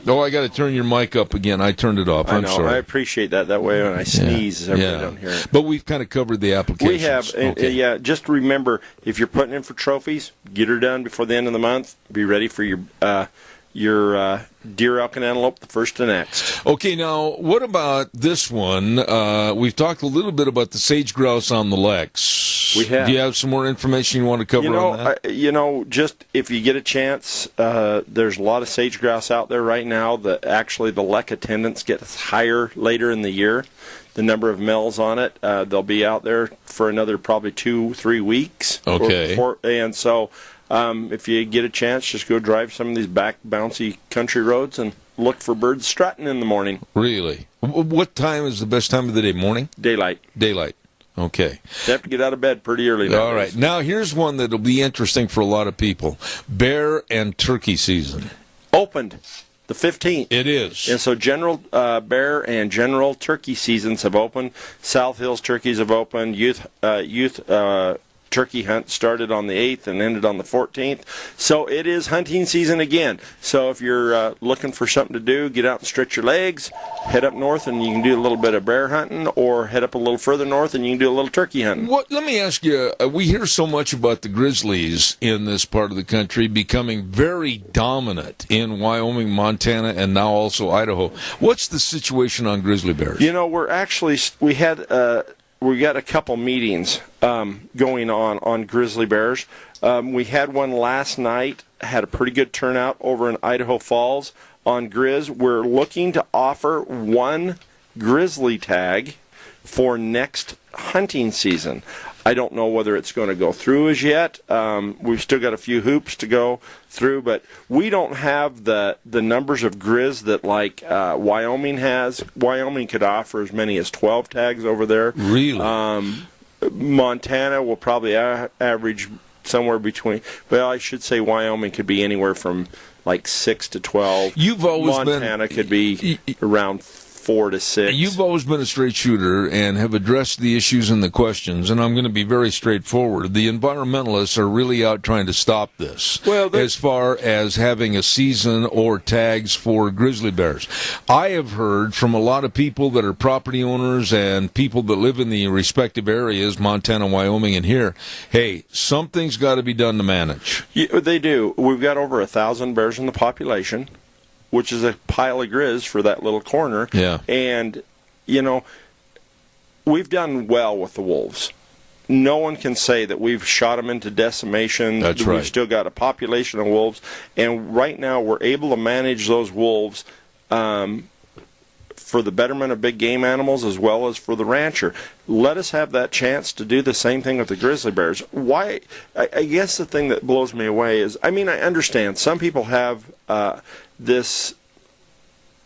Oh, I got to turn your mic up again. I turned it off. I'm sorry. I appreciate that. That way when I sneeze, everybody don't hear it. But we've kind of covered the applications. We have. Okay. Yeah, just remember, if you're putting in for trophies, get her done before the end of the month. Be ready for your deer, elk, and antelope the first to next. Okay, now, what about this one? We've talked a little bit about the sage grouse on the Lex. We have. Do you have some more information you want to cover on that? Just if you get a chance, there's a lot of sage grouse out there right now. Actually, the Lek attendance gets higher later in the year. The number of males on it, they'll be out there for another probably 2-3 weeks. Okay. And so if you get a chance, just go drive some of these back bouncy country roads and look for birds strutting in the morning. Really? What time is the best time of the day? Morning? Daylight. Okay. You have to get out of bed pretty early nowadays. All right. Now, here's one that'll be interesting for a lot of people. Bear and turkey season. Opened the 15th. It is. And so general bear and general turkey seasons have opened. South Hills turkeys have opened. Youth turkey hunt started on the 8th and ended on the 14th. So it is hunting season again. So if you're looking for something to do, get out and stretch your legs, head up north and you can do a little bit of bear hunting, or head up a little further north and you can do a little turkey hunting. Let me ask you, we hear so much about the grizzlies in this part of the country becoming very dominant in Wyoming, Montana, and now also Idaho. What's the situation on grizzly bears? We got a couple meetings going on grizzly bears. We had one last night, had a pretty good turnout over in Idaho Falls on Grizz. We're looking to offer one grizzly tag for next hunting season. I don't know whether it's going to go through as yet. We've still got a few hoops to go through, but we don't have the numbers of grizz that like Wyoming has. Wyoming could offer as many as 12 tags over there. Really? Montana will probably average somewhere between, well, I should say Wyoming could be anywhere from like 6 to 12. You've always Montana could be around 4 to 6. You've always been a straight shooter and have addressed the issues and the questions, and I'm going to be very straightforward. The environmentalists are really out trying to stop this, as far as having a season or tags for grizzly bears. I have heard from a lot of people that are property owners and people that live in the respective areas, Montana, Wyoming, and here, hey, something's got to be done to manage. Yeah, they do. We've got over 1,000 bears in the population, which is a pile of grizz for that little corner. Yeah. And, we've done well with the wolves. No one can say that we've shot them into decimation. That's right. We've still got a population of wolves. And right now we're able to manage those wolves for the betterment of big game animals as well as for the rancher. Let us have that chance to do the same thing with the grizzly bears. Why? I guess the thing that blows me away is, I understand some people have this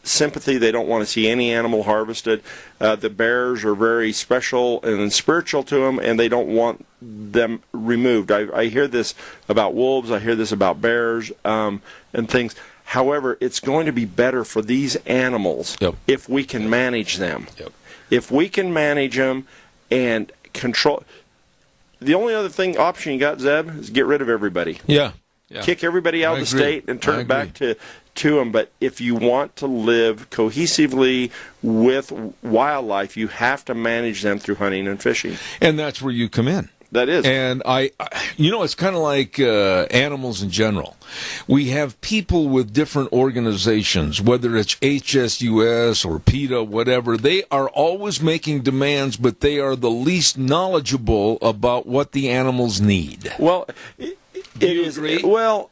sympathy. They don't want to see any animal harvested. The bears are very special and spiritual to them, and they don't want them removed. I hear this about wolves. I hear this about bears and things. However, it's going to be better for these animals if we can manage them. If we can manage them and control. The only other option you got, Zeb, is get rid of everybody. Yeah. Kick everybody out of the state and turn it back to them. But if you want to live cohesively with wildlife, you have to manage them through hunting and fishing. And that's where you come in. That is. And it's kind of like animals in general. We have people with different organizations, whether it's HSUS or PETA, whatever. They are always making demands, but they are the least knowledgeable about what the animals need. Well, agree? Well,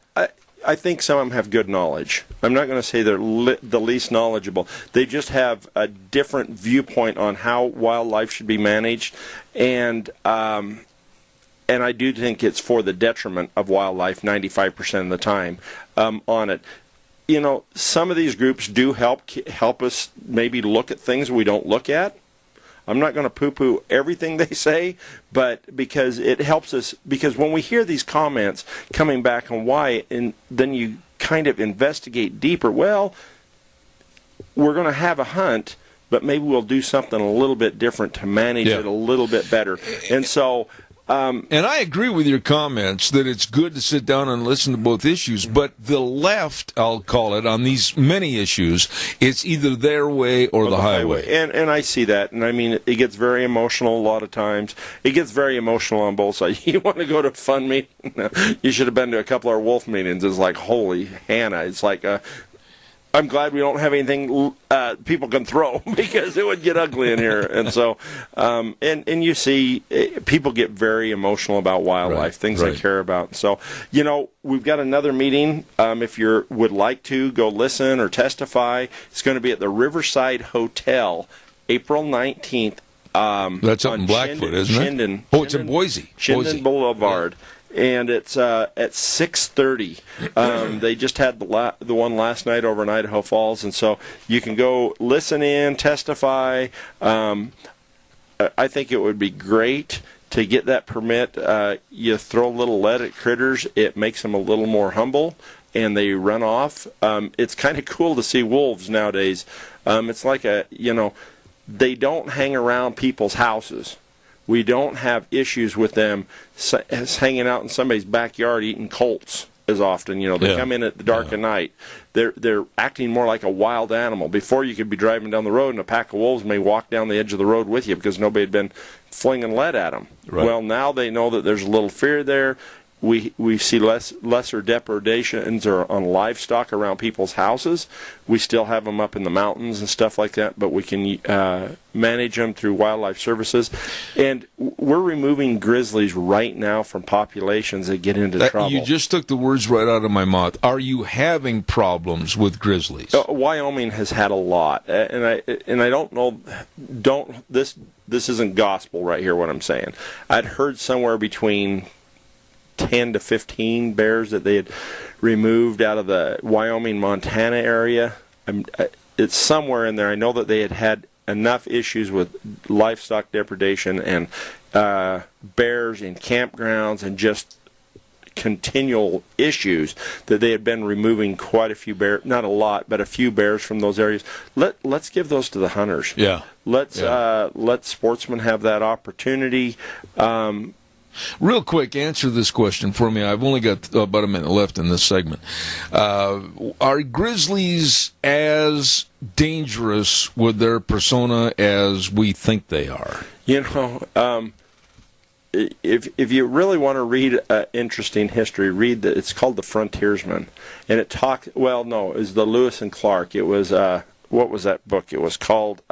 I think some of them have good knowledge. I'm not going to say they're the least knowledgeable. They just have a different viewpoint on how wildlife should be managed, and I do think it's for the detriment of wildlife 95% of the time on it. Some of these groups do help us maybe look at things we don't look at. I'm not going to poo-poo everything they say, but because it helps us, because when we hear these comments coming back on why, and then you kind of investigate deeper, well, we're going to have a hunt, but maybe we'll do something a little bit different to manage it a little bit better. And so... and I agree with your comments that it's good to sit down and listen to both issues, but the left, I'll call it, on these many issues, it's either their way or the highway. And I see that, and it gets very emotional a lot of times. It gets very emotional on both sides. You want to go to a fun meeting? You should have been to a couple of our wolf meetings. It's like, holy Hannah, it's like I'm glad we don't have anything people can throw, because it would get ugly in here. And so, and you see, people get very emotional about wildlife, things they care about. So, we've got another meeting. If you would like to go listen or testify, it's going to be at the Riverside Hotel, April 19th. That's up in Blackfoot, isn't it? It's in Boise. Chinden Boulevard. And it's at 6:30. They just had the one last night over in Idaho Falls, and so you can go listen in, testify. I think it would be great to get that permit. You throw a little lead at critters, it makes them a little more humble, and they run off. It's kind of cool to see wolves nowadays. It's like they don't hang around people's houses. We don't have issues with them hanging out in somebody's backyard eating colts as often. They come in at the dark of night. They're acting more like a wild animal. Before, you could be driving down the road and a pack of wolves may walk down the edge of the road with you because nobody had been flinging lead at them. Right. Well, now they know that there's a little fear there. We see lesser depredations on livestock around people's houses. We still have them up in the mountains and stuff like that, but we can manage them through wildlife services. And we're removing grizzlies right now from populations that get into trouble. You just took the words right out of my mouth. Are you having problems with grizzlies? Wyoming has had a lot, and I don't know. This isn't gospel right here. What I'm saying, I'd heard somewhere between 10 to 15 bears that they had removed out of the Wyoming-Montana area. It's somewhere in there. I know that they had enough issues with livestock depredation and bears in campgrounds and just continual issues that they had been removing quite a few bears, not a lot, but a few bears from those areas. Let's give those to the hunters. Yeah. Let sportsmen have that opportunity. Real quick, answer this question for me. I've only got about a minute left in this segment. Are grizzlies as dangerous with their persona as we think they are? If you really want to read interesting history, read it's called The Frontiersman, and it talks. Well, no, it was the Lewis and Clark. It was what was that book? It was called.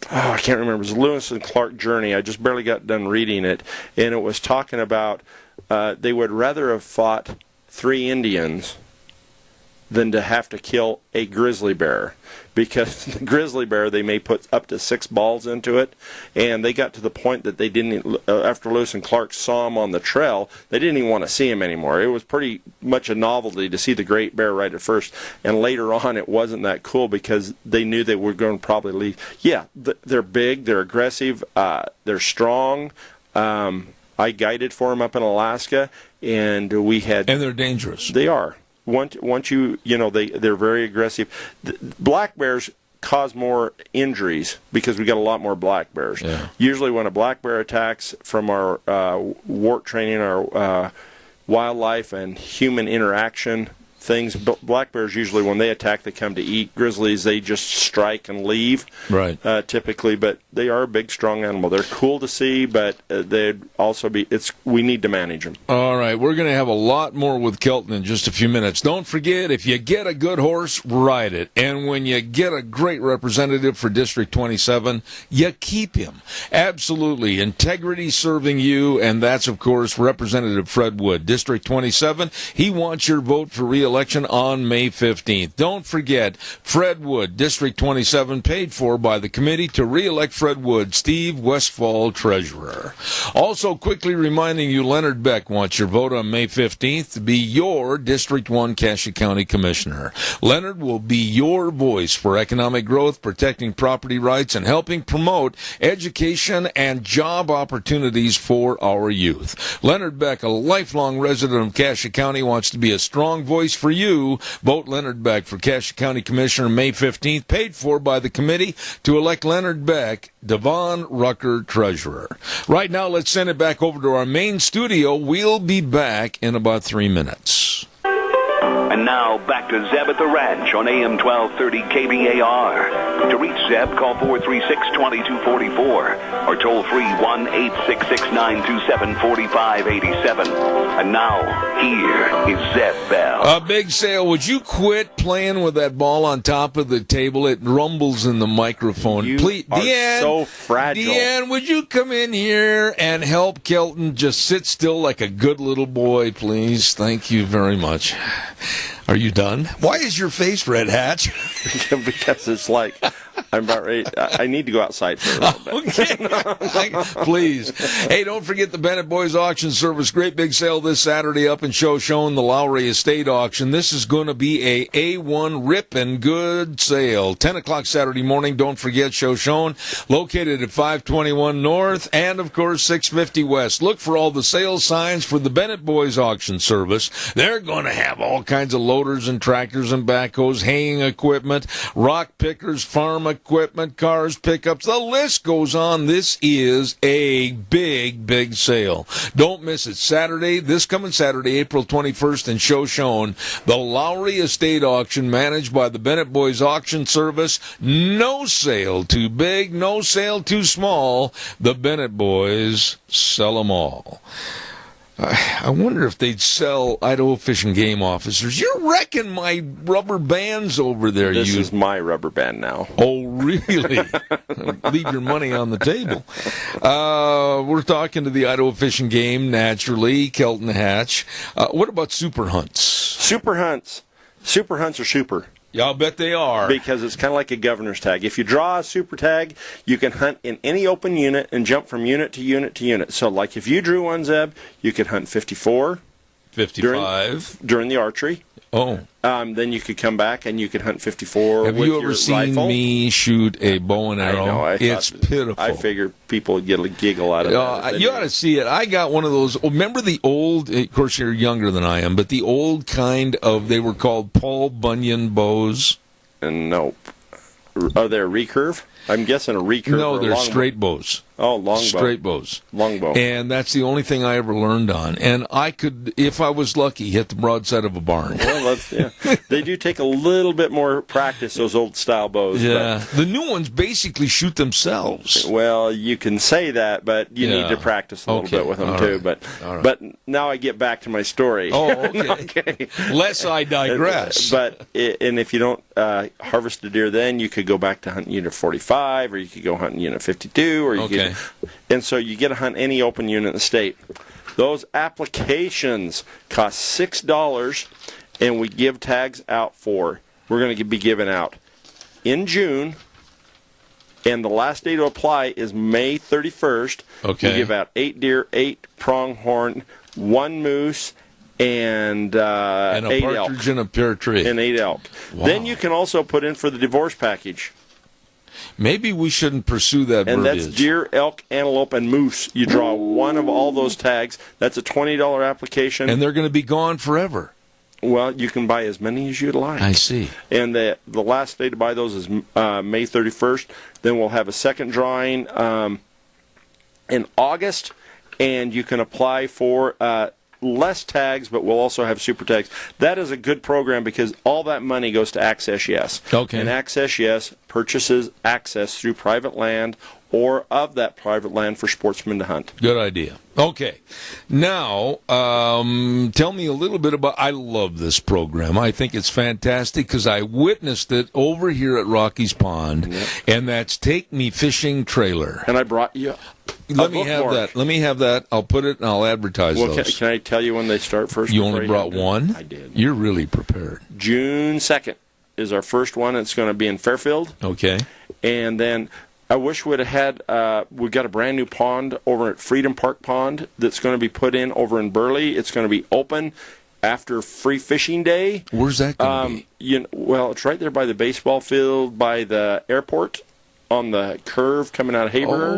I can't remember. It was Lewis and Clark Journey. I just barely got done reading it, and it was talking about they would rather have fought 3 Indians than to have to kill a grizzly bear, because the grizzly bear, they may put up to 6 balls into it, and they got to the point that they didn't, after Lewis and Clark saw him on the trail, they didn't even want to see him anymore. It was pretty much a novelty to see the great bear right at first, and later on it wasn't that cool because they knew they were going to probably leave. Yeah, they're big, they're aggressive, they're strong. I guided for them up in Alaska, and we had... And they're dangerous. They are. Once they're very aggressive. Black bears cause more injuries because we got a lot more black bears. Yeah. Usually when a black bear attacks, from our wart training, our wildlife and human interaction things, black bears usually when they attack, they come to eat. Grizzlies, they just strike and leave. Right. Typically, but they are a big, strong animal. They're cool to see, but they'd also be. We need to manage them. All right, we're going to have a lot more with Kelton in just a few minutes. Don't forget, if you get a good horse, ride it. And when you get a great representative for District 27, you keep him. Absolutely. Integrity serving you, and that's, of course, Representative Fred Wood. District 27, he wants your vote for re-election on May 15th. Don't forget, Fred Wood, District 27, paid for by the committee to re-elect Fred Wood, Steve Westfall, Treasurer. Also, quickly reminding you, Leonard Beck wants your vote on May 15th to be your District 1 Cassia County Commissioner. Leonard will be your voice for economic growth, protecting property rights, and helping promote education and job opportunities for our youth. Leonard Beck, a lifelong resident of Cassia County, wants to be a strong voice for you. Vote Leonard Beck for Cassia County Commissioner May 15th, paid for by the committee to elect Leonard Beck, Devon Rucker, Treasurer. Right now, let's send it back over to our main studio. We'll be back in about 3 minutes. And now, back to Zeb at the Ranch on AM 1230 KBAR. To reach Zeb, call 436-2244 or toll free 1-866-927-4587. And now, here is Zeb Bell. A big sale. Would you quit playing with that ball on top of the table? It rumbles in the microphone. You Please, are Deanne, so fragile. Deanne, would you come in here and help Kelton just sit still like a good little boy, please? Thank you very much. Are you done? Why is your face red, Hatch? Because it's like I'm about ready. I need to go outside for a little bit. Okay. Please. Hey, don't forget the Bennett Boys Auction Service. Great big sale this Saturday up in Shoshone, the Lowry Estate Auction. This is going to be a A1 ripping good sale. 10 o'clock Saturday morning. Don't forget Shoshone, located at 521 North and, of course, 650 West. Look for all the sales signs for the Bennett Boys Auction Service. They're going to have all kinds of loaders and tractors and backhoes, haying equipment, rock pickers, farm equipment, cars, pickups. The list goes on. This is a big, big sale. Don't miss it. Saturday, this coming Saturday, April 21st in Shoshone, the Lowry Estate Auction managed by the Bennett Boys Auction Service. No sale too big, no sale too small. The Bennett Boys sell them all. I wonder if they'd sell Idaho Fish and Game officers. You're wrecking my rubber bands over there. This is my rubber band now. Oh, really? Leave your money on the table. We're talking to the Idaho Fish and Game, naturally, Kelton Hatch. What about super hunts? Super hunts. Super hunts are super. Yeah, I'll bet they are. Because it's kind of like a governor's tag. If you draw a super tag, you can hunt in any open unit and jump from unit to unit to unit. So, like if you drew one, Zeb, you could hunt 54, 55 during the archery. Oh. Then you could come back and you could hunt 54 Have with you ever your seen rifle. me shoot a bow and arrow? I know. It's pitiful. I figured people would get a giggle out of that. You ought to see it. I got one of those. Remember the old, of course you're younger than I am, but the old kind of, they were called Paul Bunyan bows? And nope. Are they a recurve? I'm guessing a recurve. No, they're straight bows. Oh, long bow. Straight bows. Long bow. And that's the only thing I ever learned on. And I could, if I was lucky, hit the broadside of a barn. Well, they do take a little bit more practice, those old style bows. Yeah. The new ones basically shoot themselves. Well, you can say that, but you need to practice a little bit with them, too. Right. But now I get back to my story. Oh, okay. Lest I digress. And if you don't harvest a deer then, you could go back to hunting unit 45, or you could go hunting unit 52, or you could. And so you get to hunt any open unit in the state. Those applications cost $6, and we give tags out for. We're going to be giving out in June, and the last day to apply is May 31st. Okay. We give out 8 deer, 8 pronghorn, 1 moose, and a 8 elk. partridge and a pear tree. And 8 elk. Wow. Then you can also put in for the divorce package. Maybe we shouldn't pursue that And verbiage. that's deer, elk, antelope, and moose. You draw one of all those tags. That's a $20 application. And they're going to be gone forever. Well, you can buy as many as you'd like. I see. And the last day to buy those is May 31st. Then we'll have a second drawing in August, and you can apply for less tags, but we'll also have super tags. That is a good program because all that money goes to Access Yes. Okay. And Access Yes purchases access through private land or of that private land for sportsmen to hunt. Good idea. Okay. Now, tell me a little bit about, I love this program. I think it's fantastic because I witnessed it over here at Rocky's Pond, and that's Take Me Fishing Trailer. And I brought you Let me have that. Let me have that. I'll put it and I'll advertise those. Can I tell you when they start first? You only brought one? I did. You're really prepared. June 2nd is our first one. It's going to be in Fairfield. Okay. And then I wish we'd have had, we've got a brand new pond over at Freedom Park Pond that's going to be put in over in Burley. It's going to be open after Free Fishing Day. Where's that going to be? Well, it's right there by the baseball field, by the airport, on the curve coming out of Hayburn.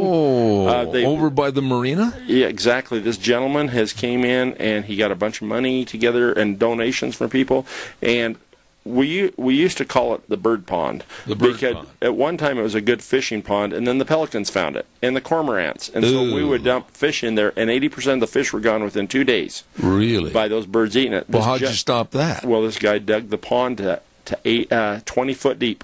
Over by the marina? Yeah, exactly. This gentleman has came in, and he got a bunch of money together and donations from people, and we used to call it the bird pond. The bird because pond. At one time it was a good fishing pond, and then the pelicans found it, and the cormorants. And so we would dump fish in there, and 80% of the fish were gone within 2 days. Really? By those birds eating it. Well, how'd you stop that? Well, this guy dug the pond to 20 foot deep.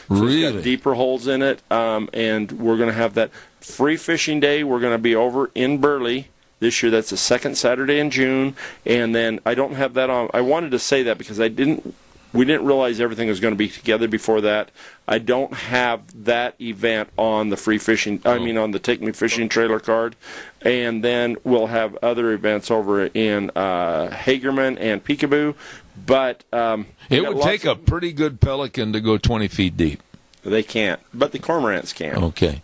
So really? It's got deeper holes in it, and we're going to have that Free Fishing Day. We're going to be over in Burley this year. That's the second Saturday in June, and then I don't have that on. I wanted to say that because we didn't realize everything was going to be together before that. I don't have that event on the free fishing. I mean, on the Take Me Fishing trailer card, and then we'll have other events over in Hagerman and Peekaboo. But it would take a pretty good pelican to go 20 feet deep. They can't, but the cormorants can. Okay.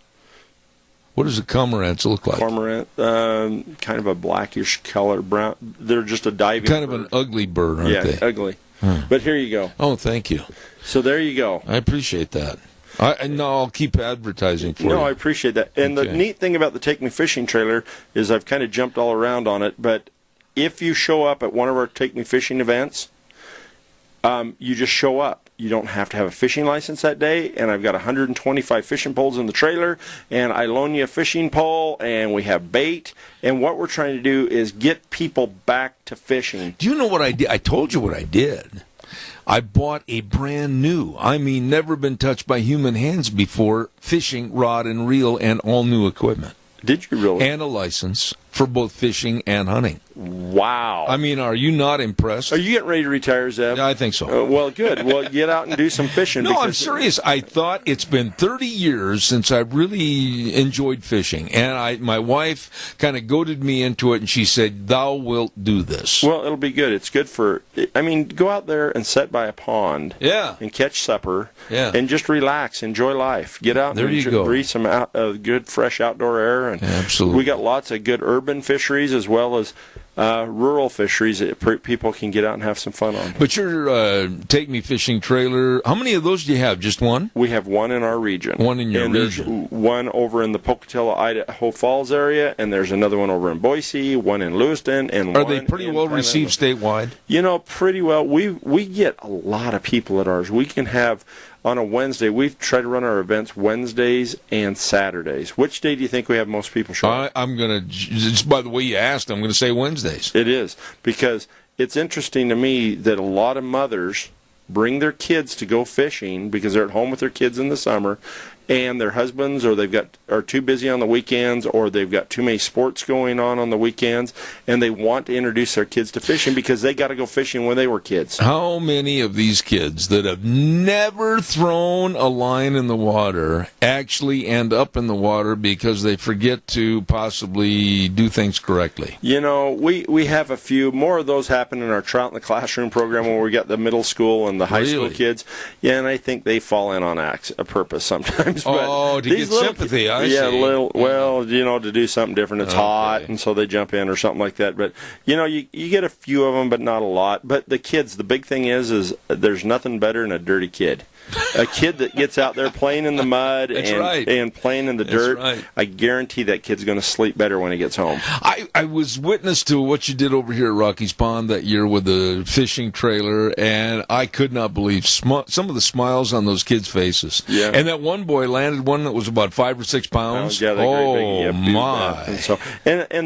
What does the cormorants look like? Cormorant, kind of a blackish color, brown. They're just a diving. Kind of an ugly bird, aren't they? Yeah, ugly. But here you go. Oh, thank you. So there you go. I appreciate that. I'll keep advertising for you. No, I appreciate that. And the neat thing about the Take Me Fishing trailer is I've kind of jumped all around on it, but if you show up at one of our Take Me Fishing events, you just show up. You don't have to have a fishing license that day, and I've got 125 fishing poles in the trailer, and I loan you a fishing pole, and we have bait, and what we're trying to do is get people back to fishing. Do you know what I did? I told you what I did. I bought a brand new, never been touched by human hands before, fishing rod and reel and all new equipment. Did you really? And a license for both fishing and hunting. Wow. Are you not impressed? Are you getting ready to retire, Zeb? I think so. Well, good. Well, get out and do some fishing. No, I'm serious. I thought it's been 30 years since I really enjoyed fishing. And my wife kind of goaded me into it, and she said, "Thou wilt do this." Well, it'll be good. It's good for, go out there and sit by a pond. Yeah. And catch supper. Yeah. And just relax. Enjoy life. Get out there and breathe some good, fresh outdoor air. And absolutely. We got lots of good urban fisheries as well as rural fisheries that people can get out and have some fun on. But your Take Me Fishing trailer, how many of those do you have? Just one? We have one in our region. One in your and region. There's one over in the Pocatello, Idaho Falls area, and there's another one over in Boise, one in Lewiston, and Are one they pretty well received statewide? You know, pretty well. We get a lot of people at ours. We can have, on a Wednesday, we try to run our events Wednesdays and Saturdays. Which day do you think we have most people show up? I'm going to, just by the way you asked, I'm going to say Wednesdays. It is, because it's interesting to me that a lot of mothers bring their kids to go fishing because they're at home with their kids in the summer, and their husbands are too busy on the weekends, or they've got too many sports going on the weekends, and they want to introduce their kids to fishing because they got to go fishing when they were kids. How many of these kids that have never thrown a line in the water actually end up in the water because they forget to possibly do things correctly? You know, we have a few more of those happen in our Trout in the Classroom program when we got the middle school and the high school kids. Yeah, and I think they fall in on a purpose sometimes. To get sympathy, I see. Well, you know, to do something different. It's hot, and so they jump in or something like that. But, you know, you get a few of them, but not a lot. But the kids, the big thing is there's nothing better than a dirty kid. A kid that gets out there playing in the mud and playing in the dirt, I guarantee that kid's going to sleep better when he gets home. I was witness to what you did over here at Rocky's Pond that year with the fishing trailer, and I could not believe some of the smiles on those kids' faces. Yeah. And that one boy landed one that was about 5 or 6 pounds. And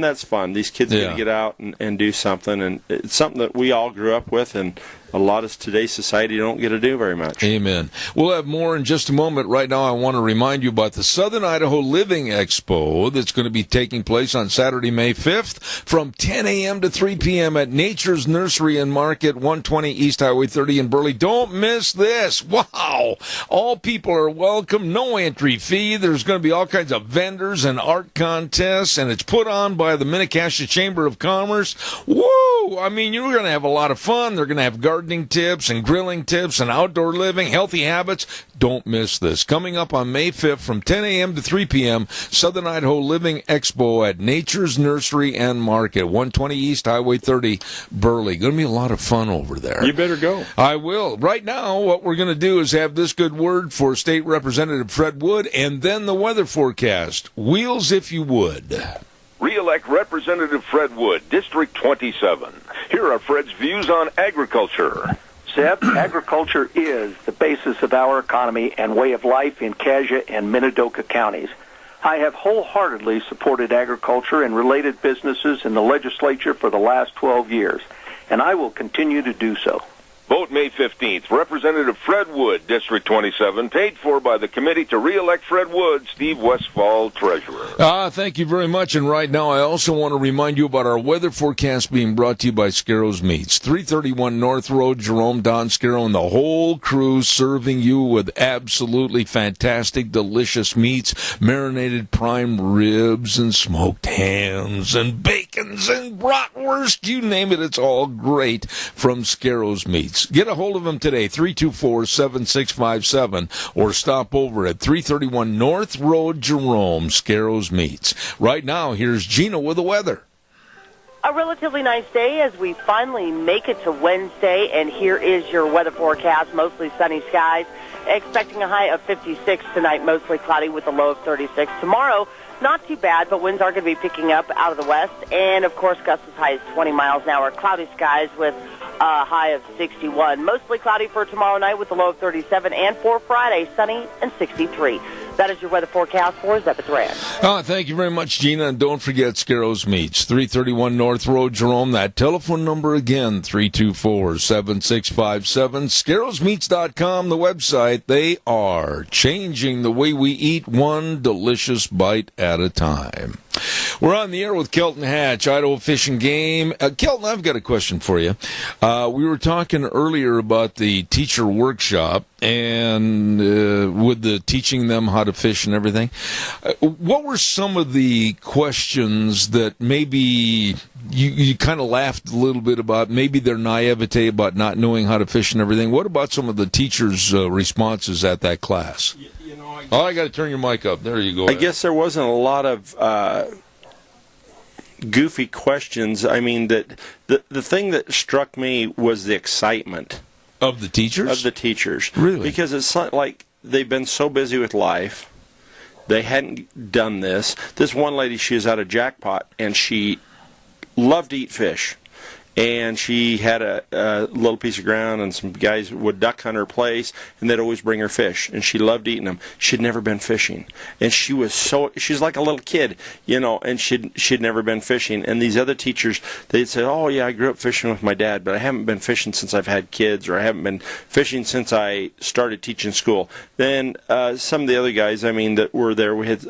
that's fun. These kids get to get out and do something, and it's something that we all grew up with, and a lot of today's society don't get to do very much. Amen. We'll have more in just a moment. Right now, I want to remind you about the Southern Idaho Living Expo that's going to be taking place on Saturday, May 5th from 10 a.m. to 3 p.m. at Nature's Nursery and Market, 120 East Highway 30 in Burley. Don't miss this. Wow. All people are welcome. No entry fee. There's going to be all kinds of vendors and art contests, and it's put on by the Minnecasia Chamber of Commerce. Woo! I mean, you're going to have a lot of fun. They're going to have gardening tips and grilling tips and outdoor living, healthy habits. Don't miss this. Coming up on May 5th from 10 a.m. to 3 p.m., Southern Idaho Living Expo at Nature's Nursery and Market, 120 East Highway 30, Burley. Going to be a lot of fun over there. You better go. I will. Right now, what we're going to do is have this good word for State Representative Fred Wood and then the weather forecast. Wheels if you would. Re-elect Representative Fred Wood, District 27. Here are Fred's views on agriculture. Zeb, agriculture is the basis of our economy and way of life in Kasia and Minidoka counties. I have wholeheartedly supported agriculture and related businesses in the legislature for the last 12 years, and I will continue to do so. Vote May 15th. Representative Fred Wood, District 27, paid for by the committee to re-elect Fred Wood, Steve Westfall, Treasurer. Thank you very much. And right now, I also want to remind you about our weather forecast being brought to you by Scarrows Meats. 331 North Road, Jerome, Don Scarrow, and the whole crew serving you with absolutely fantastic, delicious meats, marinated prime ribs and smoked hams and bacons and bratwurst. You name it, it's all great from Scarrows Meats. Get a hold of them today, 324-7657, or stop over at 331 North Road, Jerome, Scarrows Meats. Right now, here's Gina with the weather. A relatively nice day as we finally make it to Wednesday, and here is your weather forecast. Mostly sunny skies, expecting a high of 56 tonight, mostly cloudy with a low of 36. Tomorrow, not too bad, but winds are going to be picking up out of the west, and of course gusts as high as 20 miles an hour. Cloudy skies with a high of 61. Mostly cloudy for tomorrow night with a low of 37, and for Friday, sunny and 63. That is your weather forecast for Zeb at the Ranch. Thank you very much, Gina. And don't forget Scarrows Meats, 331 North Road, Jerome. That telephone number again, 324-7657. ScarrowsMeats.com, the website. They are changing the way we eat, one delicious bite at a time. We're on the air with Kelton Hatch, Idaho Fish and Game. Kelton, I've got a question for you. We were talking earlier about the teacher workshop and with the teaching them how to fish and everything. What were some of the questions that maybe you kind of laughed a little bit about, maybe their naivete about not knowing how to fish and everything? What about some of the teachers' responses at that class? I got to turn your mic up. There you go. I guess there wasn't a lot of goofy questions. I mean, that the thing that struck me was the excitement of the teachers. Of the teachers, really, because it's not like they've been so busy with life, they hadn't done this. This one lady, she was out of Jackpot, and she loved to eat fish. And she had a little piece of ground, and some guys would duck hunt her place, and they'd always bring her fish, and she loved eating them. She'd never been fishing, and she's like a little kid, and she'd never been fishing. And these other teachers, they'd say, "Oh yeah, I grew up fishing with my dad, but I haven't been fishing since I've had kids, or I haven't been fishing since I started teaching school." Then some of the other guys, that were there, we had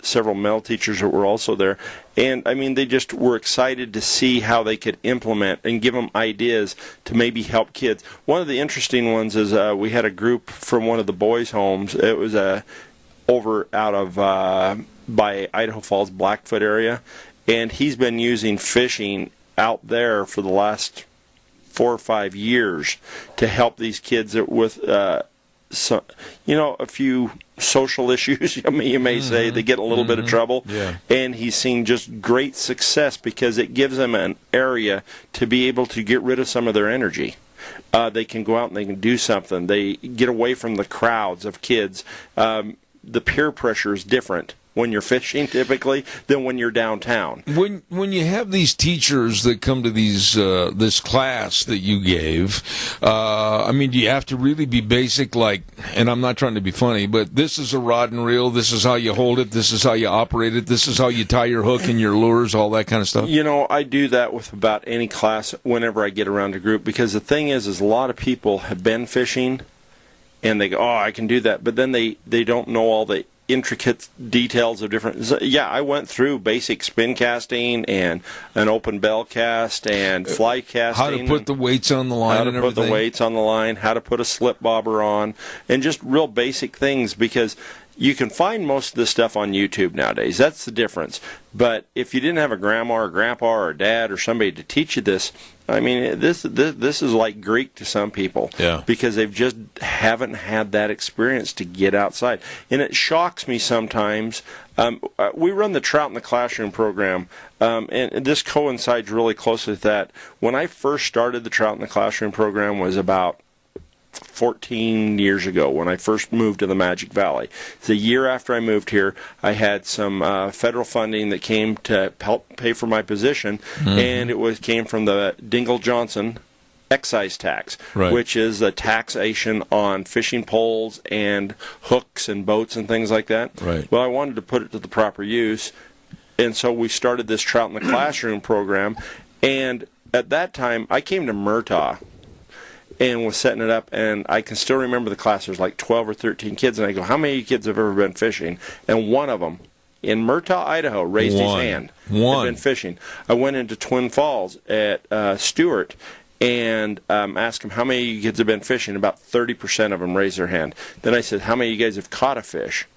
several male teachers that were also there. And, they just were excited to see how they could implement and give them ideas to maybe help kids. One of the interesting ones is we had a group from one of the boys' homes. It was over out of by Idaho Falls, Blackfoot area. And he's been using fishing out there for the last 4 or 5 years to help these kids with a few social issues, you may say. They get in a little bit of trouble. Yeah. And he's seen just great success because it gives them an area to be able to get rid of some of their energy. They can go out and they can do something. They get away from the crowds of kids. The peer pressure is different when you're fishing typically than when you're downtown. When you have these teachers that come to these this class that you gave, do you have to really be basic, and I'm not trying to be funny, but this is a rod and reel, this is how you hold it, this is how you operate it, this is how you tie your hook and your lures, all that kind of stuff? I do that with about any class whenever I get around a group, because the thing is a lot of people have been fishing and they go, "Oh, I can do that," but then they don't know all the intricate details of different. Yeah, I went through basic spin casting and an open bell cast and fly casting. How to put the weights on the line, how to put the weights on the line, how to put a slip bobber on, and just real basic things, because you can find most of this stuff on YouTube nowadays. That's the difference. But if you didn't have a grandma or grandpa or a dad or somebody to teach you this, this is like Greek to some people. Yeah. Because they've just haven't had that experience to get outside. And it shocks me sometimes. We run the Trout in the Classroom program, and this coincides really closely with that. When I first started the Trout in the Classroom program was about 14 years ago when I first moved to the Magic Valley. The year after I moved here, I had some federal funding that came to help pay for my position, and it came from the Dingell-Johnson excise tax, right, which is a taxation on fishing poles and hooks and boats and things like that. Right. Well, I wanted to put it to the proper use, and so we started this Trout in the Classroom program, and at that time, I came to Murtaugh and was setting it up, and I can still remember the class. There's like 12 or 13 kids, and I go, "How many kids have ever been fishing?" And one of them in Murtaugh, Idaho, raised his hand. Had been fishing. I went into Twin Falls at Stewart and asked him, "How many of you kids have been fishing?" About 30% of them raised their hand. Then I said, "How many of you guys have caught a fish?"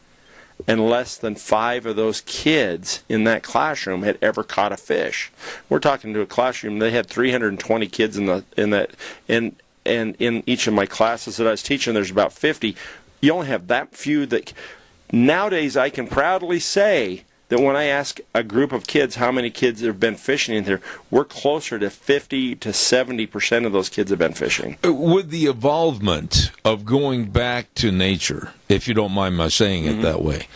And less than 5 of those kids in that classroom had ever caught a fish. We're talking to a classroom. They had 320 kids and in each of my classes that I was teaching, there's about 50. You only have that few that... Nowadays, I can proudly say that when I ask a group of kids how many kids have been fishing in there, we're closer to 50 to 70% of those kids have been fishing. With the evolvement of going back to nature, if you don't mind my saying it that way,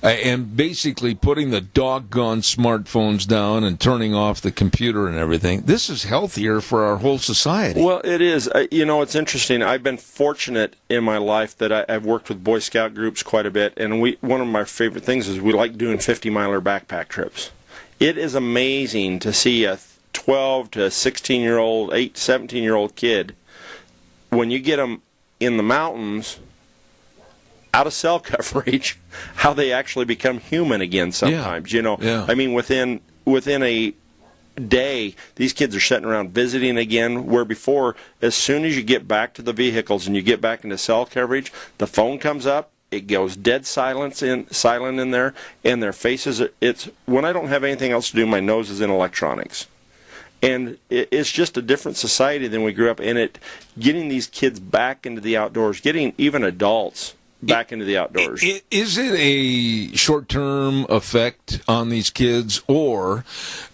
and basically putting the doggone smartphones down and turning off the computer and everything, this is healthier for our whole society. Well, it is. It's interesting. I've been fortunate in my life that I've worked with Boy Scout groups quite a bit, and one of my favorite things is we like doing 50-miler backpack trips. It is amazing to see a 12 to 16-year-old, 17-year-old kid, when you get them in the mountains out of cell coverage, how they actually become human again sometimes. Yeah. Within a day, these kids are sitting around visiting again, where before, as soon as you get back to the vehicles and you get back into cell coverage, the phone comes up, it goes dead silent in there, and their faces, when I don't have anything else to do, my nose is in electronics. And it's just a different society than we grew up in. Getting these kids back into the outdoors, getting even adults back into the outdoors. Is it a short-term effect on these kids, or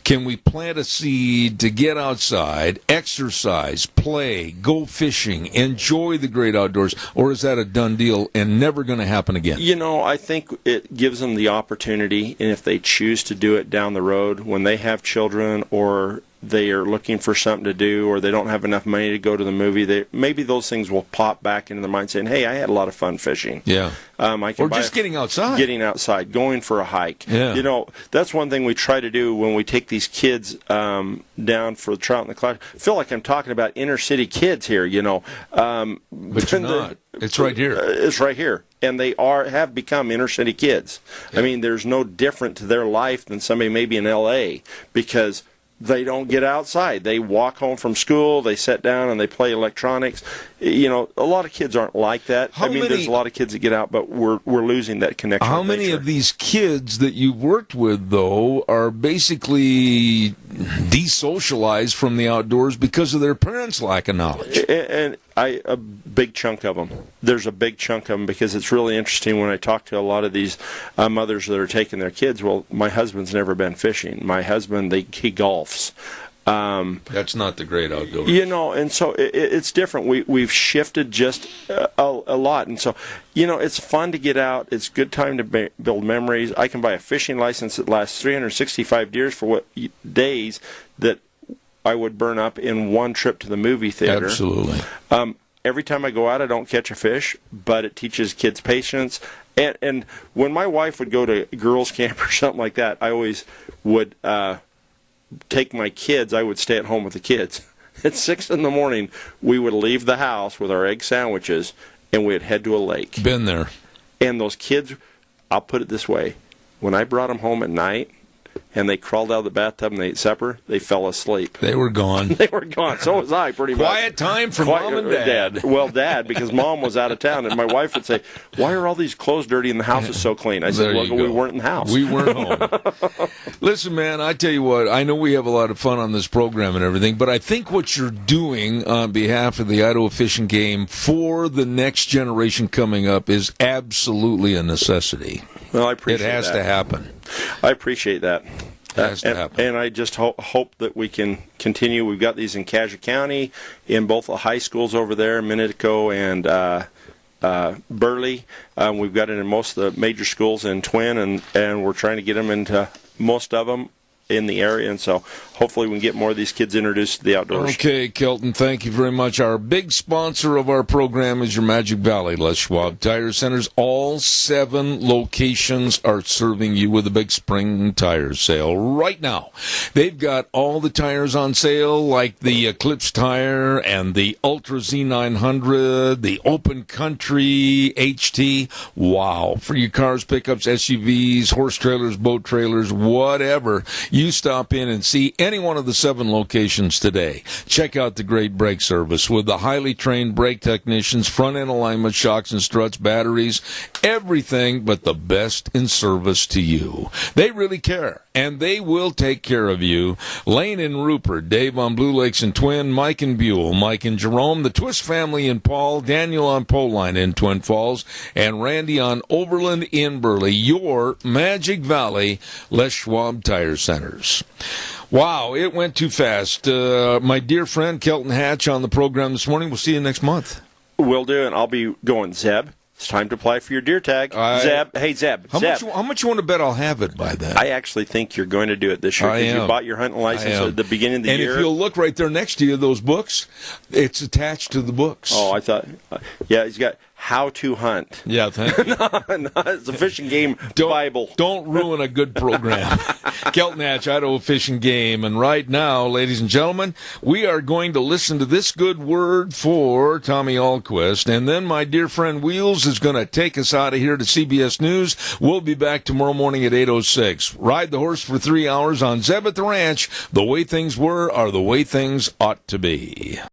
can we plant a seed to get outside, exercise, play, go fishing, enjoy the great outdoors, or is that a done deal and never going to happen again? I think it gives them the opportunity, and if they choose to do it down the road, when they have children or they are looking for something to do, or they don't have enough money to go to the movie, maybe those things will pop back into their mind saying, hey, I had a lot of fun fishing. Yeah. Or just getting outside. Getting outside, going for a hike. Yeah. That's one thing we try to do when we take these kids down for the trout in the class. I feel like I'm talking about inner city kids here, But you're not. It's right here. It's right here. And they have become inner city kids. Yeah. I mean, there's no different to their life than somebody maybe in L.A. because they don't get outside. They walk home from school, they sit down, and they play electronics. A lot of kids aren't like that. There's a lot of kids that get out, but we're losing that connection. How many of these kids that you've worked with, though, are basically desocialized from the outdoors because of their parents' lack of knowledge? And a big chunk of them. There's a big chunk of them because it's really interesting when I talk to a lot of these mothers that are taking their kids. Well, my husband's never been fishing. My husband, he golfs. That's not the great outdoors. And so it's different. We've shifted just a lot. And so, it's fun to get out. It's a good time to build memories. I can buy a fishing license that lasts 365 days that I would burn up in one trip to the movie theater. Absolutely. Every time I go out, I don't catch a fish, but it teaches kids patience. And when my wife would go to girls' camp or something like that, I always would take my kids. I would stay at home with the kids. At 6 in the morning, we would leave the house with our egg sandwiches, and we'd head to a lake. Been there. And those kids, I'll put it this way, when I brought them home at night, and they crawled out of the bathtub and they ate supper, they fell asleep. They were gone. They were gone. So was I, pretty much. Quiet time for Mom and Dad. Well, Dad, because Mom was out of town, and my wife would say, why are all these clothes dirty and the house is so clean? I said, we weren't in the house. We weren't home. Listen, man, I tell you what, I know we have a lot of fun on this program and everything, but I think what you're doing on behalf of the Idaho Fishing Game for the next generation coming up is absolutely a necessity. Well, I appreciate that. It has to happen. I appreciate that. Has to happen. And I just hope that we can continue. We've got these in Cassia County, in both the high schools over there, Minetico and Burley. We've got it in most of the major schools in Twin, and we're trying to get them into most of them in the area, and so hopefully we can get more of these kids introduced to the outdoors. Okay, Kelton, thank you very much. Our big sponsor of our program is your Magic Valley, Les Schwab Tire Centers. All 7 locations are serving you with a big spring tire sale right now. They've got all the tires on sale, like the Eclipse tire and the Ultra Z900, the Open Country HT. Wow. For your cars, pickups, SUVs, horse trailers, boat trailers, whatever. You stop in and see any one of the 7 locations today. Check out the great brake service with the highly trained brake technicians, front-end alignment, shocks and struts, batteries, everything but the best in service to you. They really care, and they will take care of you. Lane and Rupert, Dave on Blue Lakes and Twin, Mike and Buell, Mike and Jerome, the Twist family in Paul, Daniel on Poline in Twin Falls, and Randy on Overland in Burley. Your Magic Valley Les Schwab Tire Centers. Wow, it went too fast. My dear friend Kelton Hatch on the program this morning. We'll see you next month. Will do, and I'll be going, Zeb. It's time to apply for your deer tag. Zeb. Hey, Zeb. How much you want to bet I'll have it by then? I actually think you're going to do it this year because you bought your hunting license at the beginning of the year. And if you'll look right there next to you, those books, it's attached to the books. Oh, I thought, yeah, he's got How to Hunt. Yeah, thank you. It's a fishing game Bible. Don't ruin a good program. Kelton Hatch, Idaho Fishing Game. And right now, ladies and gentlemen, we are going to listen to this good word for Tommy Ahlquist. And then my dear friend Wheels is going to take us out of here to CBS News. We'll be back tomorrow morning at 8:06. Ride the horse for 3 hours on Zeb at the Ranch. The way things were are the way things ought to be.